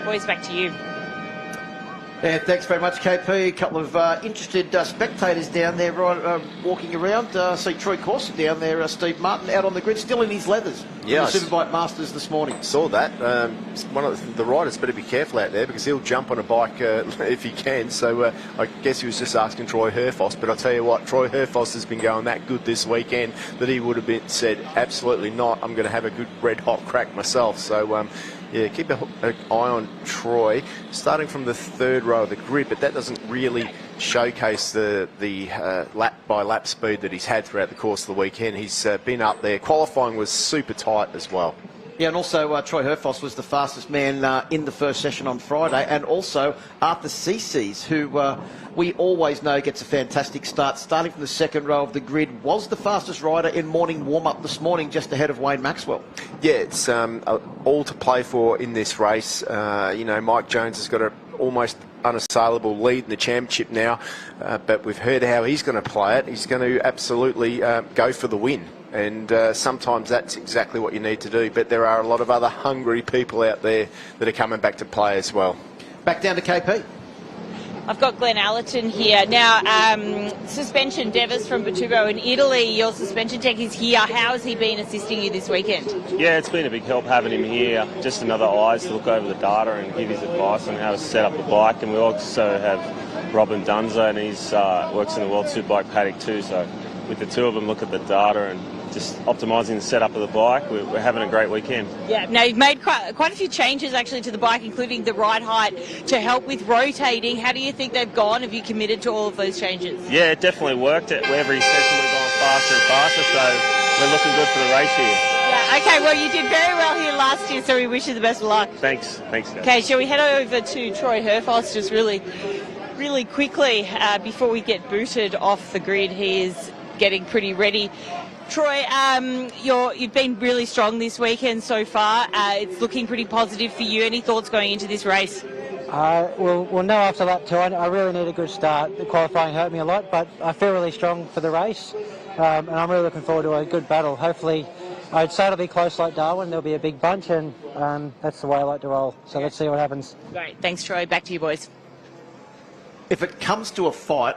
Speaker 3: Boys, back to you.
Speaker 1: Yeah, thanks very much, KP. A couple of interested spectators down there walking around. See Troy Corson down there, Steve Martin out on the grid, still in his leathers.
Speaker 2: Yeah,
Speaker 1: the Superbike Masters this morning.
Speaker 2: Saw that. One of the riders better be careful out there because he'll jump on a bike if he can. So I guess he was just asking Troy Herfoss. But I tell you what, Troy Herfoss has been going that good this weekend that he would have said, absolutely not. I'm going to have a good red hot crack myself. So. Yeah, keep an eye on Troy, starting from the 3rd row of the grid, but that doesn't really showcase the lap-by-lap speed that he's had throughout the course of the weekend. He's been up there. Qualifying was super tight as well.
Speaker 1: Yeah, and also Troy Herfoss was the fastest man in the first session on Friday, and also Arthur Cece's, who we always know gets a fantastic start, starting from the 2nd row of the grid, was the fastest rider in morning warm-up this morning, just ahead of Wayne Maxwell.
Speaker 2: Yeah, it's all to play for in this race. You know, Mike Jones has got an almost unassailable lead in the championship now, but we've heard how he's going to play it. He's going to absolutely go for the win. And sometimes that's exactly what you need to do. But there are a lot of other hungry people out there that are coming back to play as well.
Speaker 1: Back down to KP.
Speaker 3: I've got Glenn Allerton here. Now, suspension Devis from Batubo in Italy, your suspension tech is here. How has he been assisting you this weekend?
Speaker 21: Yeah, it's been a big help having him here. Just another eyes to look over the data and give his advice on how to set up the bike. And we also have Robin Dunza, and he's works in the World Superbike paddock too. So with the two of them, look at the data and just optimising the setup of the bike. We're having a great weekend.
Speaker 3: Yeah, now you've made quite a few changes actually to the bike, including the ride height to help with rotating. How do you think they've gone? Have you committed to all of those changes?
Speaker 21: Yeah, it definitely worked. Every session we've gone faster and faster, so we're looking good for the race here.
Speaker 3: Yeah, okay, well you did very well here last year, so we wish you the best of luck.
Speaker 21: Thanks guys.
Speaker 3: Okay, shall we head over to Troy Herfoss just really quickly before we get booted off the grid. He is getting pretty ready. Troy, you've been really strong this weekend so far. It's looking pretty positive for you. Any thoughts going into this race?
Speaker 10: We'll know after lap 2. I really need a good start. The qualifying hurt me a lot, but I feel really strong for the race, and I'm really looking forward to a good battle. Hopefully, I'd say it'll be close like Darwin. There'll be a big bunch, and that's the way I like to roll. So let's see what happens.
Speaker 3: Great. Thanks, Troy. Back to you, boys.
Speaker 1: If it comes to a fight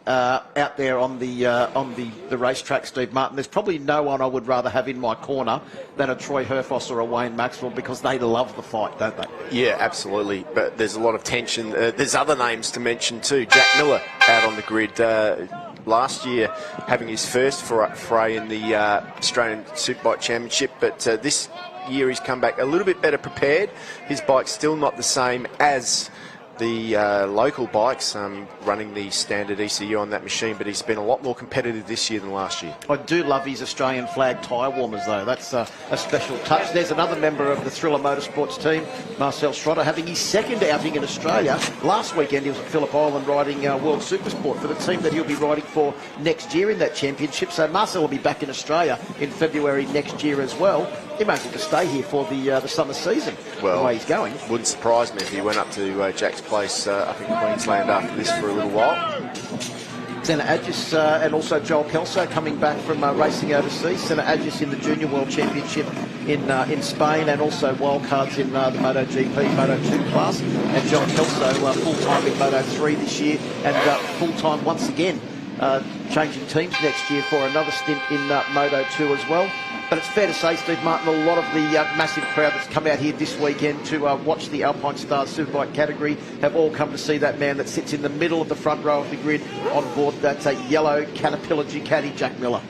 Speaker 1: out there on the racetrack, Steve Martin, there's probably no one I would rather have in my corner than a Troy Herfoss or a Wayne Maxwell, because they love the fight, don't they?
Speaker 2: Yeah, absolutely. But there's a lot of tension. There's other names to mention too. Jack Miller out on the grid last year, having his first fray in the Australian Superbike Championship, but this year he's come back a little bit better prepared. His bike's still not the same as the local bikes, running the standard ECU on that machine, but he's been a lot more competitive this year than last year.
Speaker 1: I do love his Australian flag tyre warmers though. That's a special touch. There's another member of the Thriller Motorsports team, Marcel Schrötter, having his second outing in Australia. Last weekend he was at Phillip Island riding World Super Sport for the team that he'll be riding for next year in that championship. So Marcel will be back in Australia in February next year as well. He might as well just stay here for the summer season,
Speaker 2: well,
Speaker 1: the way he's going.
Speaker 2: Wouldn't surprise me if he went up to Jack's place up in Queensland after this for a little while.
Speaker 1: Senna Agis and also Joel Kelso coming back from racing overseas. Senna Agis in the Junior World Championship in Spain, and also wildcards in the MotoGP, Moto2 class. And Joel Kelso full-time in Moto3 this year, and full-time once again, changing teams next year for another stint in Moto2 as well. But it's fair to say, Steve Martin, a lot of the massive crowd that's come out here this weekend to watch the Alpinestars Superbike category have all come to see that man that sits in the middle of the front row of the grid on board that yellow Caterpillar Ducati, Jack Miller.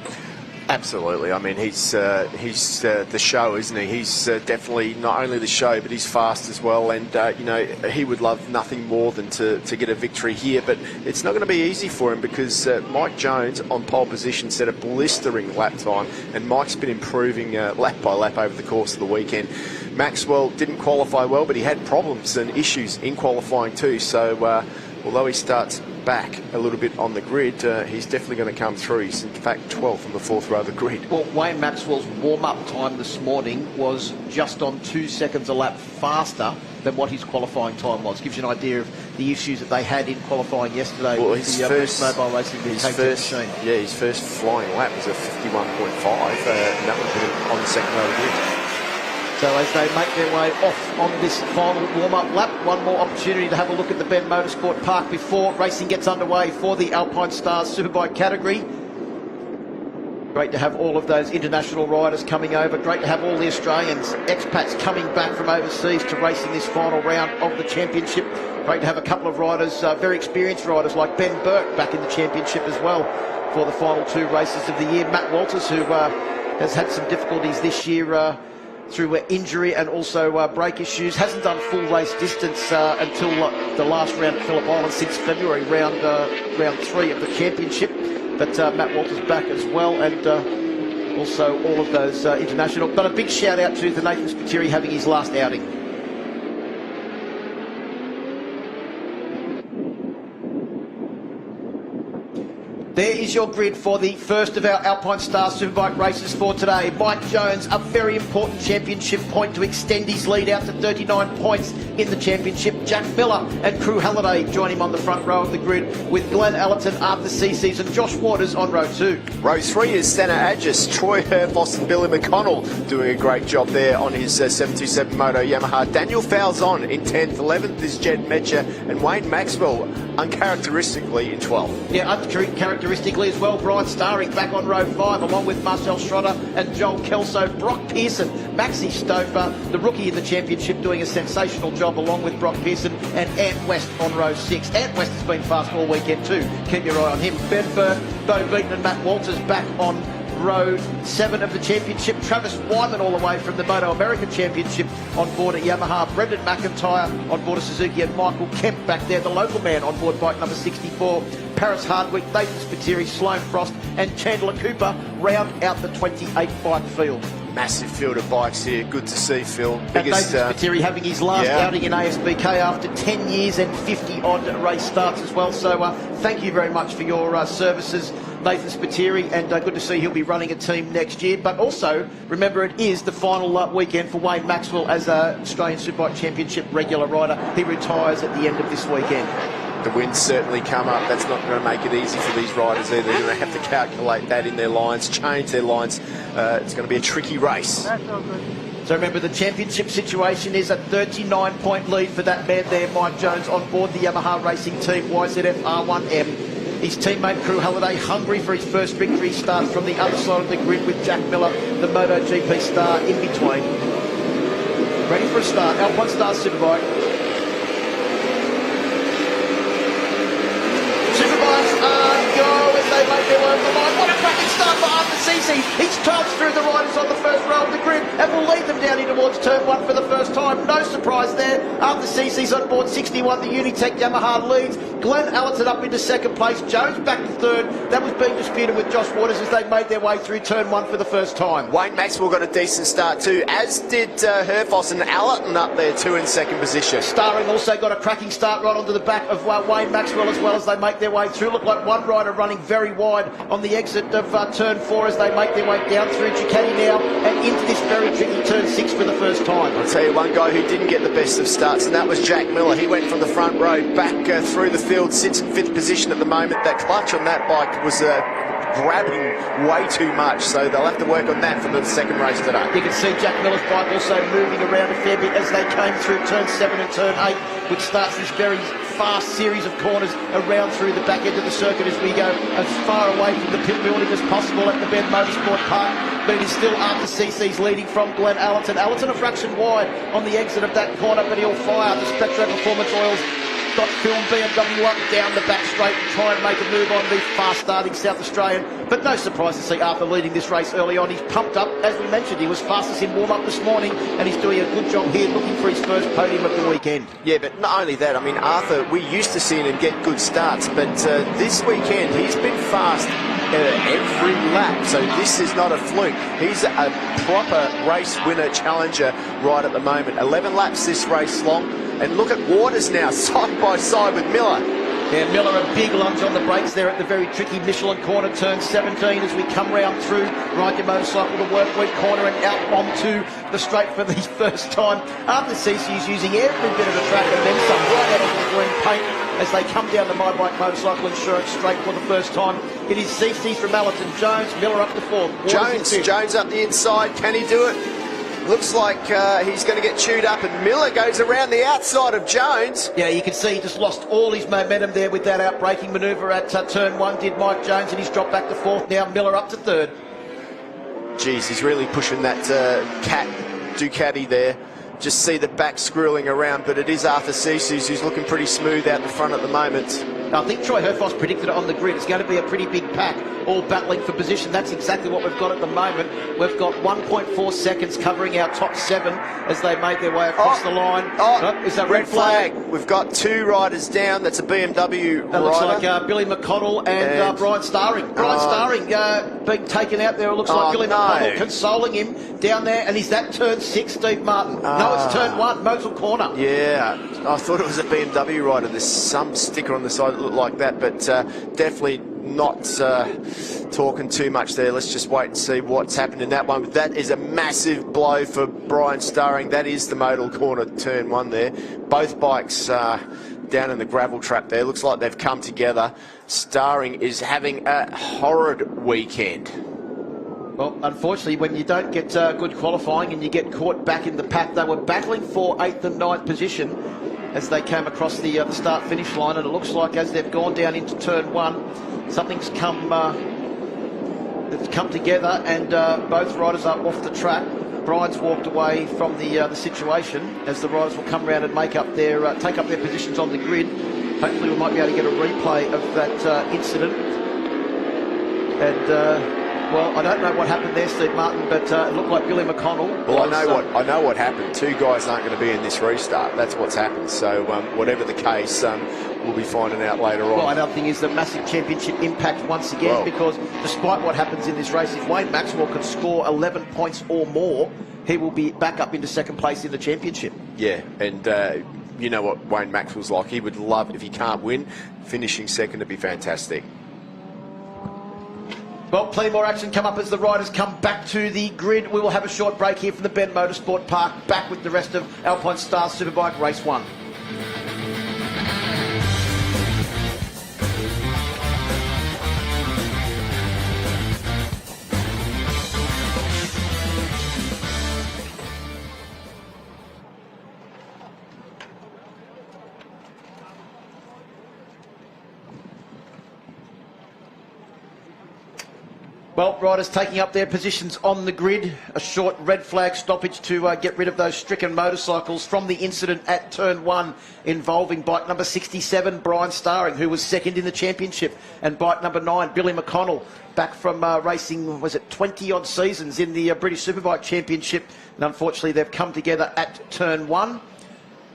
Speaker 2: Absolutely. I mean, he's the show, isn't he? He's definitely not only the show, but he's fast as well. And, you know, he would love nothing more than to get a victory here. But it's not going to be easy for him, because Mike Jones on pole position set a blistering lap time. And Mike's been improving lap by lap over the course of the weekend. Maxwell didn't qualify well, but he had problems and issues in qualifying too. So although he starts back a little bit on the grid, he's definitely going to come through. He's in fact 12th on the 4th row of the grid.
Speaker 1: Well, Wayne Maxwell's warm-up time this morning was just on 2 seconds a lap faster than what his qualifying time was. Gives you an idea of the issues that they had in qualifying yesterday with the first mobile racing machine.
Speaker 2: Yeah, his first flying lap was a 51.5, and that would put him on the second row of the grid.
Speaker 1: So as they make their way off on this final warm-up lap, one more opportunity to have a look at the Bend Motorsport Park before racing gets underway for the Alpinestars Superbike category. Great to have all of those international riders coming over. Great to have all the Australians, expats coming back from overseas to racing this final round of the championship. Great to have a couple of riders, very experienced riders like Ben Burke back in the championship as well for the final 2 races of the year. Matt Walters, who has had some difficulties this year through injury and also brake issues, hasn't done full race distance until the last round at Phillip Island since February, round 3 of the championship. But Matt Walters back as well, and also all of those international. But a big shout out to the Nathan Spiteri having his last outing. There is your grid for the first of our Alpinestars Superbike races for today. Mike Jones, a very important championship point to extend his lead out to 39 points in the championship. Jack Miller and Crew Halliday join him on the front row of the grid, with Glenn Allerton, Arthur Cecies and Josh Waters on row 2.
Speaker 2: Row 3 is Stana Agis, Troy Herfoss and Billy McConnell doing a great job there on his 727 Moto Yamaha. Daniel Falzon in 10th, 11th is Jed Metcher, and Wayne Maxwell uncharacteristically in 12th.
Speaker 1: Yeah, uncharacteristically as well, Brian Starring back on row 5, along with Marcel Schrötter and Joel Kelso. Brock Pearson, Maxi Stover, the rookie in the championship, doing a sensational job along with Brock Pearson, and Ant West on row 6. Ant West has been fast all weekend too. Keep your eye on him. Ben Burke, Bo Beaton and Matt Walters back on row 7 of the championship. Travis Wyman all the way from the Moto American Championship on board at Yamaha. Brendan McIntyre on board of Suzuki, and Michael Kemp back there, the local man, on board bike number 64. Paris Hardwick, Nathan Spiteri, Sloane Frost and Chandler Cooper round out the 28 bike field.
Speaker 2: Massive field of bikes here. Good to see, Phil.
Speaker 1: And Nathan Spiteri having his last outing in ASBK after 10 years and 50-odd race starts as well. So thank you very much for your services, Nathan Spiteri, and good to see he'll be running a team next year. But also, remember, it is the final weekend for Wayne Maxwell as an Australian Superbike Championship regular rider. He retires at the end of this weekend.
Speaker 2: The winds certainly come up. That's not going to make it easy for these riders either. They're going to have to calculate that in their lines, change their lines. It's going to be a tricky race.
Speaker 1: So remember, the championship situation is a 39-point lead for that man there, Mike Jones, on board the Yamaha racing team YZF R1M. His teammate Crew Halliday, hungry for his first victory, starts from the other side of the grid with Jack Miller, the MotoGP star, in between. Ready for a start, Alpinestars Superbike. They make their way over the line. What a cracking start for Arthur Cecies. He's charged through the riders on the first row of the grid and will lead them down in towards turn 1 for the first time. No surprise there. Arthur Cecies on board 61, the Unitech Yamaha leads. Glenn Allerton up into second place. Jones back to third. That was being disputed with Josh Waters as they made their way through turn 1 for the first time.
Speaker 2: Wayne Maxwell got a decent start too, as did Herfoss and Allerton up there too in second position.
Speaker 1: Starring also got a cracking start right onto the back of Wayne Maxwell as well as they make their way through. Look like one rider running very wide on the exit of turn 4 as they make their way down through Ducati now and into this very tricky turn 6 for the first time.
Speaker 2: I'll tell you one guy who didn't get the best of starts, and that was Jack Miller. He went from the front row back through the field, sits in 5th position at the moment. That clutch on that bike was grabbing way too much, so they'll have to work on that for the second race today.
Speaker 1: You can see Jack Miller's bike also moving around a fair bit as they came through turn 7 and turn 8, which starts this very fast series of corners around through the back end of the circuit as we go as far away from the pit building as possible at the Bend Motorsport Park. But it is still Arthur Cecies leading from Glenn Allerton. Allerton a fraction wide on the exit of that corner, but he'll fire the Spectro Performance Oils. Got Film BMW up down the back straight and try and make a move on the fast-starting South Australian. But no surprise to see Arthur leading this race early on. He's pumped up. As we mentioned, he was fastest in warm-up this morning, and he's doing a good job here, looking for his first podium of the weekend.
Speaker 2: Yeah, but not only that, I mean, Arthur, we used to see him get good starts, but this weekend he's been fast every lap, so this is not a fluke. He's a proper race winner challenger right at the moment. 11 laps this race long. And look at Waters now, side by side with Miller.
Speaker 1: Yeah, Miller a big lunge on the brakes there at the very tricky Michelin corner, turn 17, as we come round through, ride your motorcycle to Workweek corner and out onto the straight for the first time. Arthur Cecies using every bit of the track and then some right out of the green paint as they come down the My Bike Motorcycle Insurance straight for the first time. It is Cecies from Allerton, Jones, Miller up to 4th.
Speaker 2: Jones up the inside, can he do it? Looks like he's going to get chewed up, and Miller goes around the outside of Jones.
Speaker 1: Yeah, you can see he just lost all his momentum there with that out-braking manoeuvre at turn 1, did Mike Jones, and he's dropped back to 4th now. Miller up to 3rd.
Speaker 2: Geez, he's really pushing that cat Ducati there. Just see the back squirreling around, but it is Arthur Cecies who's looking pretty smooth out the front at the moment.
Speaker 1: I think Troy Herfoss predicted it on the grid. It's going to be a pretty big pack, all battling for position. That's exactly what we've got at the moment. We've got 1.4 seconds covering our top 7 as they make their way across the line. Is that red flag?
Speaker 2: We've got 2 riders down. That's a BMW
Speaker 1: that
Speaker 2: rider.
Speaker 1: Looks like Billy McConnell and Brian Starring. Brian Starring being taken out there. It looks like Billy McConnell consoling him down there. And is that turn 6, Steve Martin? No, it's turn 1, Motul corner.
Speaker 2: Yeah, I thought it was a BMW rider. There's some sticker on the side that looked like that, but definitely not talking too much there. Let's just wait and see what's happened in that one. But that is a massive blow for Brian Starring. That is the Motul corner, turn 1 there. Both bikes down in the gravel trap there. Looks like they've come together. Starring is having a horrid weekend.
Speaker 1: Well, unfortunately, when you don't get good qualifying and you get caught back in the pack, they were battling for 8th and 9th position as they came across the start-finish line, and it looks like as they've gone down into turn 1, something's come that's come together, and both riders are off the track. Brian's walked away from the situation as the riders will come around and make up their take up their positions on the grid. Hopefully, we might be able to get a replay of that incident. And well, I don't know what happened there, Steve Martin, but it looked like Billy McConnell.
Speaker 2: Well, I know what happened. 2 guys aren't going to be in this restart. That's what's happened. So whatever the case, we'll be finding out later on.
Speaker 1: Well, another thing is the massive championship impact once again, because despite what happens in this race, if Wayne Maxwell can score 11 points or more, he will be back up into 2nd place in the championship.
Speaker 2: Yeah, and you know what Wayne Maxwell's like. He would love, if he can't win, finishing 2nd would be fantastic.
Speaker 1: Well, plenty more action come up as the riders come back to the grid. We will have a short break here from the Bend Motorsport Park, back with the rest of Alpinestars Superbike Race 1. Well, riders taking up their positions on the grid. A short red flag stoppage to get rid of those stricken motorcycles from the incident at turn 1 involving bike number 67, Brian Starring, who was 2nd in the championship, and bike number 9, Billy McConnell, back from racing, was it 20-odd seasons in the British Superbike Championship. And unfortunately, they've come together at turn 1.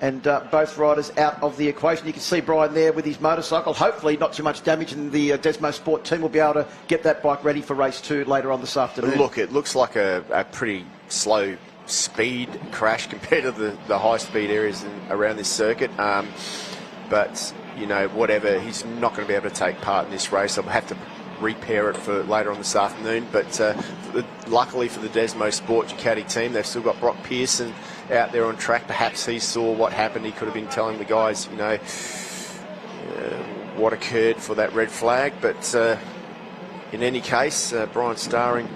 Speaker 1: And both riders out of the equation. You can see Brian there with his motorcycle. Hopefully not too much damage, and the Desmo Sport team will be able to get that bike ready for race 2 later on this afternoon.
Speaker 2: Look, it looks like a pretty slow speed crash compared to the high-speed areas around this circuit. But, you know, whatever, he's not going to be able to take part in this race. I'll have to repair it for later on this afternoon. But luckily for the Desmo Sport Ducati team, they've still got Brock Pearson out there on track. Perhaps he saw what happened. He could have been telling the guys, you know, what occurred for that red flag. But in any case, Brian Starring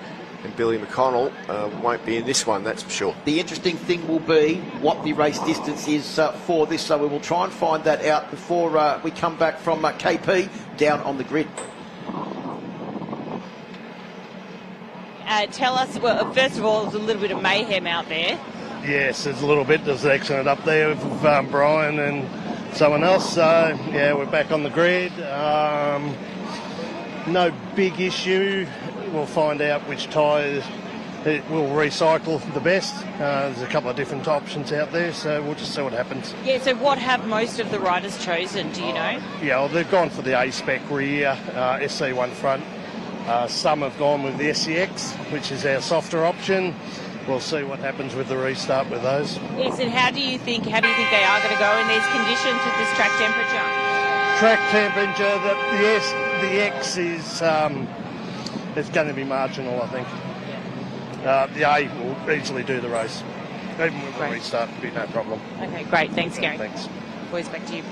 Speaker 2: and Billy McConnell won't be in this one, that's for sure.
Speaker 1: The interesting thing will be what the race distance is for this, so we will try and find that out before we come back from KP down on the grid.
Speaker 3: Tell us, well, first of all, there's a little bit of mayhem out there.
Speaker 12: Yes, there's a little bit. There's an accident up there with Brian and someone else. So, yeah, we're back on the grid. No big issue. We'll find out which tyres it will recycle the best. There's a couple of different options out there, so we'll just see what happens.
Speaker 3: Yeah, so what have most of the riders chosen, do you know?
Speaker 12: Yeah, well, they've gone for the A-Spec rear, SC1 front. Some have gone with the SCX, which is our softer option. We'll see what happens with the restart with those.
Speaker 3: Yes, and how do you think they are going to go in these conditions with this track temperature?
Speaker 12: Track temperature, the X is it's going to be marginal, I think. The A will easily do the race. Even with the restart, it'll be no problem.
Speaker 3: Okay, great. Thanks, Gary.
Speaker 12: Thanks.
Speaker 3: Boys, back to you.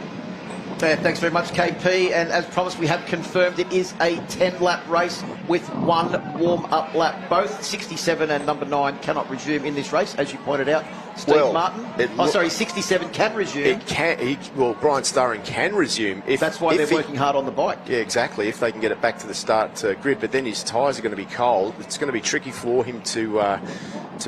Speaker 1: Thanks very much, KP. And as promised, we have confirmed it is a 10-lap race with 1 warm-up lap. Both 67 and number 9 cannot resume in this race, as you pointed out, Steve Martin. 67 can resume.
Speaker 2: It can. Well, Brian Starring can resume.
Speaker 1: That's why they're working hard on the bike.
Speaker 2: Yeah, exactly. If they can get it back to the start grid, but then his tyres are going to be cold. It's going to be tricky for him to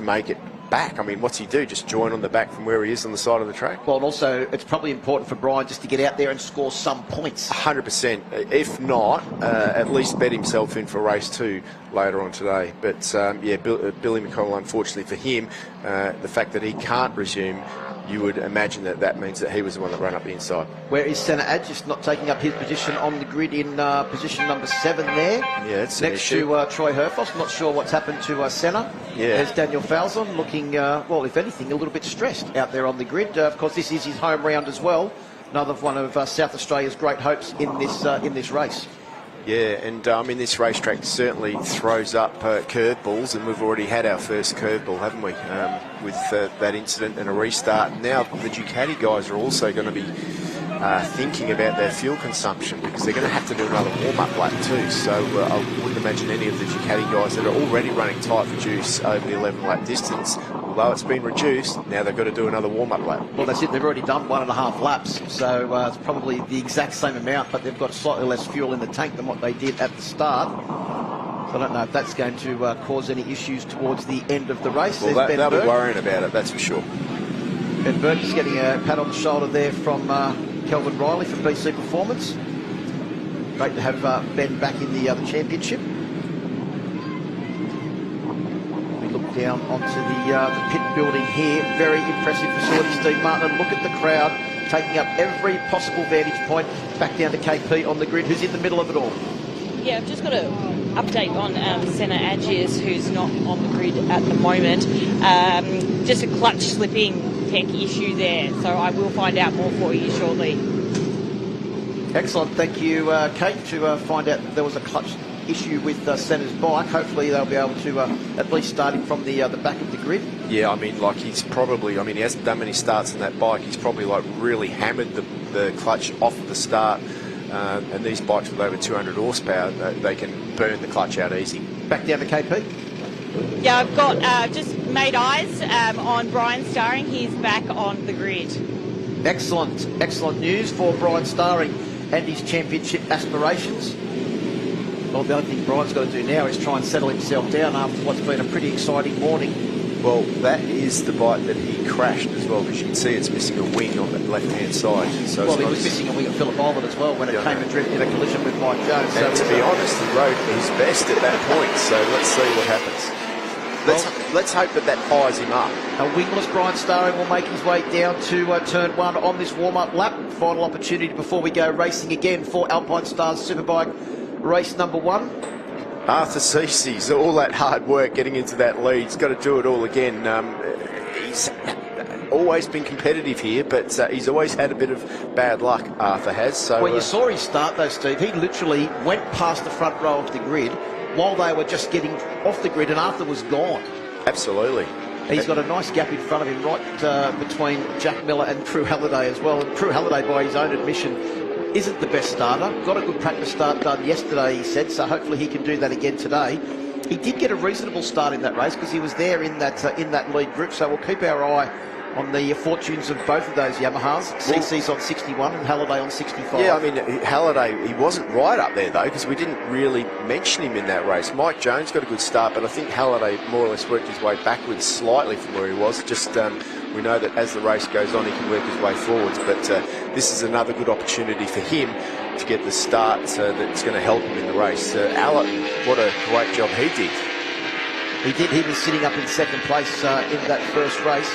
Speaker 2: make it back. I mean, what's he do? Just join on the back from where he is on the side of the track?
Speaker 1: Well, and also, it's probably important for Brian just to get out there and score some points.
Speaker 2: 100%. If not, at least bet himself in for race 2 later on today. But, yeah, Billy McConnell, unfortunately for him, the fact that he can't resume, you would imagine that means that he was the one that ran up the inside.
Speaker 1: Where is Senna Adjust not taking up his position on the grid in position number 7 there?
Speaker 2: Yeah, it's
Speaker 1: next to Troy Herfoss. Not sure what's happened to Senna.
Speaker 2: Yeah.
Speaker 1: There's Daniel Falzon looking, well, if anything, a little bit stressed out there on the grid. Of course, this is his home round as well. Another one of South Australia's great hopes in this race.
Speaker 2: Yeah, and I mean, this racetrack certainly throws up curveballs, and we've already had our first curveball, haven't we, with that incident and a restart. Now the Ducati guys are also going to be thinking about their fuel consumption, because they're going to have to do another warm-up lap too. So I wouldn't imagine any of the Ducati guys that are already running tight for juice over the 11-lap distance, although it's been reduced, now they've got to do another warm-up lap.
Speaker 1: Well, that's it. They've already done 1.5 laps, so it's probably the exact same amount, but they've got slightly less fuel in the tank than what they did at the start. So I don't know if that's going to cause any issues towards the end of the race.
Speaker 2: Well, they'll be worrying about it, that's for sure.
Speaker 1: Ben Burke is getting a pat on the shoulder there from Kelvin Riley from BC Performance. Great to have Ben back in the championship. We look down onto the pit building here. Very impressive facility, Steve Martin. And look at the crowd taking up every possible vantage point. Back down to KP on the grid, who's in the middle of it all.
Speaker 3: Yeah, I've just got an update on Senna Agius, who's not on the grid at the moment. Just a clutch slipping tech issue there, so I will find out more for you shortly.
Speaker 1: Excellent, thank you, Kate, to find out that there was a clutch issue with Senna's bike. Hopefully they'll be able to at least start him from the back of the grid.
Speaker 2: Yeah, I mean, like he's probably, I mean, he hasn't done many starts on that bike. He's probably like really hammered the clutch off the start. And these bikes with over 200 horsepower, they can burn the clutch out easy.
Speaker 1: Back down to KP.
Speaker 3: Yeah, I've got just made eyes on Brian Starring. He's back on the grid.
Speaker 1: Excellent, excellent news for Brian Starring and his championship aspirations. Well, the only thing Brian's got to do now is try and settle himself down after what's been a pretty exciting morning.
Speaker 2: Well, that is the bike that he crashed as well, because you can see it's missing a wing on the left-hand side. So
Speaker 1: well, he was missing a wing at Phillip Island as well when it came and drifted in a collision with Mike Jones.
Speaker 2: And to be honest, he rode his best at that point, so let's see what happens. Let's hope that fires him up.
Speaker 1: A wingless Brian Starring will make his way down to turn 1 on this warm-up lap. Final opportunity before we go racing again for Alpinestars Superbike race number 1.
Speaker 2: Arthur Cece's all that hard work getting into that lead. He's got to do it all again. He's always been competitive here, but he's always had a bit of bad luck, Arthur has. So,
Speaker 1: well, you saw his start though, Steve. He literally went past the front row of the grid while they were just getting off the grid, and Arthur was gone.
Speaker 2: Absolutely.
Speaker 1: He's got a nice gap in front of him, right between Jack Miller and Crew Halliday as well. And Crew Halliday, by his own admission, isn't the best starter. Got a good practice start done yesterday, he said, so hopefully he can do that again today. He did get a reasonable start in that race because he was there in that lead group, so we'll keep our eye on the fortunes of both of those Yamahas. CC's on 61 and Halliday on 65.
Speaker 2: Yeah, I mean, Halliday, he wasn't right up there, though, because we didn't really mention him in that race. Mike Jones got a good start, but I think Halliday more or less worked his way backwards slightly from where he was. Just we know that as the race goes on, he can work his way forwards, but this is another good opportunity for him to get the start that's going to help him in the race. Allen, what a great job he did.
Speaker 1: He did. He was sitting up in second place in that first race.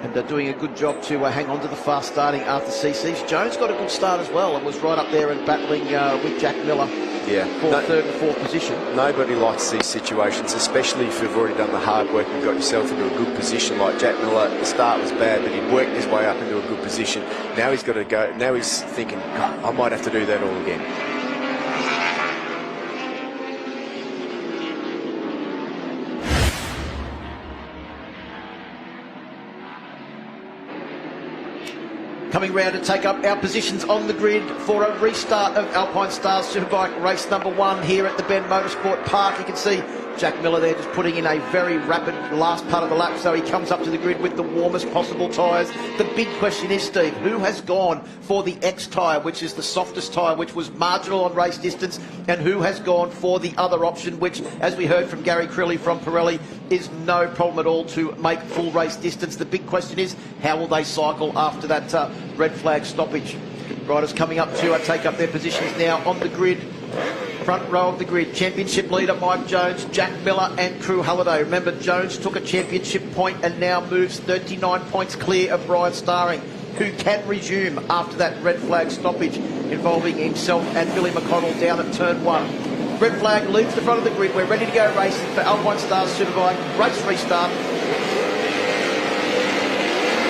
Speaker 1: And doing a good job to hang on to the fast starting Arthur Cece's. Jones got a good start as well and was right up there and battling with Jack Miller for third and fourth position.
Speaker 2: Nobody likes these situations, especially if you've already done the hard work and got yourself into a good position. Like Jack Miller, the start was bad, but he worked his way up into a good position. Now he's got to go. Now he's thinking, God, I might have to do that all again.
Speaker 1: Coming round to take up our positions on the grid for a restart of Alpinestars Superbike race number 1 here at the Bend Motorsport Park. You can see Jack Miller there just putting in a very rapid last part of the lap, so he comes up to the grid with the warmest possible tyres. The big question is, Steve, who has gone for the X tyre, which is the softest tyre, which was marginal on race distance, and who has gone for the other option, which, as we heard from Gary Crilly from Pirelli, is no problem at all to make full race distance. The big question is, how will they cycle after that red flag stoppage? Riders coming up to take up their positions now on the grid. Front row of the grid, championship leader Mike Jones, Jack Miller and Crew Halliday. Remember, Jones took a championship point and now moves 39 points clear of Brian Starring, who can resume after that red flag stoppage involving himself and Billy McConnell down at turn 1. Red flag leaves the front of the grid. We're ready to go racing for Alpinestars Superbike. Race restart.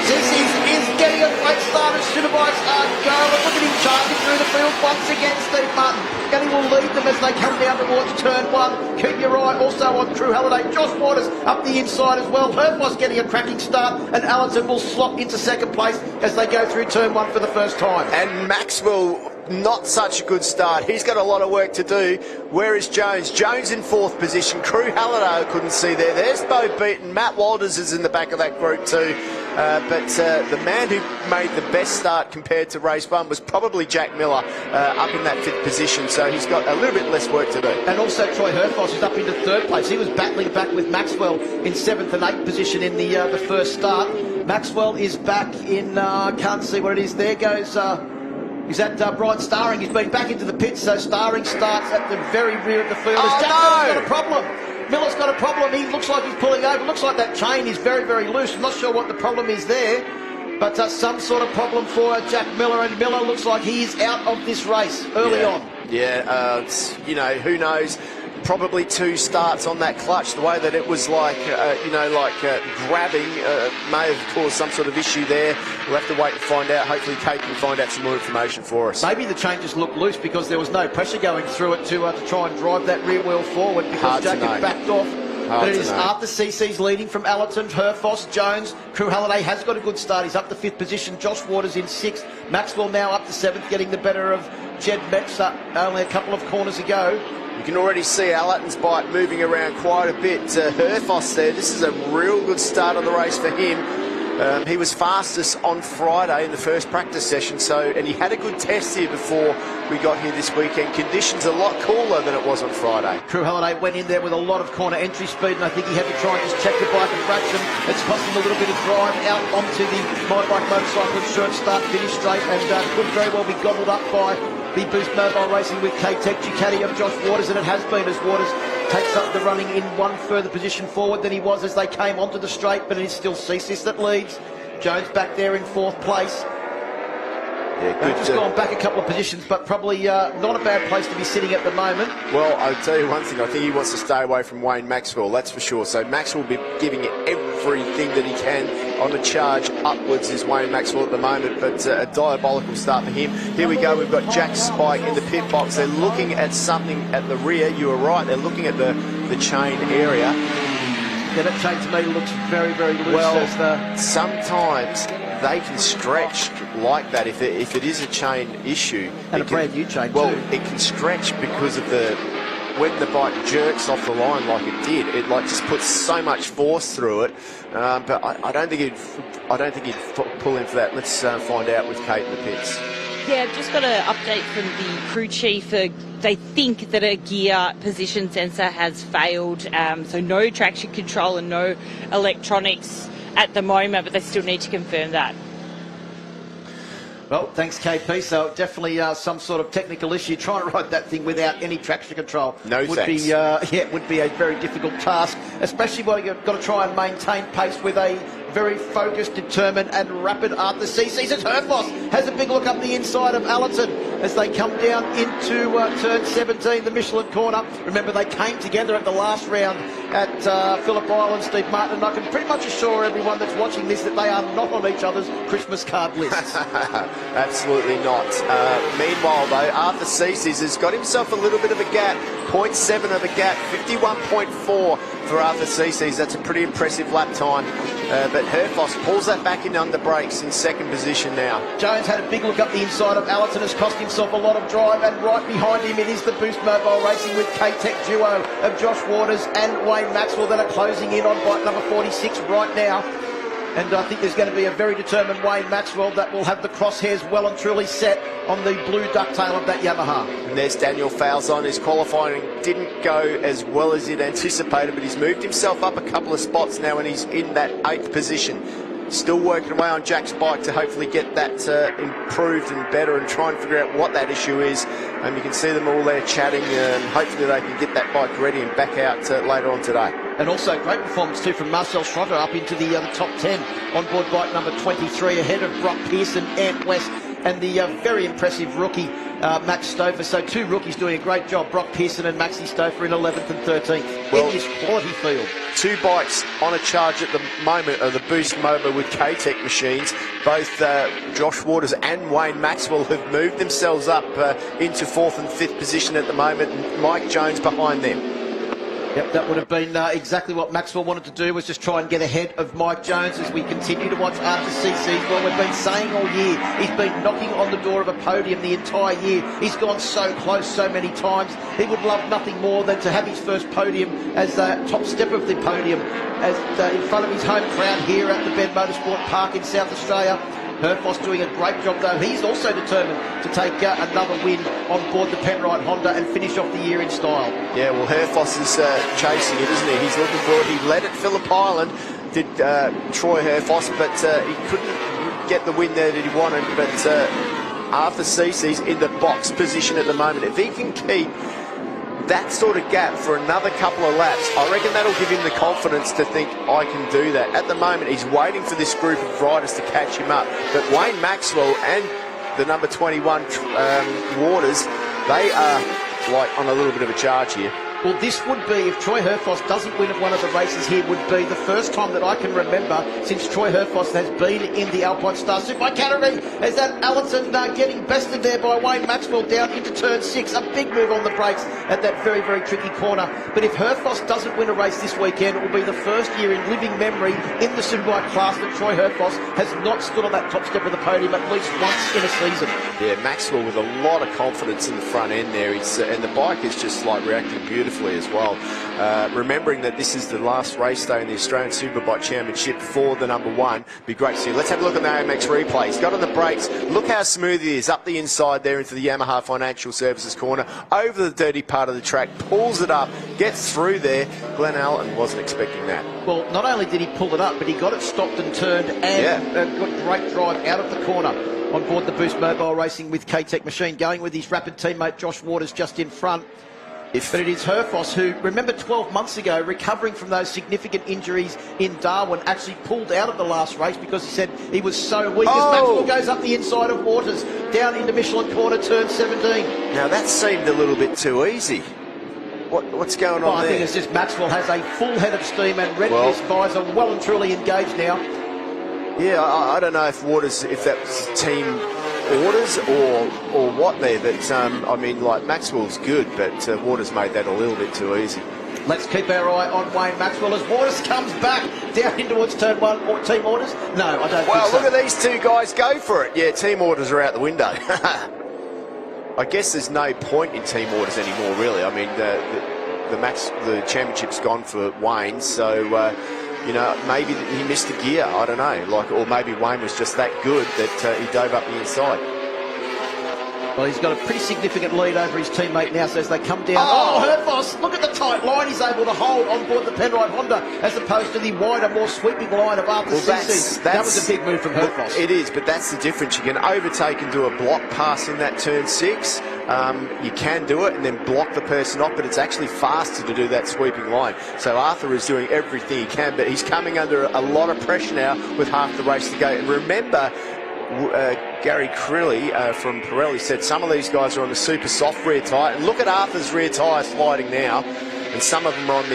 Speaker 1: Cece's is getting away Late starters, Superbikes are going. Look at him charging through the field once again, Steve Martin. And he will lead them as they come down towards turn 1. Keep your eye also on Drew Halliday. Josh Waters up the inside as well. Herfoss getting a cracking start, and Allerton will slot into second place as they go through turn 1 for the first time.
Speaker 2: And Maxwell, not such a good start. He's got a lot of work to do. Where is Jones? Jones in 4th position. Crew Halliday I couldn't see there. There's Bo Beaton. Matt Walters is in the back of that group too. But the man who made the best start compared to race 1 was probably Jack Miller, up in that 5th position. So he's got a little bit less work to do.
Speaker 1: And also Troy Herfoss is up into 3rd place. He was battling back with Maxwell in 7th and 8th position in the first start. Maxwell is back in, can't see what it is. There goes... He's at Brian Starring. He's been back into the pits, so Starring starts at the very rear of the field. Jack Miller's got a problem. Miller's got a problem. He looks like he's pulling over. Looks like that chain is very, very loose. I'm not sure what the problem is there, but some sort of problem for Jack Miller, and Miller looks like he's out of this race early on.
Speaker 2: Yeah, you know, who knows? Probably 2 starts on that clutch. The way that it was like, grabbing may have caused some sort of issue there. We'll have to wait and find out. Hopefully Kate can find out some more information for us.
Speaker 1: Maybe the chain just looked loose because there was no pressure going through it to try and drive that rear wheel forward because Jack had backed off. But it is Arthur CC's leading from Allerton, Herfoss, Jones. Crew Halliday has got a good start. He's up to 5th position. Josh Waters in 6th. Maxwell now up to 7th, getting the better of Jed Metz only a couple of corners ago.
Speaker 2: You can already see Allerton's bike moving around quite a bit. Herfoss there, this is a real good start of the race for him. He was fastest on Friday in the first practice session, and he had a good test here before we got here this weekend. Conditions a lot cooler than it was on Friday.
Speaker 1: Crew Halliday went in there with a lot of corner entry speed, and I think he had to try and just check the bike a fraction. It's cost him a little bit of drive out onto the My Bike motorcycle insurance start finish straight, and could very well be gobbled up by the Boost Mobile Racing with K-Tech Ducati of Josh Waters, and it has been, as Waters takes up the running in 1 further position forward than he was as they came onto the straight, but it is still Cesis that leads. Jones back there in 4th place.
Speaker 2: Yeah, good.
Speaker 1: Just gone back a couple of positions, but probably not a bad place to be sitting at the moment.
Speaker 2: Well, I'll tell you one thing. I think he wants to stay away from Wayne Maxwell, that's for sure. So Maxwell will be giving it everything that he can on the charge upwards is Wayne Maxwell at the moment, but a diabolical start for him. Here we go. We've got Jack Spike in the pit box. They're looking at something at the rear. You were right. They're looking at the chain area.
Speaker 1: Yeah, that chain to me looks very, very loose.
Speaker 2: Well, sometimes they can stretch like that if it is a chain issue.
Speaker 1: And a brand new chain
Speaker 2: well,
Speaker 1: too.
Speaker 2: It can stretch because of when the bike jerks off the line like it did. It just puts so much force through it. But I don't think he'd pull in for that. Let's find out with Kate in the pits.
Speaker 3: Yeah, I've just got an update from the crew chief. They think that a gear position sensor has failed, so no traction control and no electronics at the moment, but they still need to confirm that.
Speaker 1: Well, thanks, KP. So definitely some sort of technical issue. Trying to ride that thing without any traction control would be a very difficult task, especially when you've got to try and maintain pace with a very focused, determined and rapid Arthur CC. As Herfoss has a big look up the inside of Allerton as they come down into turn 17, the Michelin corner. Remember, they came together at the last round at Phillip Island, Steve Martin, and I can pretty much assure everyone that's watching this that they are not on each other's Christmas card lists.
Speaker 2: Absolutely not. Meanwhile, though, Arthur CC's has got himself a little bit of a gap. 0.7 of a gap, 51.4 for Arthur CC's. That's a pretty impressive lap time. But Herfoss pulls that back in under brakes in 2nd position now.
Speaker 1: Jones had a big look up the inside of Allerton, has cost himself a lot of drive, and right behind him it is the Boost Mobile Racing with K-Tech duo of Josh Waters and Wayne Maxwell that are closing in on bike number 46 right now. And I think there's going to be a very determined Wayne Maxwell that will have the crosshairs well and truly set on the blue ducktail of that Yamaha.
Speaker 2: And there's Daniel Falzon. His qualifying didn't go as well as he'd anticipated, but he's moved himself up a couple of spots now and he's in that 8th position. Still working away on Jack's bike to hopefully get that improved and better and try and figure out what that issue is. And you can see them all there chatting, and hopefully they can get that bike ready and back out later on today.
Speaker 1: And also great performance too from Marcel Schrötter up into the top 10 on board bike number 23 ahead of Brock Pearson, Ant West and the very impressive rookie Max Stouffer. So 2 rookies doing a great job. Brock Pearson and Maxi Stouffer in 11th and 13th in this quality field.
Speaker 2: 2 bikes on a charge at the moment are the Boost Moba with K-Tech machines. Both Josh Waters and Wayne Maxwell have moved themselves up into 4th and 5th position at the moment, and Mike Jones behind them.
Speaker 1: Yep, that would have been exactly what Maxwell wanted to do, was just try and get ahead of Mike Jones as we continue to watch after CC's. Well, we've been saying all year, he's been knocking on the door of a podium the entire year. He's gone so close so many times. He would love nothing more than to have his first podium as the top step of the podium as in front of his home crowd here at the Bend Motorsport Park in South Australia. Herfoss doing a great job though. He's also determined to take another win on board the Penrite Honda and finish off the year in style.
Speaker 2: Yeah, well, Herfoss is chasing it, isn't he? He's looking for it. He led at Phillip Island, did Troy Herfoss, but he couldn't get the win there that he wanted. But Arthur Cece's in the box position at the moment. If he can keep that sort of gap for another couple of laps, I reckon that'll give him the confidence to think, I can do that. At the moment, he's waiting for this group of riders to catch him up. But Wayne Maxwell and the number 21 Waters, they are like on a little bit of a charge here.
Speaker 1: Well, this would be, if Troy Herfoss doesn't win at one of the races here, would be the first time that I can remember since Troy Herfoss has been in the Alpinestars Superbike category, as that Allenton getting bested there by Wayne Maxwell down into turn 6. A big move on the brakes at that very, very tricky corner. But if Herfoss doesn't win a race this weekend, it will be the first year in living memory in the Superbike class that Troy Herfoss has not stood on that top step of the podium at least once in a season.
Speaker 2: Yeah, Maxwell with a lot of confidence in the front end there. And the bike is just like reacting beautifully as well. Remembering that this is the last race day in the Australian Superbike Championship for the number 1. Be great to see. Let's have a look at the AMX replay. He's got on the brakes. Look how smooth he is up the inside there into the Yamaha Financial Services corner, over the dirty part of the track, pulls it up, gets through there. Glenn Allen wasn't expecting that.
Speaker 1: Well, not only did he pull it up, but he got it stopped and turned and got great drive out of the corner on board the Boost Mobile Racing with K-Tech machine, going with his rapid teammate Josh Waters just in front. But it is Herfoss who, remember 12 months ago, recovering from those significant injuries in Darwin, actually pulled out of the last race because he said he was so weak. As Maxwell goes up the inside of Waters, down into Michelin corner, turn 17.
Speaker 2: Now that seemed a little bit too easy. What's going on there?
Speaker 1: I think it's just Maxwell has a full head of steam and Red Bull guys are well and truly engaged now.
Speaker 2: Yeah, I don't know if Waters, if that's team orders or what there, but I mean, like, Maxwell's good, but Waters made that a little bit too easy.
Speaker 1: Let's keep our eye on Wayne Maxwell as Waters comes back down in towards turn 1. Or team orders? No, I don't think so.
Speaker 2: Well, look at these two guys go for it. Yeah, team orders are out the window. I guess there's no point in team orders anymore, really. I mean, the championship's gone for Wayne, so you know, maybe he missed a gear. I don't know, or maybe Wayne was just that good that he dove up the inside.
Speaker 1: Well, he's got a pretty significant lead over his teammate now, so as they come down... Oh, Herfoss, look at the tight line he's able to hold on board the Penrite Honda, as opposed to the wider, more sweeping line of Arthur Cece. That was a big move from Herfoss.
Speaker 2: It is, but that's the difference. You can overtake and do a block pass in that turn 6. You can do it and then block the person off, but it's actually faster to do that sweeping line. So Arthur is doing everything he can, but he's coming under a lot of pressure now with half the race to go. And remember, Gary Crilly from Pirelli said some of these guys are on the super soft rear tyre, and look at Arthur's rear tyre sliding now, and some of them are on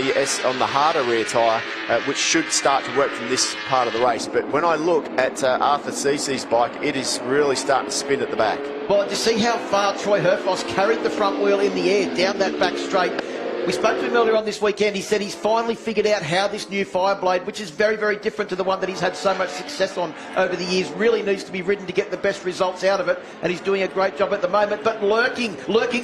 Speaker 2: the harder rear tyre, which should start to work from this part of the race. But when I look at Arthur Cece's bike, it is really starting to spin at the back.
Speaker 1: Well, to see how far Troy Herfoss carried the front wheel in the air down that back straight. We spoke to him earlier on this weekend. He said he's finally figured out how this new Fireblade, which is very, very different to the one that he's had so much success on over the years, really needs to be ridden to get the best results out of it. And he's doing a great job at the moment. But lurking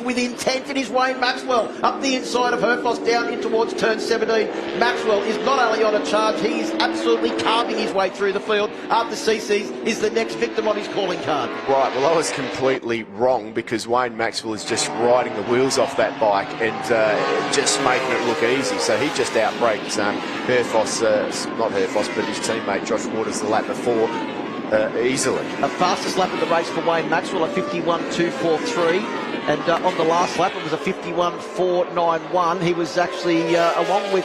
Speaker 1: with intent in his Wayne Maxwell. Up the inside of Herfoss, down in towards turn 17. Maxwell is not only on a charge, he is absolutely carving his way through the field. Arthur Cece's is the next victim on his calling card.
Speaker 2: Right, well, I was completely wrong, because Wayne Maxwell is just riding the wheels off that bike and just making it look easy. So he just outbraked Herfoss, not Herfoss, but his teammate Josh Waters the lap before easily.
Speaker 1: A fastest lap of the race for Wayne Maxwell, a 51.243, and on the last lap it was a 51.491. He was actually, along with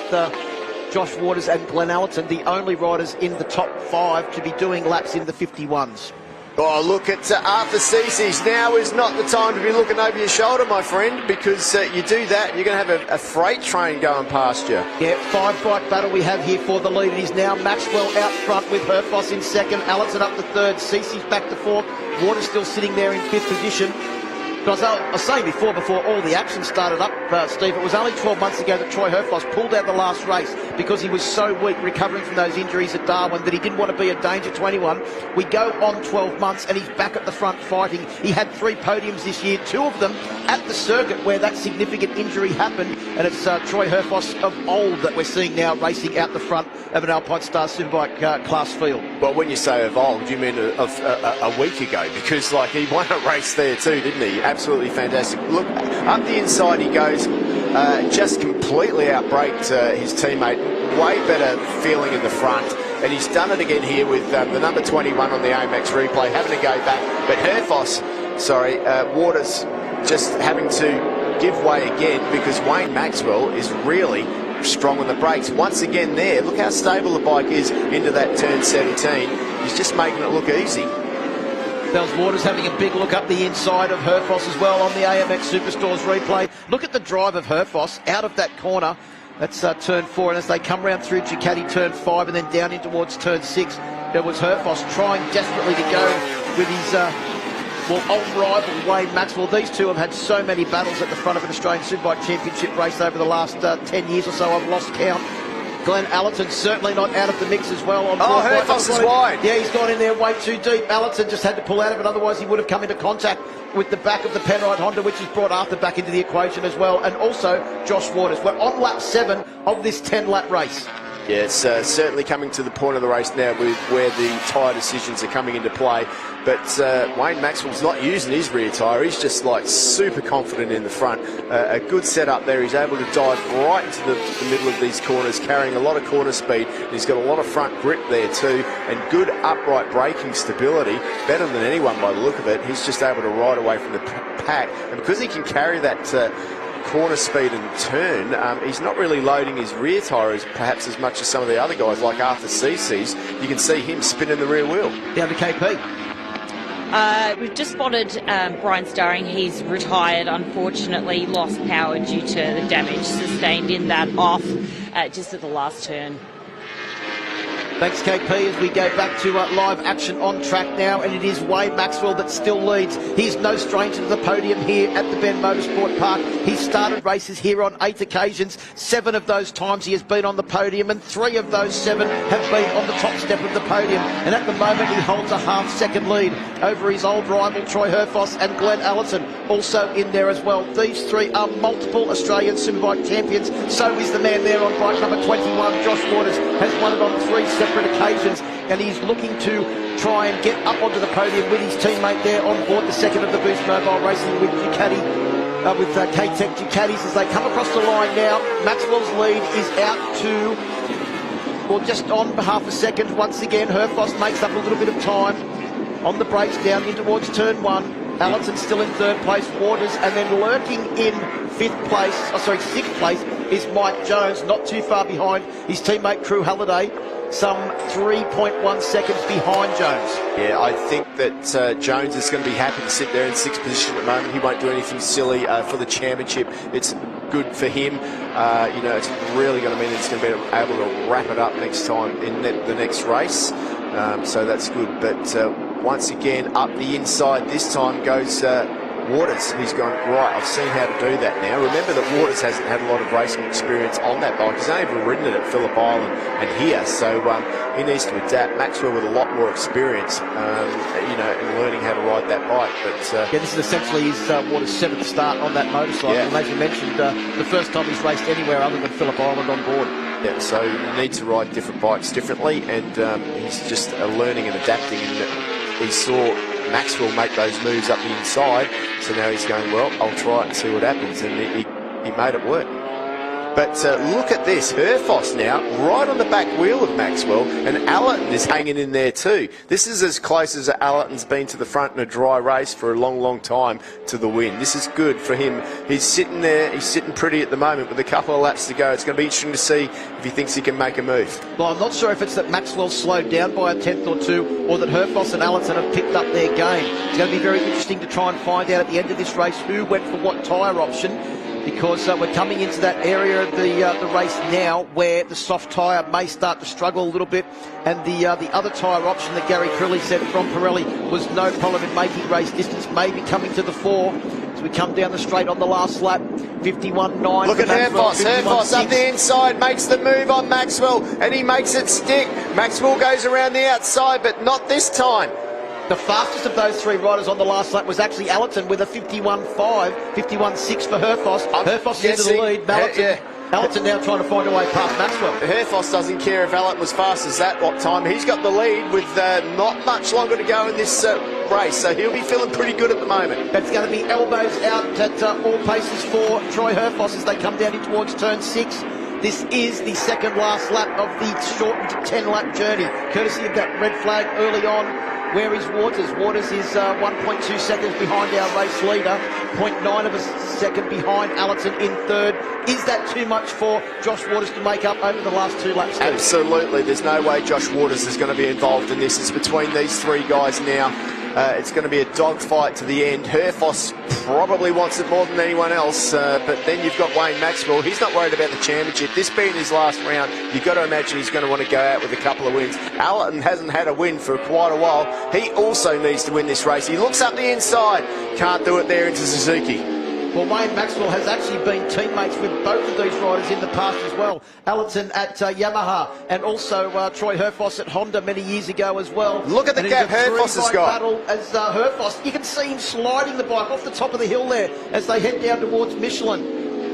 Speaker 1: Josh Waters and Glenn Allerton, the only riders in the top 5 to be doing laps in the 51s.
Speaker 2: Oh, look at Arthur Cece's. Now is not the time to be looking over your shoulder, my friend, because you do that, you're going to have a freight train going past you.
Speaker 1: Yeah, 5-bike battle we have here for the lead. It is now Maxwell out front with Herfoss in second, Allison up to third, Cece's back to fourth, Waters still sitting there in fifth position. But I was saying before all the action started up, Steve, it was only 12 months ago that Troy Herfoss pulled out the last race because he was so weak recovering from those injuries at Darwin that he didn't want to be a danger to anyone. We go on 12 months and he's back at the front fighting. He had 3 podiums this year, 2 of them at the circuit where that significant injury happened, and it's Troy Herfoss of old that we're seeing now racing out the front of an Alpinestars Superbike class field.
Speaker 2: Well, when you say of old, you mean of a week ago, because like he won a race there too, didn't he? Absolutely fantastic. Look, up the inside he goes, just completely outbraked his teammate. Way better feeling in the front, and he's done it again here with the number 21 on the AMX replay, having to go back. But Herfoss, Waters just having to give way again because Wayne Maxwell is really strong on the brakes. Once again there, look how stable the bike is into that turn 17. He's just making it look easy.
Speaker 1: Bells Waters having a big look up the inside of Herfoss as well on the AMX Superstores replay. Look at the drive of Herfoss out of that corner. That's turn 4, and as they come round through Ducati turn 5 and then down in towards turn 6, there was Herfoss trying desperately to go with his old rival Wayne Maxwell. These two have had so many battles at the front of an Australian Superbike Championship race over the last 10 years or so. I've lost count. Glenn Allerton certainly not out of the mix as well.
Speaker 2: Herfoss is wide.
Speaker 1: Yeah, he's gone in there way too deep. Allerton just had to pull out of it, otherwise he would have come into contact with the back of the Penrite Honda, which has brought Arthur back into the equation as well, and also Josh Waters. We're on lap 7 of this 10-lap race.
Speaker 2: Yeah, it's certainly coming to the point of the race now with where the tyre decisions are coming into play. But Wayne Maxwell's not using his rear tyre. He's just like super confident in the front. A good setup there. He's able to dive right into the middle of these corners, carrying a lot of corner speed. He's got a lot of front grip there too, and good upright braking stability. Better than anyone by the look of it. He's just able to ride away from the pack. And because he can carry that corner speed and turn, he's not really loading his rear tyres perhaps as much as some of the other guys like Arthur Cece's. You can see him spinning the rear wheel.
Speaker 1: Down to KP.
Speaker 3: We've just spotted Brian Starring. He's retired, unfortunately, lost power due to the damage sustained in that off just at the last turn.
Speaker 1: Thanks, KP, as we go back to live action on track now, and it is Wayne Maxwell that still leads. He's no stranger to the podium here at the Bend Motorsport Park. He's started races here on 8 occasions. 7 of those times he has been on the podium, and 3 of those 7 have been on the top step of the podium. And at the moment, he holds a half-second lead over his old rival, Troy Herfoss, and Glenn Allerton, also in there as well. These 3 are multiple Australian Superbike champions. So is the man there on bike number 21, Josh Waters, has won it on 3 separate occasions, and he's looking to try and get up onto the podium with his teammate there on board the second of the Boost Mobile, racing with Ducati, with K-Tech Ducatis as they come across the line now. Maxwell's lead is out to, well, just on half a second. Once again, Herfoss makes up a little bit of time on the brakes down in towards turn 1. Allerton still in 3rd place, Waters, and then lurking in 6th place is Mike Jones, not too far behind his teammate Crew Halliday, some 3.1 seconds behind Jones.
Speaker 2: Yeah, I think that Jones is going to be happy to sit there in 6th position at the moment. He won't do anything silly for the championship. It's good for him. It's really going to mean it's going to be able to wrap it up next time in the next race. So that's good. But once again, up the inside this time goes Waters. He's gone, right, I've seen how to do that now. Remember that Waters hasn't had a lot of racing experience on that bike. He's only ever ridden it at Phillip Island and here, so he needs to adapt. Maxwell with a lot more experience, in learning how to ride that bike. But
Speaker 1: this is essentially his Waters' 7th start on that motorcycle. Yeah. And as you mentioned, the first time he's raced anywhere other than Phillip Island on board.
Speaker 2: Yeah, so you need to ride different bikes differently, and he's just learning and adapting. And he saw Maxwell make those moves up the inside, so now he's going, well, I'll try it and see what happens, and he made it work. But look at this, Herfoss now, right on the back wheel of Maxwell, and Allerton is hanging in there too. This is as close as Allerton's been to the front in a dry race for a long, long time to the win. This is good for him. He's sitting there, he's sitting pretty at the moment with a couple of laps to go. It's going to be interesting to see if he thinks he can make a move.
Speaker 1: Well, I'm not sure if it's that Maxwell slowed down by a tenth or two, or that Herfoss and Allerton have picked up their game. It's going to be very interesting to try and find out at the end of this race who went for what tyre option, because we're coming into that area of the race now where the soft tyre may start to struggle a little bit, and the other tyre option that Gary Crilly said from Pirelli was no problem in making race distance, may be coming to the fore as we come down the straight on the last lap. 51.9.
Speaker 2: Look at Herfoss. Herfoss up the inside, makes the move on Maxwell, and he makes it stick. Maxwell goes around the outside, but not this time.
Speaker 1: The fastest of those three riders on the last lap was actually Allerton with a 51.5, 51.6 for Herfoss. Herfoss into the lead. Allerton now trying to find a way past Maxwell.
Speaker 2: Herfoss doesn't care if Allerton was fast as that time. He's got the lead with not much longer to go in this race, so he'll be feeling pretty good at the moment.
Speaker 1: It's going to be elbows out at all paces for Troy Herfoss as they come down in towards turn 6. This is the second last lap of the shortened 10-lap journey, courtesy of that red flag early on. Where is Waters? Waters is 1.2 seconds behind our race leader, 0.9 of a second behind Allerton in third. Is that too much for Josh Waters to make up over the last 2 laps?
Speaker 2: Absolutely. There's no way Josh Waters is going to be involved in this. It's between these three guys now. It's going to be a dogfight to the end. Herfoss probably wants it more than anyone else, but then you've got Wayne Maxwell. He's not worried about the championship. This being his last round, you've got to imagine he's going to want to go out with a couple of wins. Allerton hasn't had a win for quite a while. He also needs to win this race. He looks up the inside. Can't do it there into Suzuki.
Speaker 1: Well, Wayne Maxwell has actually been teammates with both of these riders in the past as well. Allerton at Yamaha, and also Troy Herfoss at Honda many years ago as well.
Speaker 2: Look at the gap Herfoss has got.
Speaker 1: Battle as Herfoss, you can see him sliding the bike off the top of the hill there as they head down towards Michelin.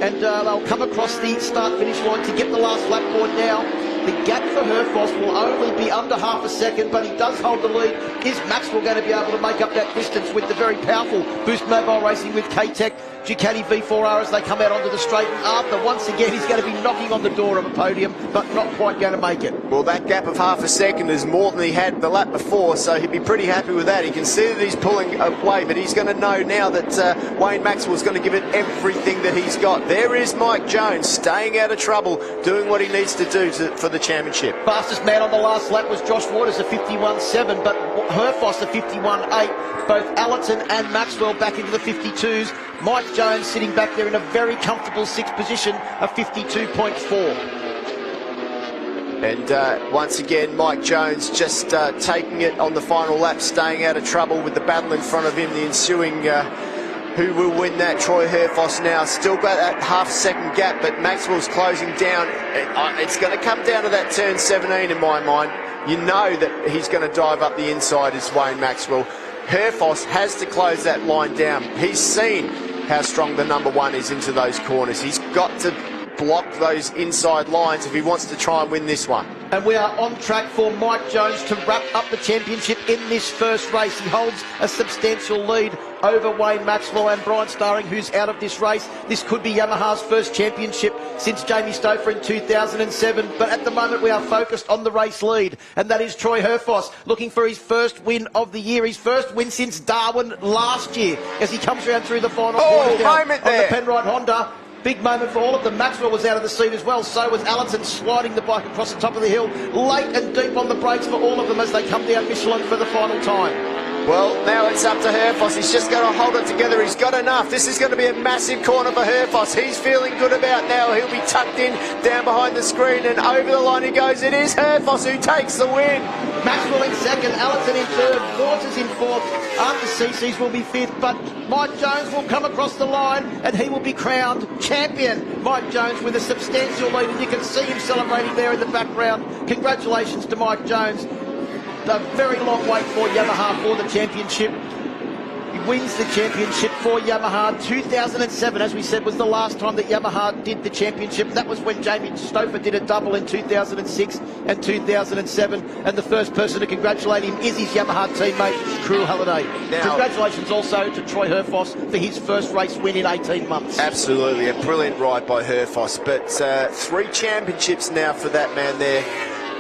Speaker 1: And they'll come across the start-finish line to get the last lap board now. The gap for Herfoss will only be under half a second, but he does hold the lead. Is Maxwell going to be able to make up that distance with the very powerful Boost Mobile Racing with K-Tech Ducati V4R as they come out onto the straight? And Arthur, once again, he's going to be knocking on the door of a podium, but not quite going to make it.
Speaker 2: Well, that gap of half a second is more than he had the lap before, so he'd be pretty happy with that. He can see that he's pulling away, but he's going to know now that Wayne Maxwell's going to give it everything that he's got. There is Mike Jones, staying out of trouble, doing what he needs to do for the championship.
Speaker 1: Fastest man on the last lap was Josh Waters, a 51.7, but Herfoss, a 51.8. Both Allerton and Maxwell back into the 52s. Mike Jones sitting back there in a very comfortable 6th position, a 52.4.
Speaker 2: And once again, Mike Jones just taking it on the final lap, staying out of trouble with the battle in front of him, the ensuing... who will win that? Troy Herfoss now. Still got that half-second gap, but Maxwell's closing down. It's going to come down to that turn 17 in my mind. You know that he's going to dive up the inside as Wayne Maxwell. Herfoss has to close that line down. He's seen how strong the number one is into those corners. He's got to block those inside lines if he wants to try and win this one.
Speaker 1: And we are on track for Mike Jones to wrap up the championship in this first race. He holds a substantial lead over Wayne Maxwell and Brian Starring, who's out of this race. This could be Yamaha's first championship since Jamie Stouffer in 2007. But at the moment, we are focused on the race lead, and that is Troy Herfoss looking for his first win of the year, his first win since Darwin last year, as he comes around through the final corner down on the Penrite Honda. Big moment for all of them. Maxwell was out of the seat as well. So was Allerton, sliding the bike across the top of the hill. Late and deep on the brakes for all of them as they come down Michelin for the final time.
Speaker 2: Well, now it's up to Herfoss. He's just going to hold it together. He's got enough. This is going to be a massive corner for Herfoss. He's feeling good about now. He'll be tucked in down behind the screen, and over the line he goes. It is Herfoss who takes the win.
Speaker 1: Maxwell in second, Allerton in third, Waters in fourth. After CC's will be fifth, but Mike Jones will come across the line and he will be crowned champion. Mike Jones with a substantial lead, and you can see him celebrating there in the background. Congratulations to Mike Jones. A very long wait for Yamaha for the championship. You wins the championship for Yamaha. 2007, as we said, was the last time that Yamaha did the championship. That was when Jamie Stouffer did a double in 2006 and 2007. And the first person to congratulate him is his Yamaha teammate, Crew Halliday. Congratulations also to Troy Herfoss for his first race win in 18 months.
Speaker 2: Absolutely, a brilliant ride by Herfoss. But 3 championships now for that man there,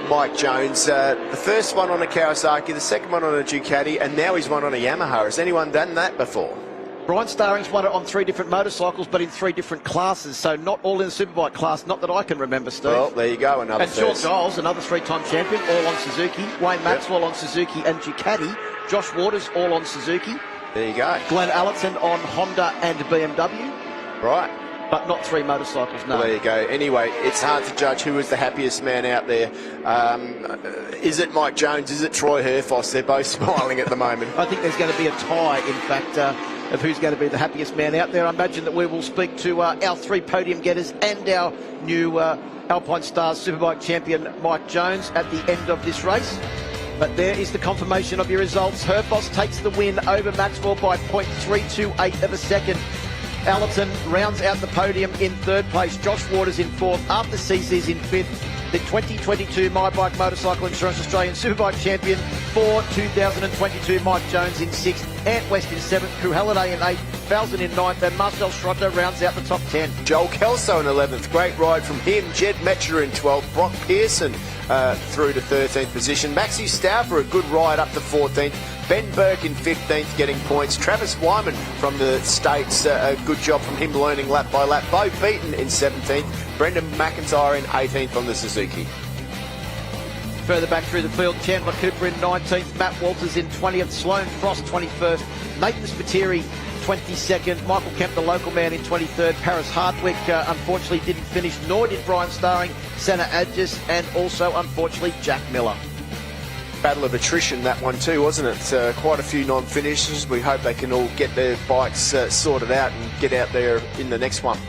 Speaker 2: Mike Jones. The first one on a Kawasaki, the second one on a Ducati, and now he's won on a Yamaha. Has anyone done that before?
Speaker 1: Brian Starring's won it on 3 different motorcycles, but in 3 different classes, so not all in the Superbike class, not that I can remember, Steve.
Speaker 2: Well, there you go, another
Speaker 1: And Sean
Speaker 2: first.
Speaker 1: Giles, another 3-time champion, all on Suzuki. Wayne Maxwell on Suzuki and Ducati. Josh Waters, all on Suzuki.
Speaker 2: There you go.
Speaker 1: Glenn Allerton on Honda and BMW.
Speaker 2: Right.
Speaker 1: But not 3 motorcycles, no.
Speaker 2: Well, there you go. Anyway, it's hard to judge who was the happiest man out there. Is it Mike Jones? Is it Troy Herfoss? They're both smiling at the moment.
Speaker 1: I think there's going to be a tie, in fact, of who's going to be the happiest man out there. I imagine that we will speak to our 3 podium getters and our new Alpinestars Superbike champion, Mike Jones, at the end of this race. But there is the confirmation of your results. Herfoss takes the win over Maxwell by 0.328 of a second. Allerton rounds out the podium in 3rd place. Josh Waters in 4th. After CC's in 5th. The 2022 My Bike Motorcycle Insurance Australian Superbike champion for 2022, Mike Jones in 6th. Ant West in 7th. Crew Halliday in 8th. Falzon in 9th. And Marcel Schrötter rounds out the top 10.
Speaker 2: Joel Kelso in 11th. Great ride from him. Jed Metcher in 12th. Brock Pearson through to 13th position. Maxi Stauffer, a good ride up to 14th. Ben Burke in 15th getting points. Travis Wyman from the States, a good job from him learning lap by lap. Bo Beaton in 17th. Brendan McIntyre in 18th on the Suzuki.
Speaker 1: Further back through the field, Chandler Cooper in 19th. Matt Walters in 20th. Sloane Frost 21st. Nathan Spiteri 22nd. Michael Kemp, the local man, in 23rd. Paris Hardwick unfortunately didn't finish, nor did Brian Starring, Senna Adgis, and also, unfortunately, Jack Miller.
Speaker 2: Battle of attrition, that one too, wasn't it? Quite a few non-finishers. We hope they can all get their bikes sorted out and get out there in the next one.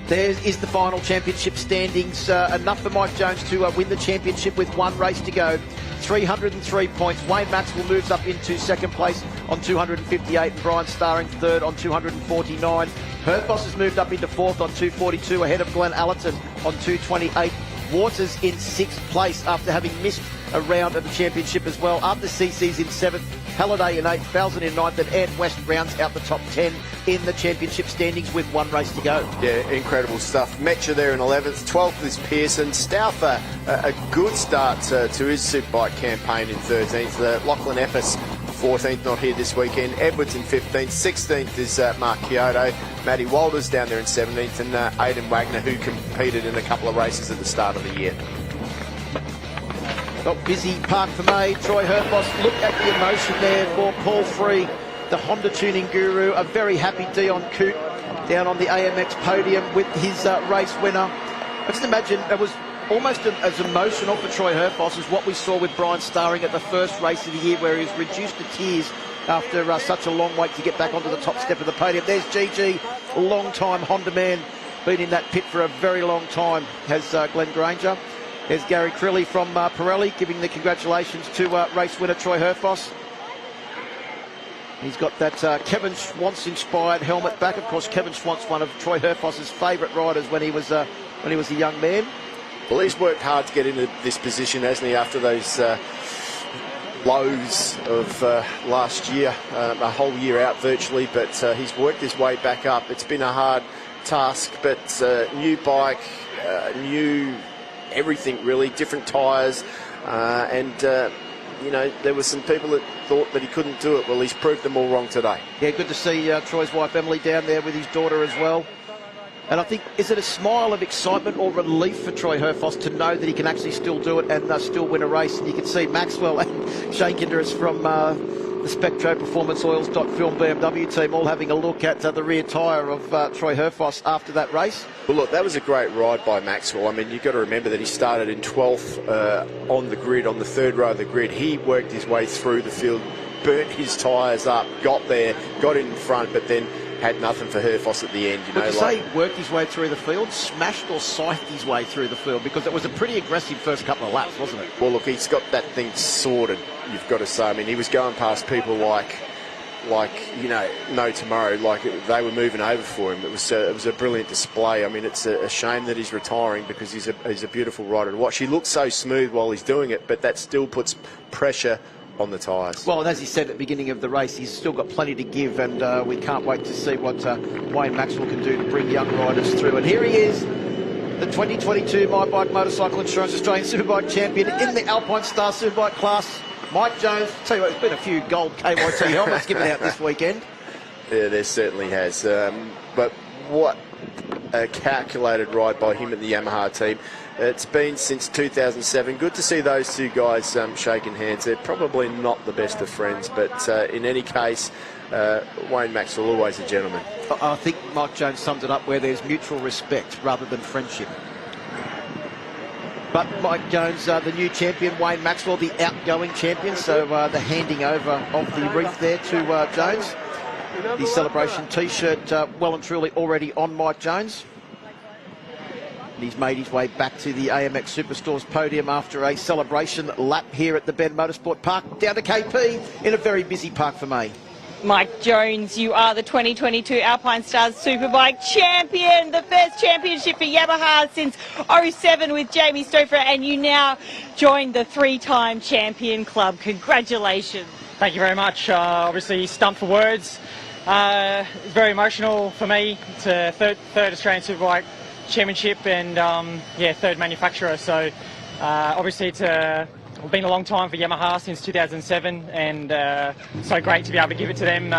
Speaker 1: There is the final championship standings. Enough for Mike Jones to win the championship with 1 race to go. 303 points. Wayne Maxwell moves up into 2nd place on 258, and Brian Starring 3rd on 249. Herfoss has moved up into 4th on 242, ahead of Glenn Allerton on 228. Waters in 6th place after having missed a round of the championship as well. After CC's in 7th, Halliday in 8th, Falzon in 9th, and Ant West rounds out the top 10 in the championship standings with 1 race to go.
Speaker 2: Yeah, incredible stuff. Metcher there in 11th. 12th is Pearson. Stauffer, a good start to his Superbike campaign in 13th. Lachlan Epps, 14th, not here this weekend. Edwards in 15th. 16th is Mark Kyoto. Matty Walters down there in 17th, and Aidan Wagner, who competed in a couple of races at the start of the year.
Speaker 1: Got busy park for May. Troy Herfoss, look at the emotion there for Paul Free, the Honda tuning guru. A very happy Dion Coote down on the AMX podium with his race winner. I just imagine it was almost as emotional for Troy Herfoss as what we saw with Brian Starring at the first race of the year, where he was reduced to tears after such a long wait to get back onto the top step of the podium. There's GG, a long-time Honda man, been in that pit for a very long time, has Glenn Granger. There's Gary Crilly from Pirelli giving the congratulations to race winner Troy Herfoss. He's got that Kevin Schwantz-inspired helmet back. Of course, Kevin Schwantz, one of Troy Herfoss's favourite riders when he was a young man.
Speaker 2: Well, he's worked hard to get into this position, hasn't he, after those lows of last year, a whole year out virtually, but he's worked his way back up. It's been a hard task, but new bike, new everything really, different tyres, and you know, there were some people that thought that he couldn't do it. Well, he's proved them all wrong today. Yeah, good to see Troy's wife Emily down there with his daughter as well. And I think, is it a smile of excitement or relief for Troy Herfoss to know that he can actually still do it and still win a race? And you can see Maxwell and Shane Kinderis from the Spectro Performance Oils Film BMW team all having a look at the rear tyre of Troy Herfoss after that race. Well, look, that was a great ride by Maxwell. I mean, you've got to remember that he started in 12th on the grid, on the 3rd row of the grid. He worked his way through the field, burnt his tyres up, got there, got in front, but then had nothing for Herfoss at the end. You know,
Speaker 1: to say worked his way through the field, smashed or scythed his way through the field, because it was a pretty aggressive first couple of laps, wasn't it?
Speaker 2: Well, look, he's got that thing sorted, you've got to say. I mean, he was going past people like like no tomorrow. Like they were moving over for him. It was a brilliant display. I mean, it's a shame that he's retiring because he's a beautiful rider to watch. He looks so smooth while he's doing it, but that still puts pressure on the tyres.
Speaker 1: Well, and as he said at the beginning of the race, he's still got plenty to give, and we can't wait to see what Wayne Maxwell can do to bring young riders through. And here he is, the 2022 My Bike Motorcycle Insurance Australian Superbike champion in the Alpinestars Superbike class, Mike Jones. Tell you what, there's been a few gold KYT helmets given out this weekend.
Speaker 2: Yeah, there certainly has. But what a calculated ride by him and the Yamaha team. It's been since 2007. Good to see those two guys shaking hands. They're probably not the best of friends, but in any case, Wayne Maxwell, always a gentleman.
Speaker 1: I think Mike Jones summed it up where there's mutual respect rather than friendship. But Mike Jones, the new champion, Wayne Maxwell, the outgoing champion, so the handing over of the wreath there to Jones. The celebration T-shirt well and truly already on Mike Jones. And he's made his way back to the AMX Superstore's podium after a celebration lap here at the Bend Motorsport Park, down to KP in a very busy park for May.
Speaker 3: Mike Jones, you are the 2022 Alpinestars Superbike champion, the first championship for Yamaha since 07 with Jamie Stouffer, and you now join the three-time champion club. Congratulations.
Speaker 18: Thank you very much. Obviously stumped for words. Very emotional for me. It's a third Australian Superbike championship and third manufacturer. So obviously it's been a long time for Yamaha since 2007, and so great to be able to give it to them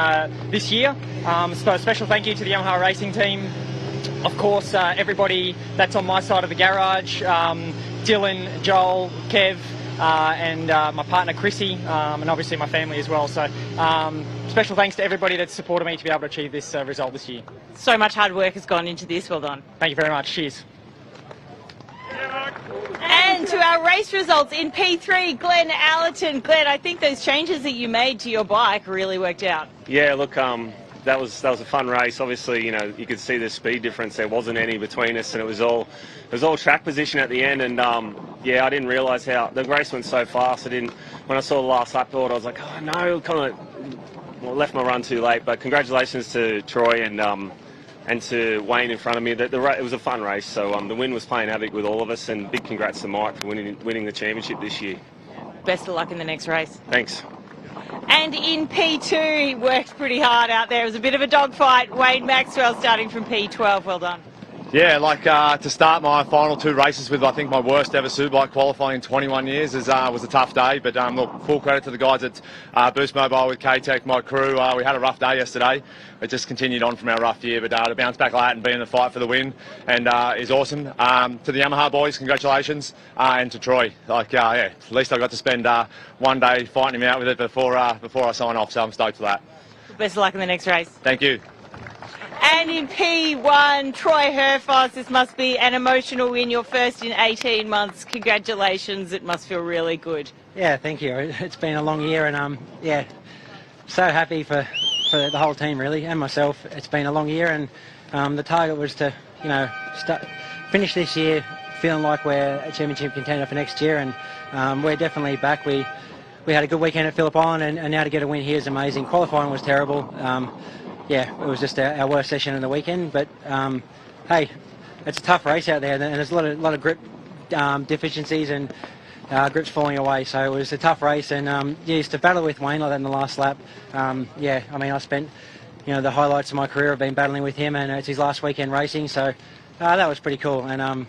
Speaker 18: this year. So a special thank you to the Yamaha racing team. Of course, everybody that's on my side of the garage, Dylan, Joel, Kev, and my partner Chrissy, and obviously my family as well. So special thanks to everybody that's supported me to be able to achieve this result this year.
Speaker 3: So much hard work has gone into this. Well done.
Speaker 18: Thank you very much. Cheers.
Speaker 3: And to our race results in P3, Glenn Allerton. Glenn, I think those changes that you made to your bike really worked out.
Speaker 21: Yeah, look, that was a fun race. Obviously, you could see the speed difference. There wasn't any between us, and it was all track position at the end. And I didn't realise how the race went so fast. When I saw the last lap board, I was like, oh no, kind of left my run too late. But congratulations to Troy and to Wayne in front of me. It was a fun race, so the win was playing havoc with all of us, and big congrats to Mike for winning the championship this year.
Speaker 3: Best of luck in the next race.
Speaker 21: Thanks.
Speaker 3: And in P2, he worked pretty hard out there. It was a bit of a dogfight. Wayne Maxwell starting from P12. Well done.
Speaker 17: Yeah, to start my final two races with, I think, my worst ever Superbike qualifying in 21 years was a tough day. But look, full credit to the guys at Boost Mobile with K-Tech, my crew. We had a rough day yesterday. It just continued on from our rough year. But to bounce back like that and be in the fight for the win is awesome. To the Yamaha boys, congratulations. And to Troy, at least I got to spend one day fighting him out with it before I sign off. So I'm stoked for that.
Speaker 3: Best of luck in the next race.
Speaker 17: Thank you.
Speaker 3: And in P1, Troy Herfoss, this must be an emotional win, your first in 18 months. Congratulations, it must feel really good.
Speaker 10: Yeah, thank you. It's been a long year, and so happy for the whole team really, and myself. It's been a long year, and the target was to finish this year feeling like we're a championship contender for next year, and we're definitely back. We had a good weekend at Phillip Island, and now to get a win here is amazing. Qualifying was terrible. It was just our worst session of the weekend, but hey, it's a tough race out there, and there's a lot of grip deficiencies and grips falling away, so it was a tough race, and used to battle with Wayne like that in the last lap. I spent the highlights of my career have been battling with him, and it's his last weekend racing, so that was pretty cool, and I'm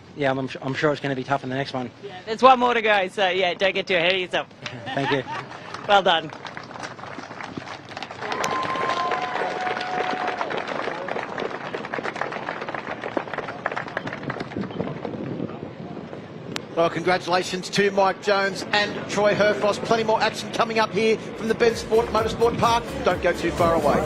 Speaker 10: sure it's going to be tough in the next one.
Speaker 3: Yeah, there's one more to go, so don't get too ahead of yourself.
Speaker 10: Thank you.
Speaker 3: Well done.
Speaker 1: Well, congratulations to Mike Jones and Troy Herfoss. Plenty more action coming up here from the Bend Motorsport Park. Don't go too far away.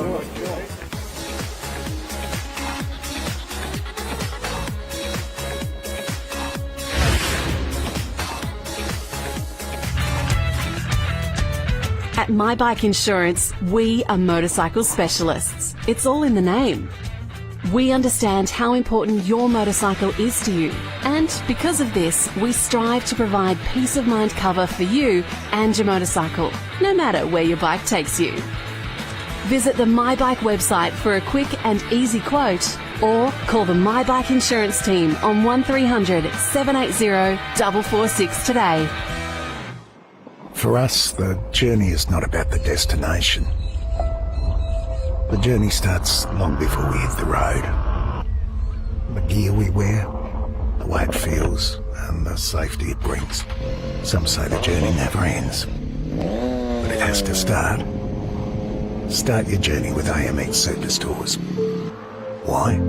Speaker 7: At My Bike Insurance, we are motorcycle specialists. It's all in the name. We understand how important your motorcycle is to you, and because of this, we strive to provide peace of mind cover for you and your motorcycle, no matter where your bike takes you. Visit the MyBike website for a quick and easy quote, or call the MyBike insurance team on 1300 780 446 today.
Speaker 8: For us, the journey is not about the destination. The journey starts long before we hit the road. The gear we wear, the way it feels, and the safety it brings. Some say the journey never ends, but it has to start. Start your journey with AMX Superstores. Why?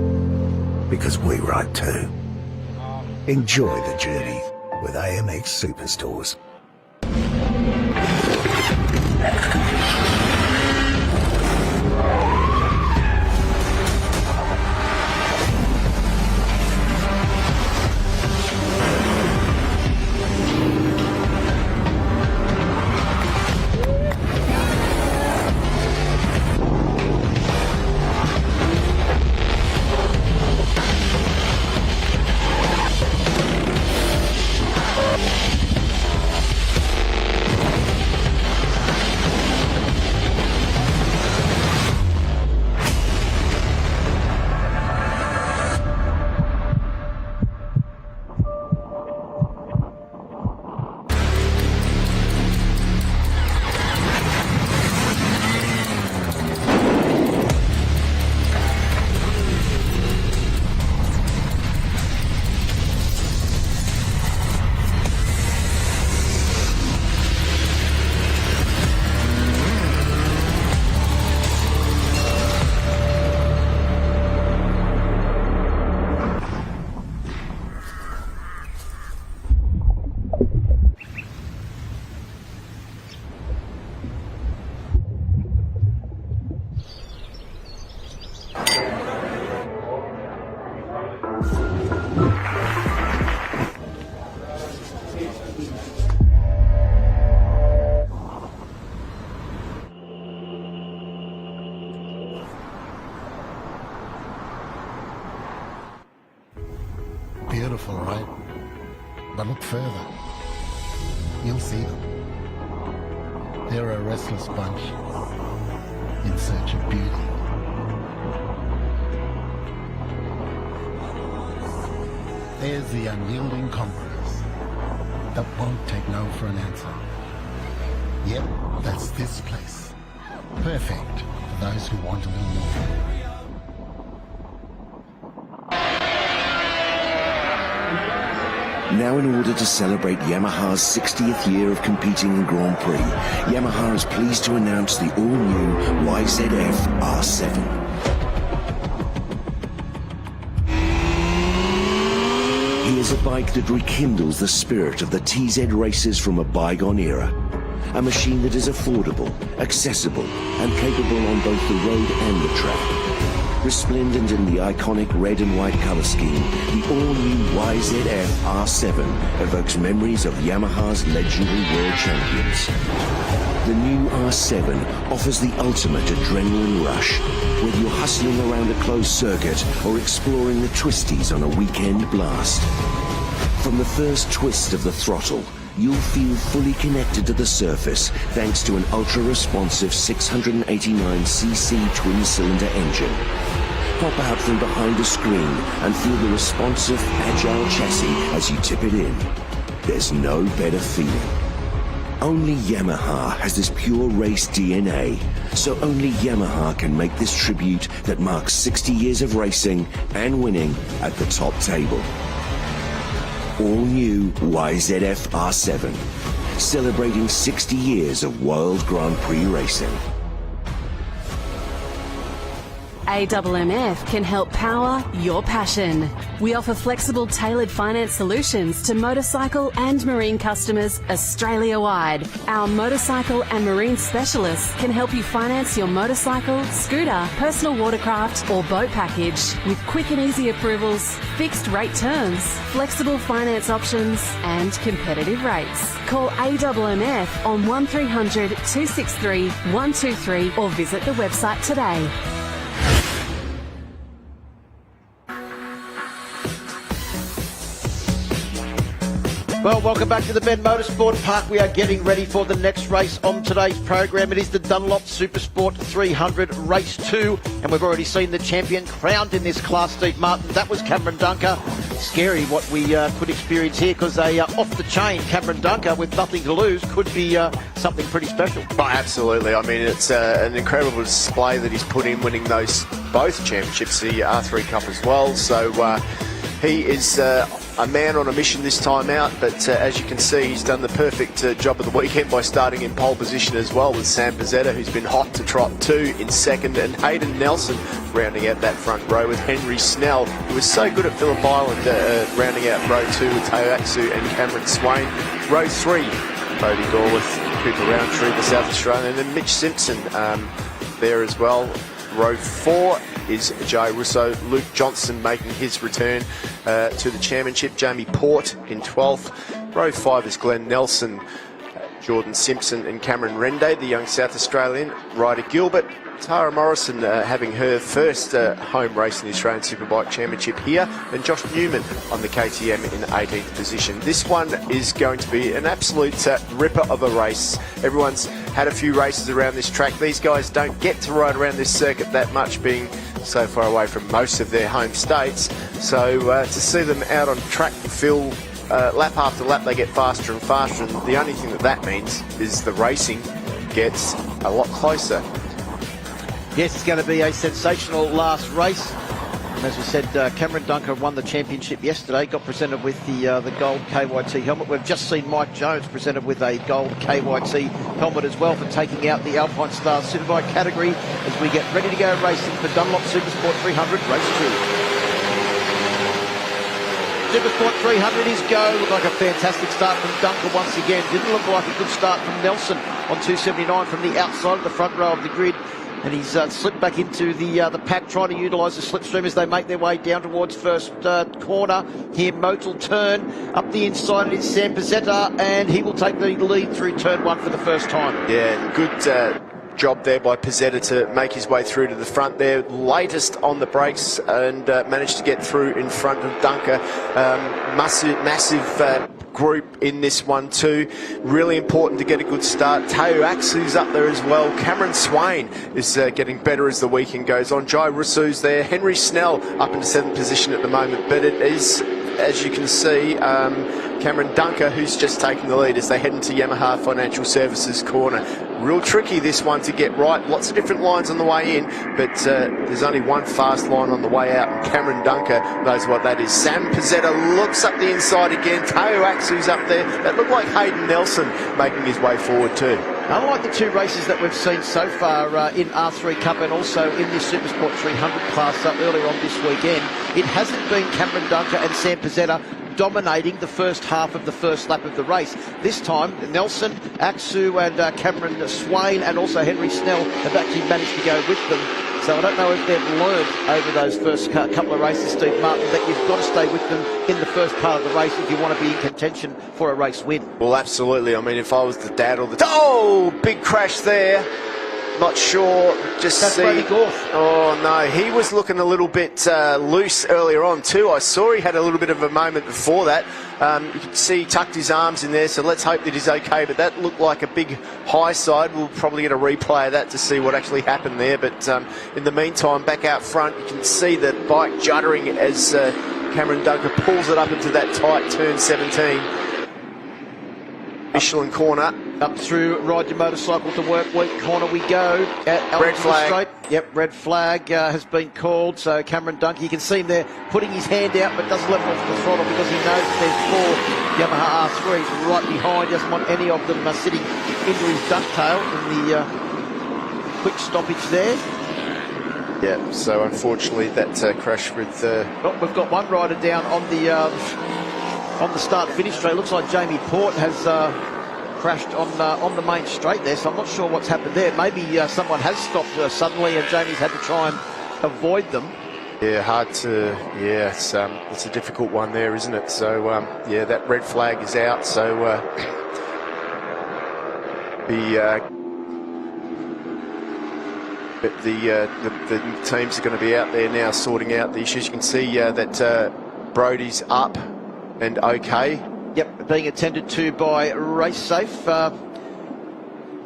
Speaker 8: Because we ride too. Enjoy the journey with AMX Superstores.
Speaker 9: Beautiful, right? But look further. You'll see them. They're a restless bunch in search of beauty. There's the unyielding conquerors that won't take no for an answer. Yep, that's this place. Perfect for those who want a little more.
Speaker 14: Now, in order to celebrate Yamaha's 60th year of competing in Grand Prix, Yamaha is pleased to announce the all-new YZF R7. Here's a bike that rekindles the spirit of the TZ races from a bygone era. A machine that is affordable, accessible, and capable on both the road and the track. Resplendent in the iconic red and white colour scheme, the all-new YZF R7 evokes memories of Yamaha's legendary world champions. The new R7 offers the ultimate adrenaline rush, whether you're hustling around a closed circuit or exploring the twisties on a weekend blast. From the first twist of the throttle, you'll feel fully connected to the surface thanks to an ultra-responsive 689cc twin-cylinder engine. Pop out from behind a screen and feel the responsive, agile chassis as you tip it in. There's no better feeling. Only Yamaha has this pure race DNA, so only Yamaha can make this tribute that marks 60 years of racing and winning at the top table. All new YZF R7, celebrating 60 years of World Grand Prix racing.
Speaker 7: AMMF can help power your passion. We offer flexible, tailored finance solutions to motorcycle and marine customers Australia-wide. Our motorcycle and marine specialists can help you finance your motorcycle, scooter, personal watercraft or boat package with quick and easy approvals, fixed rate terms, flexible finance options and competitive rates. Call AMMF on 1300 263 123 or visit the website today.
Speaker 1: Well, welcome back to the Bend Motorsport Park. We are getting ready for the next race on today's program. It is the Dunlop Super Sport 300 Race 2, and we've already seen the champion crowned in this class, Steve Martin. That was Cameron Dunker. Scary what we could experience here, because a off-the-chain Cameron Dunker with nothing to lose could be something pretty special.
Speaker 2: Oh, absolutely. I mean, it's an incredible display that he's put in, winning both championships, the R3 Cup as well. So he is a man on a mission this time out, but as you can see, he's done the perfect job of the weekend by starting in pole position as well, with Sam Pizzetta, who's been hot to trot 2 in second, and Hayden Nelson rounding out that front row with Henry Snell, who was so good at Phillip Island, rounding out row 2 with Teo Aksu and Cameron Swain. Row 3, Bodie Gorworth, Cooper Roundtree, the South Australian, and Mitch Simpson there as well. Row 4 is Joe Russo, Luke Johnson making his return to the championship, Jamie Port in 12th. Row 5 is Glenn Nelson, Jordan Simpson and Cameron Rende, the young South Australian. Ryder Gilbert, Tara Morrison having her first home race in the Australian Superbike Championship here, and Josh Newman on the KTM in 18th position. This one is going to be an absolute ripper of a race. Everyone's had a few races around this track. These guys don't get to ride around this circuit that much, being so far away from most of their home states. So to see them out on track, Phil, lap after lap they get faster and faster, and the only thing that means is the racing gets a lot closer.
Speaker 1: Yes, it's going to be a sensational last race. And as we said, Cameron Dunker won the championship yesterday, got presented with the gold KYT helmet. We've just seen Mike Jones presented with a gold KYT helmet as well for taking out the Alpinestars Superbike category as we get ready to go racing for Dunlop Supersport 300 Race 2. Supersport 300 is go. Looked like a fantastic start from Dunker once again. Didn't look like a good start from Nelson on 279 from the outside of the front row of the grid. And he's slipped back into the pack, trying to utilise the slipstream as they make their way down towards first corner. Here, Motul turn. Up the inside, it is Sam Pizzetta, and he will take the lead through turn 1 for the first time. Yeah, good job there by Pizzetta to make his way through to the front there. Latest on the brakes, and managed to get through in front of Dunker. Massive group in this one too. Really important to get a good start. Teo Aksu's up there as well. Cameron Swain is getting better as the weekend goes on. Jai Russu's there. Henry Snell up into 7th position at the moment, but it is, as you can see, Cameron Dunker who's just taking the lead as they head into Yamaha Financial Services corner. Real tricky this one to get right. Lots of different lines on the way in, but there's only one fast line on the way out, and Cameron Dunker knows what that is. Sam Pizzetta looks up the inside again. Teo Aksu's up there. That looked like Hayden Nelson making his way forward too. Unlike the 2 races that we've seen so far in R3 Cup and also in this Supersport 300 class earlier on this weekend, it hasn't been Cameron Dunker and Sam Pizzetta dominating the first half of the first lap of the race. This time, Nelson, Aksu and Cameron Swain and also Henry Snell have actually managed to go with them. So I don't know if they've learned over those first couple of races, Steve Martin, that you've got to stay with them in the first part of the race if you want to be in contention for a race win. Well, absolutely. I mean, if I was the dad or the... Oh, big crash there. Not sure. Just that's Brady Gorth. Oh no, he was looking a little bit loose earlier on too. I saw he had a little bit of a moment before that. You can see he tucked his arms in there, so let's hope that he's okay. But that looked like a big high side. We'll probably get a replay of that to see what actually happened there. But in the meantime, back out front, you can see the bike juddering as Cameron Dunker pulls it up into that tight turn 17. Michelin corner. Up through Ride Your Motorcycle to Work Week corner we go. Red flag. Straight. Yep, red flag has been called. So Cameron Dunker, you can see him there putting his hand out but doesn't let him off the throttle because he knows there's 4 Yamaha R3s right behind. Doesn't want any of them sitting into his ducktail in the quick stoppage there. Yeah, so unfortunately that crash with... Oh, we've got one rider down on the start-finish straight. Looks like Jamie Port has... crashed on the main straight there, so I'm not sure what's happened there. Maybe someone has stopped suddenly and Jamie's had to try and avoid them. Yeah, hard to... Yeah, it's a difficult one there, isn't it? So, yeah, that red flag is out, so the teams are going to be out there now sorting out the issues. You can see that Brodie's up and okay. Yep, being attended to by Race Safe.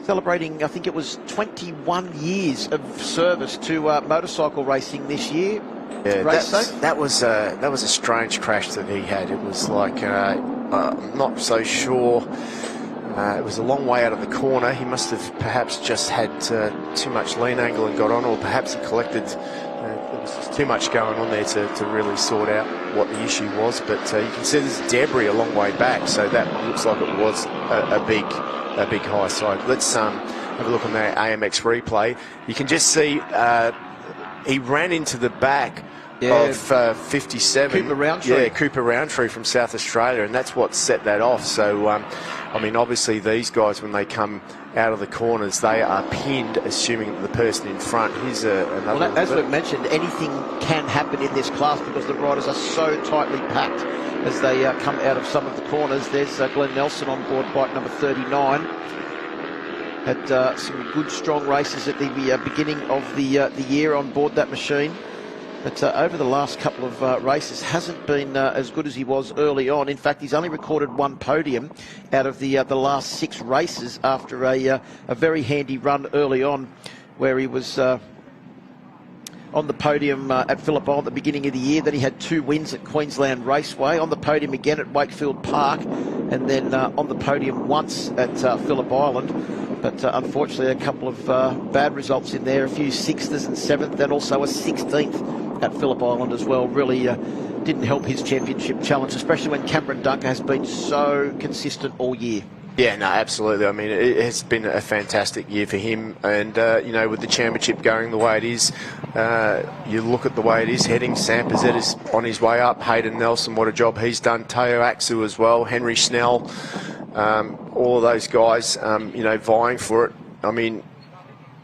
Speaker 1: Celebrating, I think it was 21 years of service to motorcycle racing this year.
Speaker 2: Yeah,
Speaker 1: Race Safe.
Speaker 2: that was a strange crash that he had. It was like I'm not so sure. It was a long way out of the corner. He must have perhaps just had too much lean angle and got on, or perhaps he collected. There was just too much going on there to really sort out what the issue was. But you can see there's debris a long way back, so that looks like it was a big high side. Let's have a look on the AMX replay. You can just see he ran into the back of 57.
Speaker 1: Cooper Roundtree.
Speaker 2: Yeah, Cooper Roundtree from South Australia, and that's what set that off. So, I mean, obviously these guys, when they come out of the corners, they are pinned, assuming that the person in front. Here's another...
Speaker 1: Well, as we've mentioned, anything can happen in this class because the riders are so tightly packed as they come out of some of the corners. There's Glenn Nelson on board bike number 39. Had some good, strong races at the beginning of the year on board that machine. But over the last couple of races, hasn't been as good as he was early on. In fact, he's only recorded one podium out of the last 6 races after a very handy run early on, where he was on the podium at Phillip Island at the beginning of the year. Then he had 2 wins at Queensland Raceway, on the podium again at Wakefield Park, and then on the podium once at Phillip Island. But unfortunately, a couple of bad results in there, a few 6th and 7th, then also a 16th at Phillip Island as well. Really didn't help his championship challenge, especially when Cameron Dunker has been so consistent all year.
Speaker 2: Yeah, no, absolutely. I mean, it has been a fantastic year for him. And, you know, with the championship going the way it is, you look at the way it is heading. Sam Pizzetta is on his way up. Hayden Nelson, what a job he's done. Teo Aksu as well. Henry Snell. All of those guys, you know, vying for it. I mean,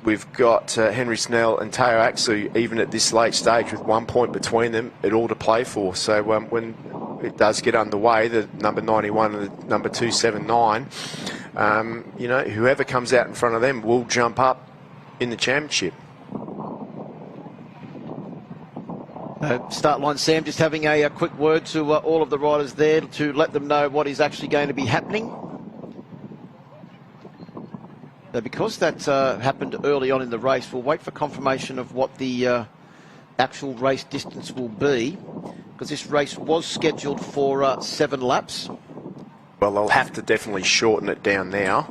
Speaker 2: we've got Henry Snell and Teo Aksu, even at this late stage, with 1 point between them, it all to play for. So when it does get underway, the number 91 and the number 279, you know, whoever comes out in front of them will jump up in the championship.
Speaker 1: Start line, Sam, just having a quick word to all of the riders there to let them know what is actually going to be happening. Now, because that happened early on in the race, we'll wait for confirmation of what the actual race distance will be, because this race was scheduled for 7 laps.
Speaker 2: Well, they'll have to definitely shorten it down now,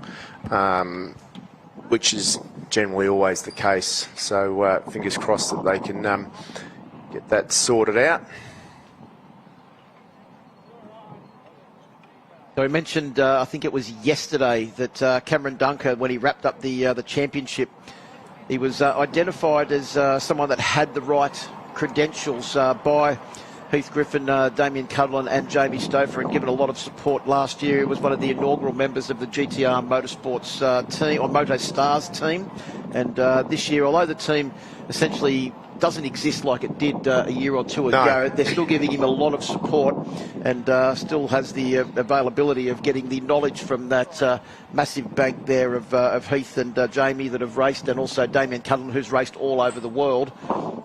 Speaker 2: which is generally always the case. So fingers crossed that they can get that sorted out.
Speaker 1: So we mentioned, I think it was yesterday, that Cameron Dunker, when he wrapped up the championship, he was identified as someone that had the right credentials by Heath Griffin, Damien Cudlin and Jamie Stouffer, and given a lot of support last year. He was one of the inaugural members of the GTR Motorsports team, or MotoStars team. And this year, although the team essentially doesn't exist like it did a year or two ago, they're still giving him a lot of support, and still has the availability of getting the knowledge from that massive bank there of Heath and Jamie that have raced, and also Damien Cudlin, who's raced all over the world,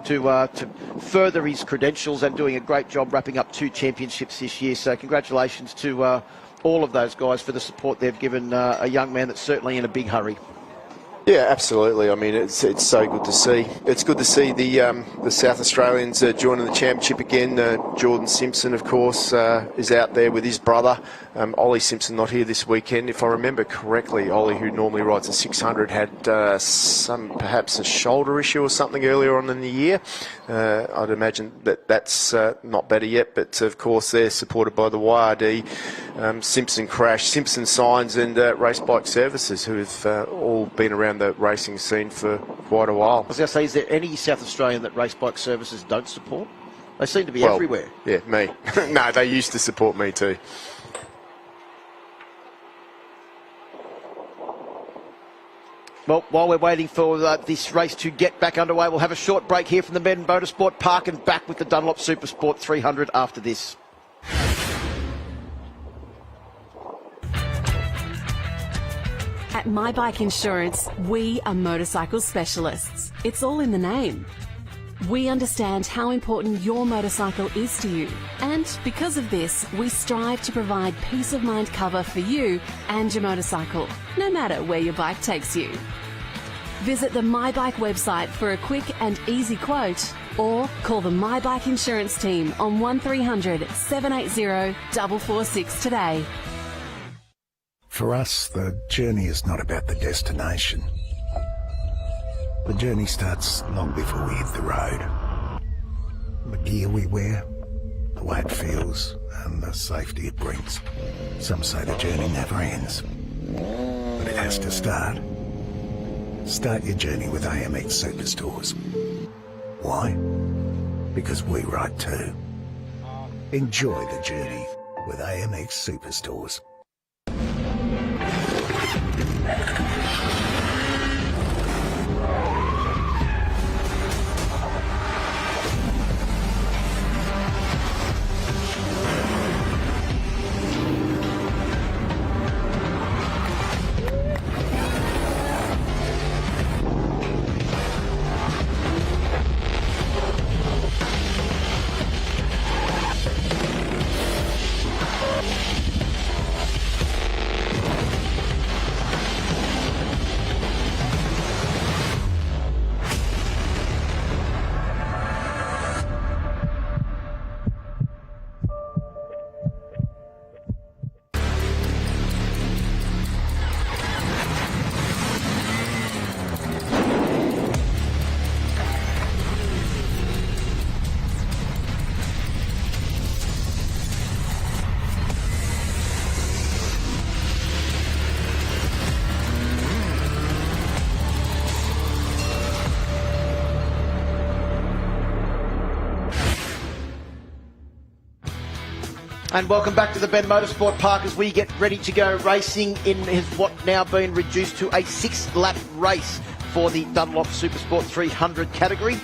Speaker 1: to further his credentials, and doing a great job wrapping up 2 championships this year. So congratulations to all of those guys for the support they've given a young man that's certainly in a big hurry.
Speaker 2: Yeah, absolutely. I mean, it's so good to see. It's good to see the South Australians joining the championship again. Jordan Simpson, of course, is out there with his brother. Ollie Simpson not here this weekend. If I remember correctly, Ollie, who normally rides a 600, had perhaps a shoulder issue or something earlier on in the year. I'd imagine that's not better yet, but of course they're supported by the YRD, Simpson Crash, Simpson Signs and Race Bike Services, who have all been around the racing scene for quite a while.
Speaker 1: I was going to say, is there any South Australian that Race Bike Services don't support? They seem to be everywhere.
Speaker 2: Yeah, me. No, they used to support me too.
Speaker 1: Well, while we're waiting for this race to get back underway, we'll have a short break here from the Bend Motorsport Park and back with the Dunlop Super Sport 300 after this.
Speaker 7: At My Bike Insurance, we are motorcycle specialists. It's all in the name. We understand how important your motorcycle is to you, and because of this, we strive to provide peace of mind cover for you and your motorcycle, no matter where your bike takes you. Visit the MyBike website for a quick and easy quote, or call the MyBike insurance team on 1300 780 446 today.
Speaker 8: For us, the journey is not about the destination. The journey starts long before we hit the road. The gear we wear, the way it feels, and the safety it brings. Some say the journey never ends, but it has to start. Start your journey with AMX Superstores. Why? Because we ride too. Enjoy the journey with AMX Superstores.
Speaker 1: And welcome back to the Bend Motorsport Park as we get ready to go racing in what now been reduced to a 6-lap race for the Dunlop Supersport 300 category.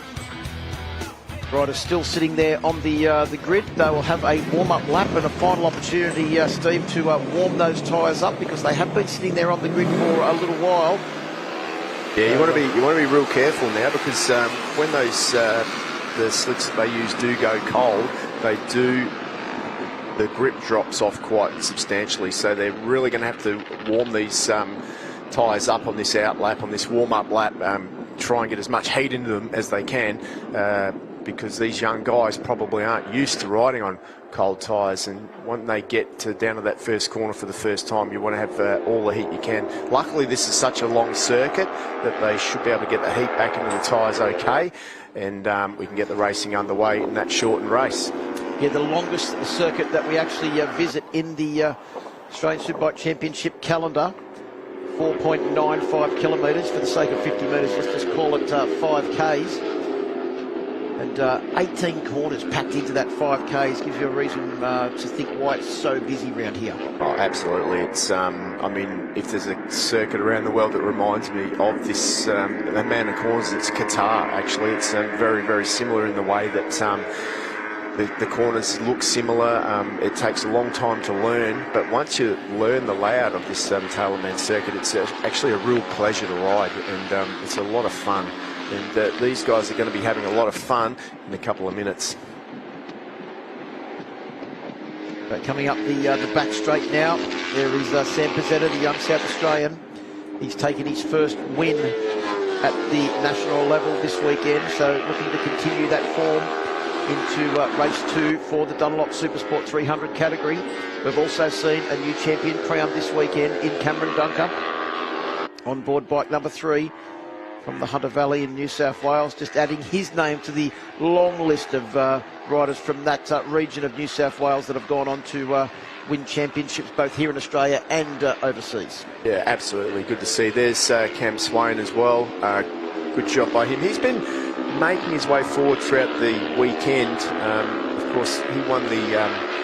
Speaker 1: Riders still sitting there on the grid. They will have a warm-up lap and a final opportunity, Steve, to warm those tyres up because they have been sitting there on the grid for a little while.
Speaker 2: Yeah, you want to be real careful now because when those the slicks that they use do go cold, the grip drops off quite substantially, so they're really going to have to warm these tyres up on this out lap, on this warm-up lap, try and get as much heat into them as they can, because these young guys probably aren't used to riding on cold tyres, and when they get down to that first corner for the first time, you want to have all the heat you can. Luckily, this is such a long circuit that they should be able to get the heat back into the tyres okay, and we can get the racing underway in that shortened race.
Speaker 1: Yeah, the longest circuit that we actually visit in the Australian Superbike Championship calendar, 4.95 kilometres. For the sake of 50 metres, let's just call it 5Ks. And 18 corners packed into that 5Ks gives you a reason to think why it's so busy around here.
Speaker 2: Oh, absolutely. It's, I mean, if there's a circuit around the world that reminds me of this amount of corners, it's Qatar, actually. It's very, very similar in the way that the corners look similar. It takes a long time to learn, but once you learn the layout of this Tailorman circuit, it's actually a real pleasure to ride, and it's a lot of fun. And these guys are going to be having a lot of fun in a couple of minutes.
Speaker 1: But coming up the back straight now, there is Sam Pizzetta, the young South Australian. He's taken his first win at the national level this weekend, so looking to continue that form into race 2 for the Dunlop Supersport 300 category. We've also seen a new champion crowned this weekend in Cameron Dunker on board bike number 3 from the Hunter Valley in New South Wales, just adding his name to the long list of riders from that region of New South Wales that have gone on to win championships both here in Australia and overseas.
Speaker 2: Yeah, absolutely. Good to see. There's Cam Swain as well. Good job by him. He's been making his way forward throughout the weekend. Of course, he won the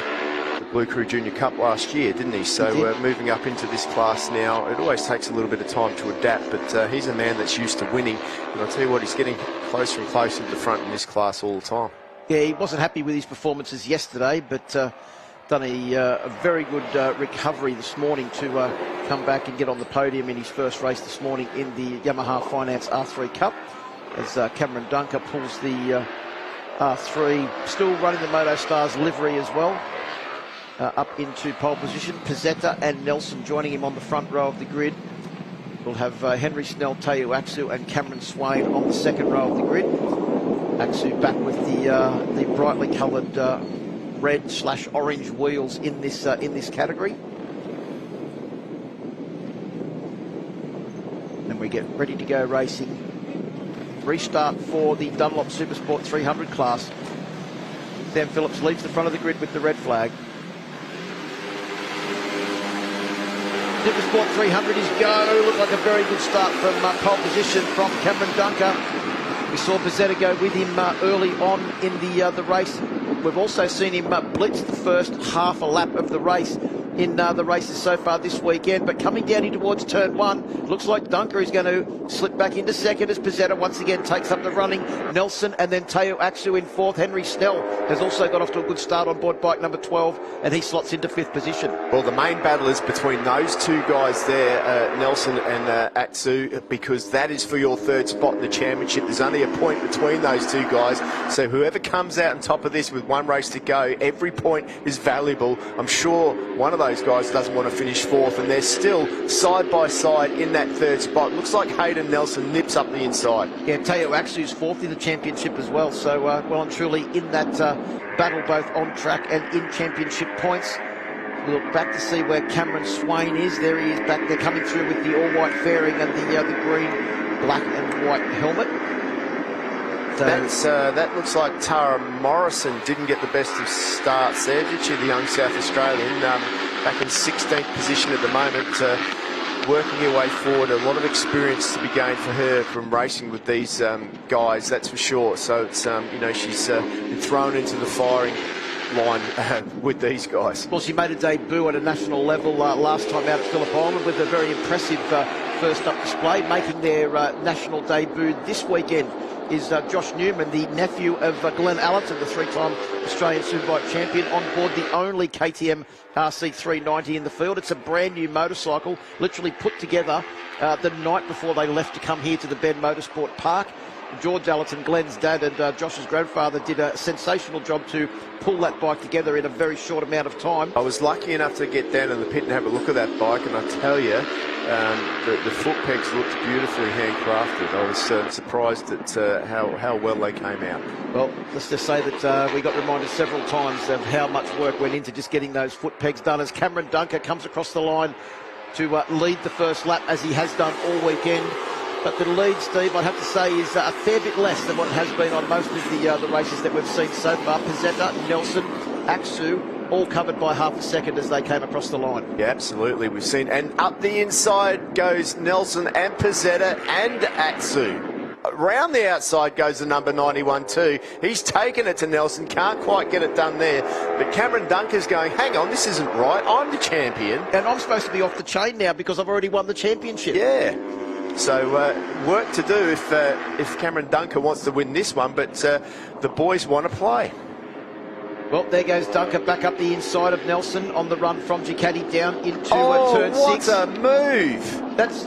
Speaker 2: Blue Crew Junior Cup last year, didn't he? So moving up into this class now, it always takes a little bit of time to adapt, but he's a man that's used to winning, and I'll tell you what, he's getting closer and closer to the front in this class all the time.
Speaker 1: Yeah, he wasn't happy with his performances yesterday, but done a very good recovery this morning to come back and get on the podium in his first race this morning in the Yamaha Finance R3 Cup. as Cameron Dunker pulls the R3, still running the MotoStars livery as well, up into pole position. Pizzetta and Nelson joining him on the front row of the grid. We'll have Henry Snell, Teo Aksu and Cameron Swain on the second row of the grid. Aksu back with the brightly coloured red/orange wheels in this category. And we get ready to go racing. Restart for the Dunlop Super Sport 300 class. Sam Phillips leads the front of the grid with the red flag. Super Sport 300 is go. Looked like a very good start from pole position from Cameron Dunker. We saw Pizzetta go with him early on in the race. We've also seen him blitz the first half a lap of the race in the races so far this weekend. But coming down in towards turn one, looks like Dunker is going to slip back into second as Pizzetta once again takes up the running. Nelson and then Teo Aksu in fourth. Henry Snell has also got off to a good start on board bike number 12, and he slots into fifth position.
Speaker 2: Well, the main battle is between those two guys there, Nelson and Aksu, because that is for your third spot in the championship. There's only a point between those two guys, so whoever comes out on top of this with one race to go, every point is valuable. I'm sure one of those guys doesn't want to finish fourth, and they're still side by side in that third spot. Looks like Hayden Nelson nips up the inside.
Speaker 1: Yeah, Teo Aksu's fourth in the championship as well, so well and truly in that battle both on track and in championship points. We look back to see where Cameron Swain is. There he is back there coming through with the all-white fairing and the green, black and white helmet.
Speaker 2: That looks like Tara Morrison didn't get the best of starts there, did she, the young South Australian? Back in 16th position at the moment, working her way forward. A lot of experience to be gained for her from racing with these guys, that's for sure. So it's she's been thrown into the firing line with these guys.
Speaker 1: Well, she made a debut at a national level last time out at Phillip Island with a very impressive first up display. Making their national debut this weekend is Josh Newman, the nephew of Glenn Allerton, the three-time Australian Superbike champion, on board the only KTM RC390 in the field. It's a brand new motorcycle, literally put together the night before they left to come here to the Bend Motorsport Park. George Allerton, Glenn's dad, and Josh's grandfather did a sensational job to pull that bike together in a very short amount of time.
Speaker 2: I was lucky enough to get down in the pit and have a look at that bike, and I tell you, the foot pegs looked beautifully handcrafted. I was surprised at how well they came out.
Speaker 1: Well, let's just say that we got reminded several times of how much work went into just getting those foot pegs done as Cameron Dunker comes across the line to lead the first lap, as he has done all weekend. But the lead, Steve, I'd have to say, is a fair bit less than what it has been on most of the races that we've seen so far. Pizzetta, Nelson, Aksu, all covered by half a second as they came across the line.
Speaker 2: Yeah, absolutely. We've seen, and up the inside goes Nelson and Pizzetta and Aksu. Around the outside goes the number 91 too. He's taken it to Nelson, can't quite get it done there. But Cameron Dunker's going, hang on, this isn't right. I'm the champion.
Speaker 1: And I'm supposed to be off the chain now because I've already won the championship.
Speaker 2: Yeah. So work to do if Cameron Dunker wants to win this one, but the boys want to play.
Speaker 1: Well, there goes Dunker back up the inside of Nelson on the run from Ducati down into turn 6.
Speaker 2: What a move!
Speaker 1: That's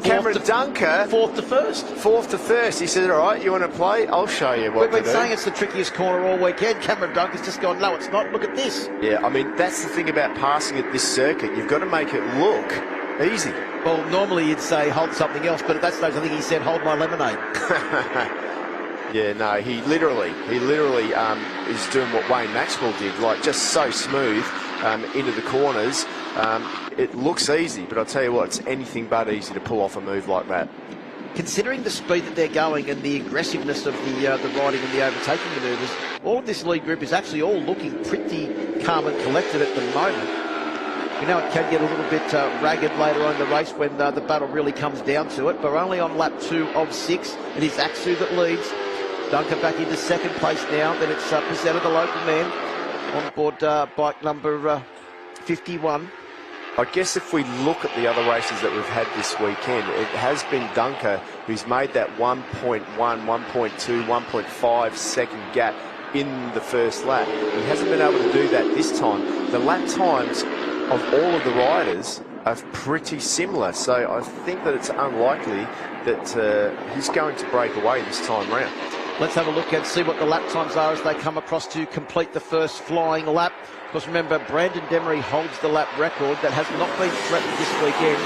Speaker 2: Cameron Dunker.
Speaker 1: Fourth to first.
Speaker 2: Fourth to first. He said, all right, you want to play? I'll show you what to do.
Speaker 1: We've been saying it's the trickiest corner all weekend. Cameron Dunker's just gone, no, it's not. Look at this.
Speaker 2: Yeah, I mean, that's the thing about passing at this circuit. You've got to make it look easy.
Speaker 1: Well, normally you'd say hold something else, but at that stage I think he said hold my lemonade.
Speaker 2: Yeah, no, he literally is doing what Wayne Maxwell did, like just so smooth into the corners. It looks easy, but I'll tell you what, it's anything but easy to pull off a move like that.
Speaker 1: Considering the speed that they're going and the aggressiveness of the riding and the overtaking manoeuvres, all of this lead group is actually all looking pretty calm and collected at the moment. We know it can get a little bit ragged later on in the race when the battle really comes down to it, but we're only on lap 2 of 6. It is Aksu that leads. Dunker back into second place now. Then it's Pizzetta, the local man, on board bike number 51.
Speaker 2: I guess if we look at the other races that we've had this weekend, it has been Dunker who's made that 1.1, 1.2, 1.5 second gap in the first lap. He hasn't been able to do that this time. The lap times of all of the riders are pretty similar. So I think that it's unlikely that he's going to break away this time round.
Speaker 1: Let's have a look and see what the lap times are as they come across to complete the first flying lap. Because remember, Brandon Demery holds the lap record that has not been threatened this weekend.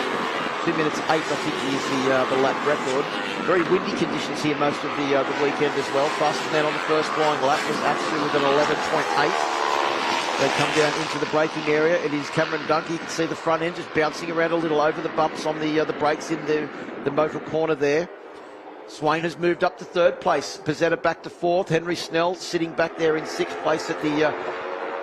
Speaker 1: 2 minutes 8, I think, is the lap record. Very windy conditions here most of the weekend as well. Fastest man on the first flying lap was actually with an 11.8. They come down into the braking area. It is Cameron Dunker. You can see the front end just bouncing around a little over the bumps on the brakes in the Motul corner there. Swain has moved up to third place. Pizzetta back to fourth. Henry Snell sitting back there in sixth place at the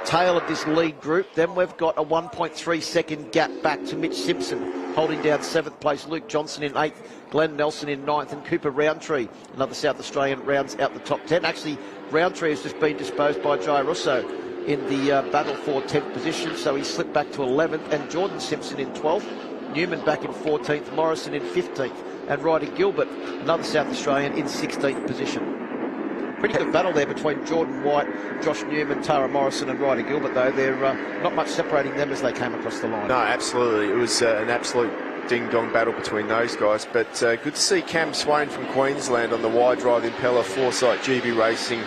Speaker 1: tail of this lead group. Then we've got a 1.3 second gap back to Mitch Simpson, holding down seventh place. Luke Johnson in eighth. Glenn Nelson in ninth. And Cooper Roundtree, another South Australian, rounds out the top 10. Actually, Roundtree has just been disposed by Jai Russo in the battle for 10th position, so he slipped back to 11th. And Jordan Simpson in 12th. Newman back in 14th. Morrison in 15th. And Ryder Gilbert, another South Australian, in 16th position. Pretty good battle there between Jordan White, Josh Newman, Tara Morrison and Ryder Gilbert, though. They're not much separating them as they came across the line.
Speaker 2: No, absolutely. It was an absolute ding-dong battle between those guys. But good to see Cam Swain from Queensland on the wide drive impeller Foresight GB Racing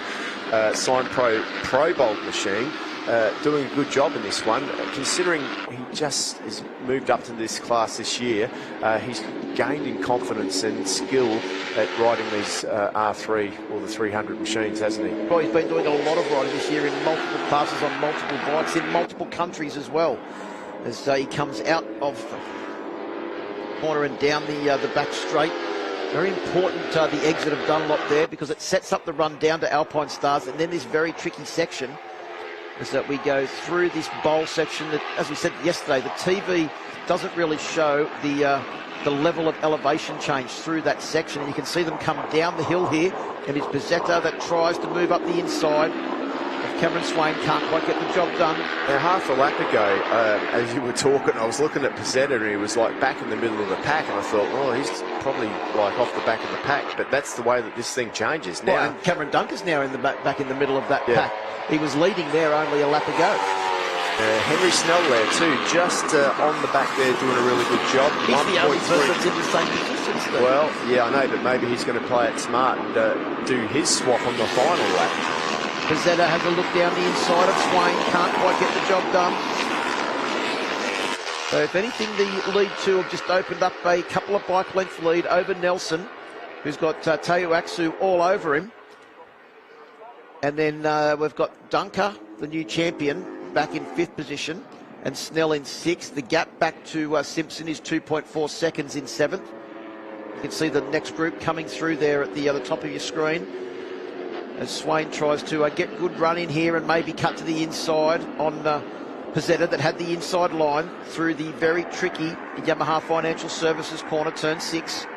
Speaker 2: signed Pro Bolt machine. Doing a good job in this one, considering he just has moved up to this class this year. He's gained in confidence and skill at riding these R3 or the 300 machines, hasn't he?
Speaker 1: Well, he's been doing a lot of riding this year in multiple classes on multiple bikes in multiple countries as well. As he comes out of the corner and down the back straight. Very important, the exit of Dunlop there, because it sets up the run down to Alpinestars, and then this very tricky section is that we go through this bowl section that, as we said yesterday, the TV doesn't really show the level of elevation change through that section. And you can see them come down the hill here, and it's Pizzetta that tries to move up the inside. Cameron Swain can't quite get the job done.
Speaker 2: Now, half a lap ago, as you were talking, I was looking at Pizzetta, and he was like back in the middle of the pack, and I thought, oh, he's probably like off the back of the pack. But that's the way that this thing changes now.
Speaker 1: Well, and Cameron Dunker's now in the back in the middle of that pack. He was leading there only a lap ago.
Speaker 2: Henry Snell there too, just on the back there, doing a really good job.
Speaker 1: He's the only person that's in the same position, Steve.
Speaker 2: Well, yeah, I know, but maybe he's going to play it smart and do his swap on the final lap.
Speaker 1: Pizzetta has a look down the inside of Swain, can't quite get the job done. So if anything, the lead two have just opened up a couple of bike length lead over Nelson, who's got Teo Aksu all over him. And then we've got Dunker, the new champion, back in 5th position, and Snell in 6th. The gap back to Simpson is 2.4 seconds in 7th. You can see the next group coming through there at the top of your screen, as Swain tries to get good run in here and maybe cut to the inside on Pizzetta that had the inside line through the very tricky Yamaha Financial Services corner, turn 6.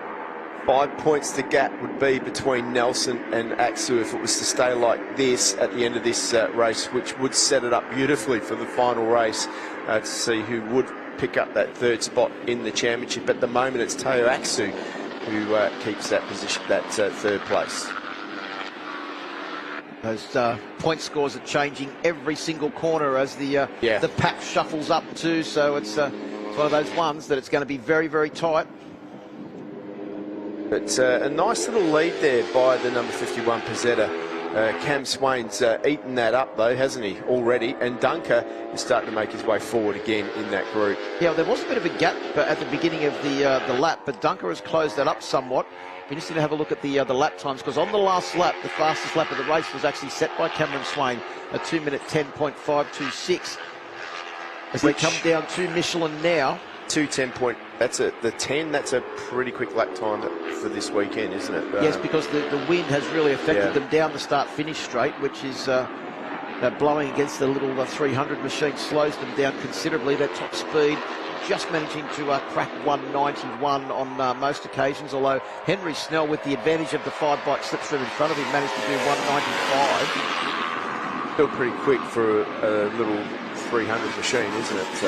Speaker 2: 5 points the gap would be between Nelson and Aksu if it was to stay like this at the end of this race, which would set it up beautifully for the final race to see who would pick up that third spot in the championship. At the moment, it's Teo Aksu who keeps that position, that third place.
Speaker 1: Those point scores are changing every single corner as the pack shuffles up too, so it's one of those ones that it's going to be very, very tight.
Speaker 2: But a nice little lead there by the number 51 Pizzetta. Cam Swain's eaten that up though, hasn't he, already? And Dunker is starting to make his way forward again in that group.
Speaker 1: Yeah, there was a bit of a gap at the beginning of the lap, but Dunker has closed that up somewhat. We just need to have a look at the lap times, because on the last lap, the fastest lap of the race was actually set by Cameron Swain, a 2 minute 10.526. As they come down to Michelin now.
Speaker 2: 2:10. The 10. That's a pretty quick lap time for this weekend, isn't it?
Speaker 1: Yes, because the wind has really affected them down the start-finish straight, which is blowing against the little 300 machine, slows them down considerably. Their top speed just managing to crack 191 on most occasions, although Henry Snell, with the advantage of the 5-bike slipstream in front of him, managed to do 195.
Speaker 2: Still pretty quick for a little 300 machine, isn't it?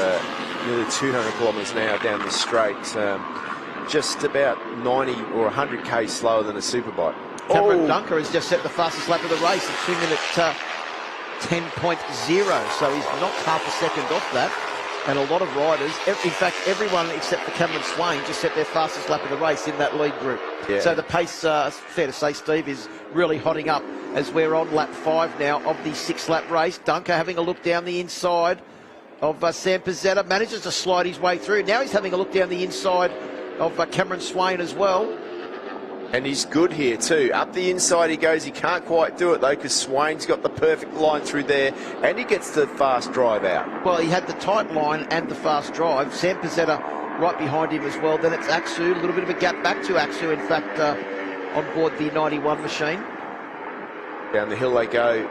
Speaker 2: Nearly 200 kilometres an hour down the straight. Just about 90 or 100 k slower than a Superbike.
Speaker 1: Cameron Dunker has just set the fastest lap of the race, a 2 minute 10.0, so he's knocked half a second off that. And a lot of riders, in fact, everyone except for Cameron Swain just set their fastest lap of the race in that lead group.
Speaker 2: Yeah.
Speaker 1: So the pace, fair to say, Steve, is really hotting up as we're on lap 5 now of the 6-lap race. Dunker having a look down the inside of Sam Pizzetta, manages to slide his way through. Now he's having a look down the inside of Cameron Swain as well.
Speaker 2: And he's good here too. Up the inside he goes. He can't quite do it though because Swain's got the perfect line through there and he gets the fast drive out.
Speaker 1: Well, he had the tight line and the fast drive. Sam Pizzetta right behind him as well. Then it's Aksu, a little bit of a gap back to Aksu, in fact, on board the 91 machine.
Speaker 2: Down the hill they go.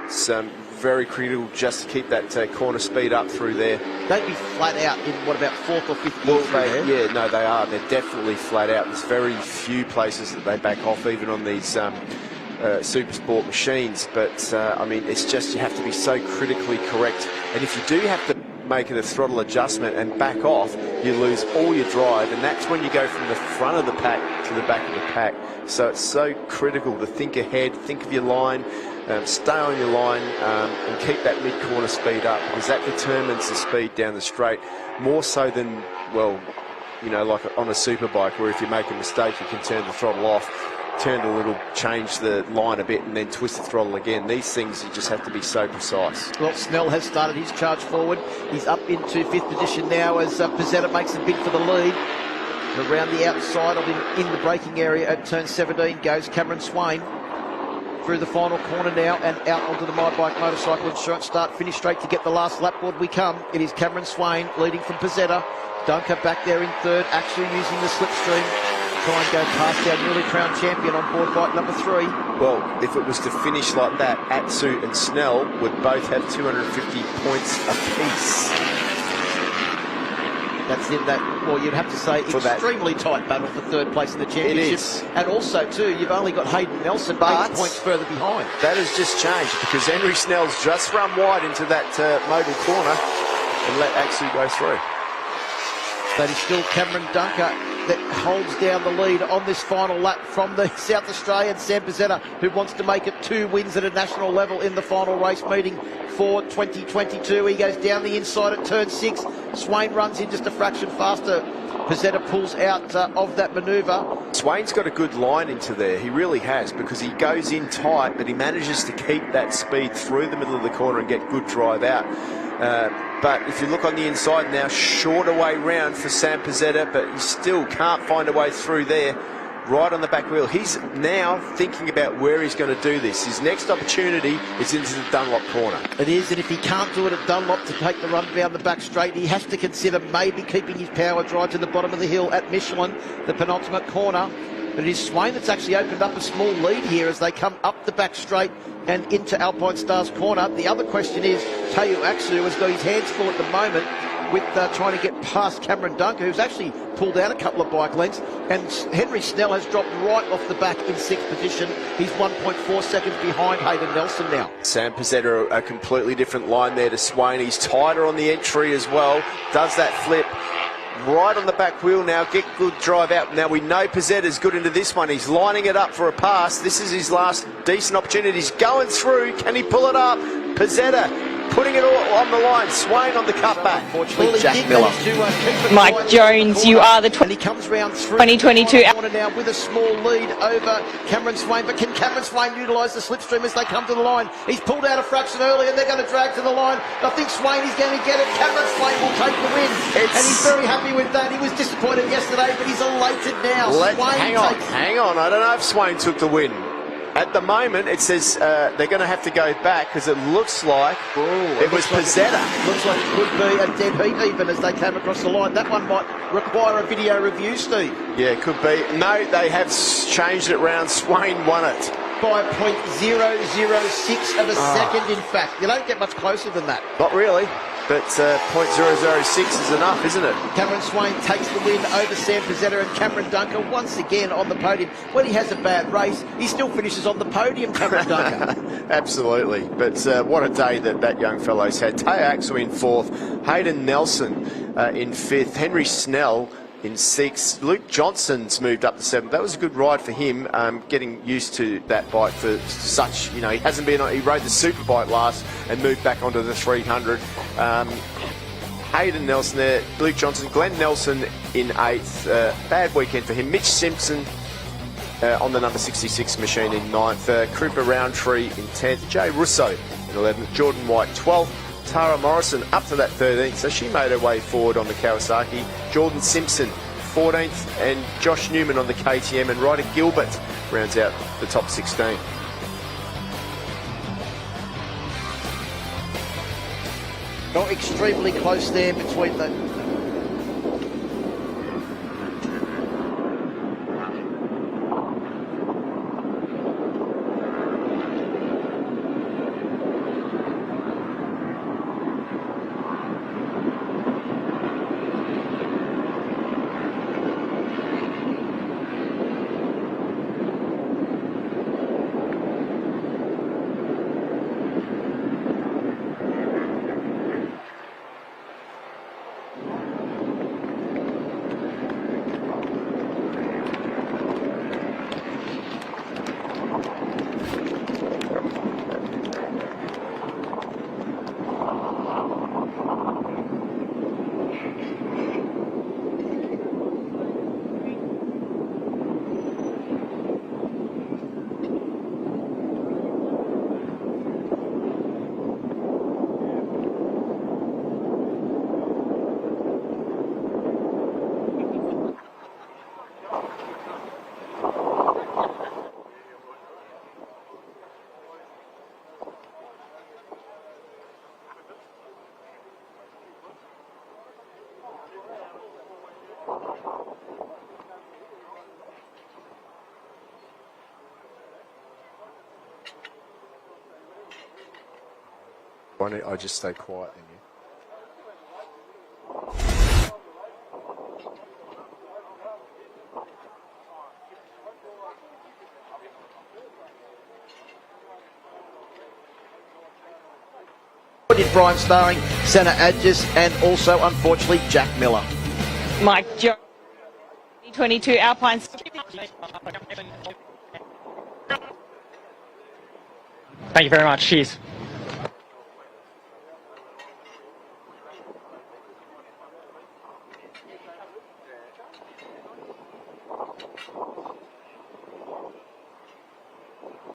Speaker 2: Some very critical just to keep that corner speed up through there.
Speaker 1: They'd be flat out in, what, about 4th or 5th gear through there?
Speaker 2: Yeah, no, they are. They're definitely flat out. There's very few places that they back off, even on these Super Sport machines. But, I mean, it's just you have to be so critically correct. And if you do have to make a throttle adjustment and back off, you lose all your drive. And that's when you go from the front of the pack to the back of the pack. So it's so critical to think ahead, think of your line, stay on your line and keep that mid-corner speed up, because that determines the speed down the straight more so than, well, you know, like on a Superbike where if you make a mistake you can turn the throttle off, turn a little, change the line a bit and then twist the throttle again. These things you just have to be so precise.
Speaker 1: Well, Snell has started his charge forward. He's up into 5th position now as Pizzetta makes a bid for the lead. And around the outside of him in the braking area at turn 17 goes Cameron Swain. Through the final corner now and out onto the My Bike Motorcycle Insurance start finish straight to get the last lap board we come. It is Cameron Swain leading from Pizzetta. Dunker back there in 3rd, actually using the slipstream. Try and go past our newly crowned champion on board bike number 3.
Speaker 2: Well, if it was to finish like that, Atsu and Snell would both have 250 points apiece.
Speaker 1: That's in that, well, you'd have to say, extremely tight battle for 3rd place in the championship.
Speaker 2: It is.
Speaker 1: And also, too, you've only got Hayden Nelson 8 points further behind.
Speaker 2: That has just changed because Henry Snell's just run wide into that Motul corner and let Aksu go through.
Speaker 1: That is still Cameron Dunker that holds down the lead on this final lap from the South Australian Sam Pizzetta, who wants to make it 2 wins at a national level in the final race meeting for 2022. He goes down the inside at turn 6. Swain runs in just a fraction faster. Pizzetta pulls out of that manoeuvre.
Speaker 2: Swain's got a good line into there. He really has, because he goes in tight, but he manages to keep that speed through the middle of the corner and get good drive out. But if you look on the inside now, shorter way round for Sam Pizzetta, but he still can't find a way through there, right on the back wheel. He's now thinking about where he's going to do this. His next opportunity is into the Dunlop corner.
Speaker 1: It is, and if he can't do it at Dunlop to take the run down the back straight, he has to consider maybe keeping his power drive to the bottom of the hill at Michelin, the penultimate corner. But it is Swain that's actually opened up a small lead here as they come up the back straight and into Alpinestars corner. The other question is, Teo Aksu has got his hands full at the moment with trying to get past Cameron Dunker, who's actually pulled out a couple of bike lengths, and Henry Snell has dropped right off the back in 6th position. He's 1.4 seconds behind Hayden Nelson now.
Speaker 2: Sam Pizzetta, a completely different line there to Swain. He's tighter on the entry as well, does that flip right on the back wheel now, get good drive out. Now we know Pizzetta's good into this one. He's lining it up for a pass. This is his last decent opportunity. He's going through. Can he pull it up? Pizzetta putting it all on the line. Swain on the cutback.
Speaker 1: Unfortunately, Jack Miller.
Speaker 3: Mike Jones, you are the
Speaker 1: and he comes round through
Speaker 3: 2022
Speaker 1: corner now with a small lead over Cameron Swain. But can Cameron Swain utilise the slipstream as they come to the line? He's pulled out a fraction early and they're going to drag to the line. I think Swain is going to get it. Cameron Swain will take the win. And he's very happy with that. He was disappointed yesterday, but he's elated now.
Speaker 2: Hang on. I don't know if Swain took the win. At the moment, it says they're going to have to go back because it looks like it was Pizzetta.
Speaker 1: Looks like it could be a dead heat even as they came across the line. That one might require a video review, Steve.
Speaker 2: Yeah, it could be. No, they have changed it round. Swain won it.
Speaker 1: By 0.006 of a second, in fact. You don't get much closer than that.
Speaker 2: Not really. But 0.006 is enough, isn't it?
Speaker 1: Cameron Swain takes the win over Sam Pizzetta, and Cameron Dunker once again on the podium. When he has a bad race, he still finishes on the podium, Cameron Dunker.
Speaker 2: Absolutely. But what a day that young fellow's had. Teo Aksu in 4th, Hayden Nelson in 5th, Henry Snell in 6th. Luke Johnson's moved up to 7th. That was a good ride for him, getting used to that bike for such, you know, he hasn't been on, he rode the Superbike last and moved back onto the 300. Hayden Nelson there, Luke Johnson, Glenn Nelson in 8th. Bad weekend for him. Mitch Simpson on the number 66 machine in 9th. Cooper Roundtree in 10th. Jay Russo in 11th. Jordan White 12th. Tara Morrison up to that 13th, so she made her way forward on the Kawasaki. Jordan Simpson 14th, and Josh Newman on the KTM, and Ryder Gilbert rounds out the top 16.
Speaker 1: Got extremely close there between the...
Speaker 2: Why don't I just stay quiet then?
Speaker 1: Did Brian starring Santa Adjus and also, unfortunately, Jack Miller.
Speaker 3: Mike Jones, 2022 Alpine.
Speaker 18: Thank you very much. Cheers.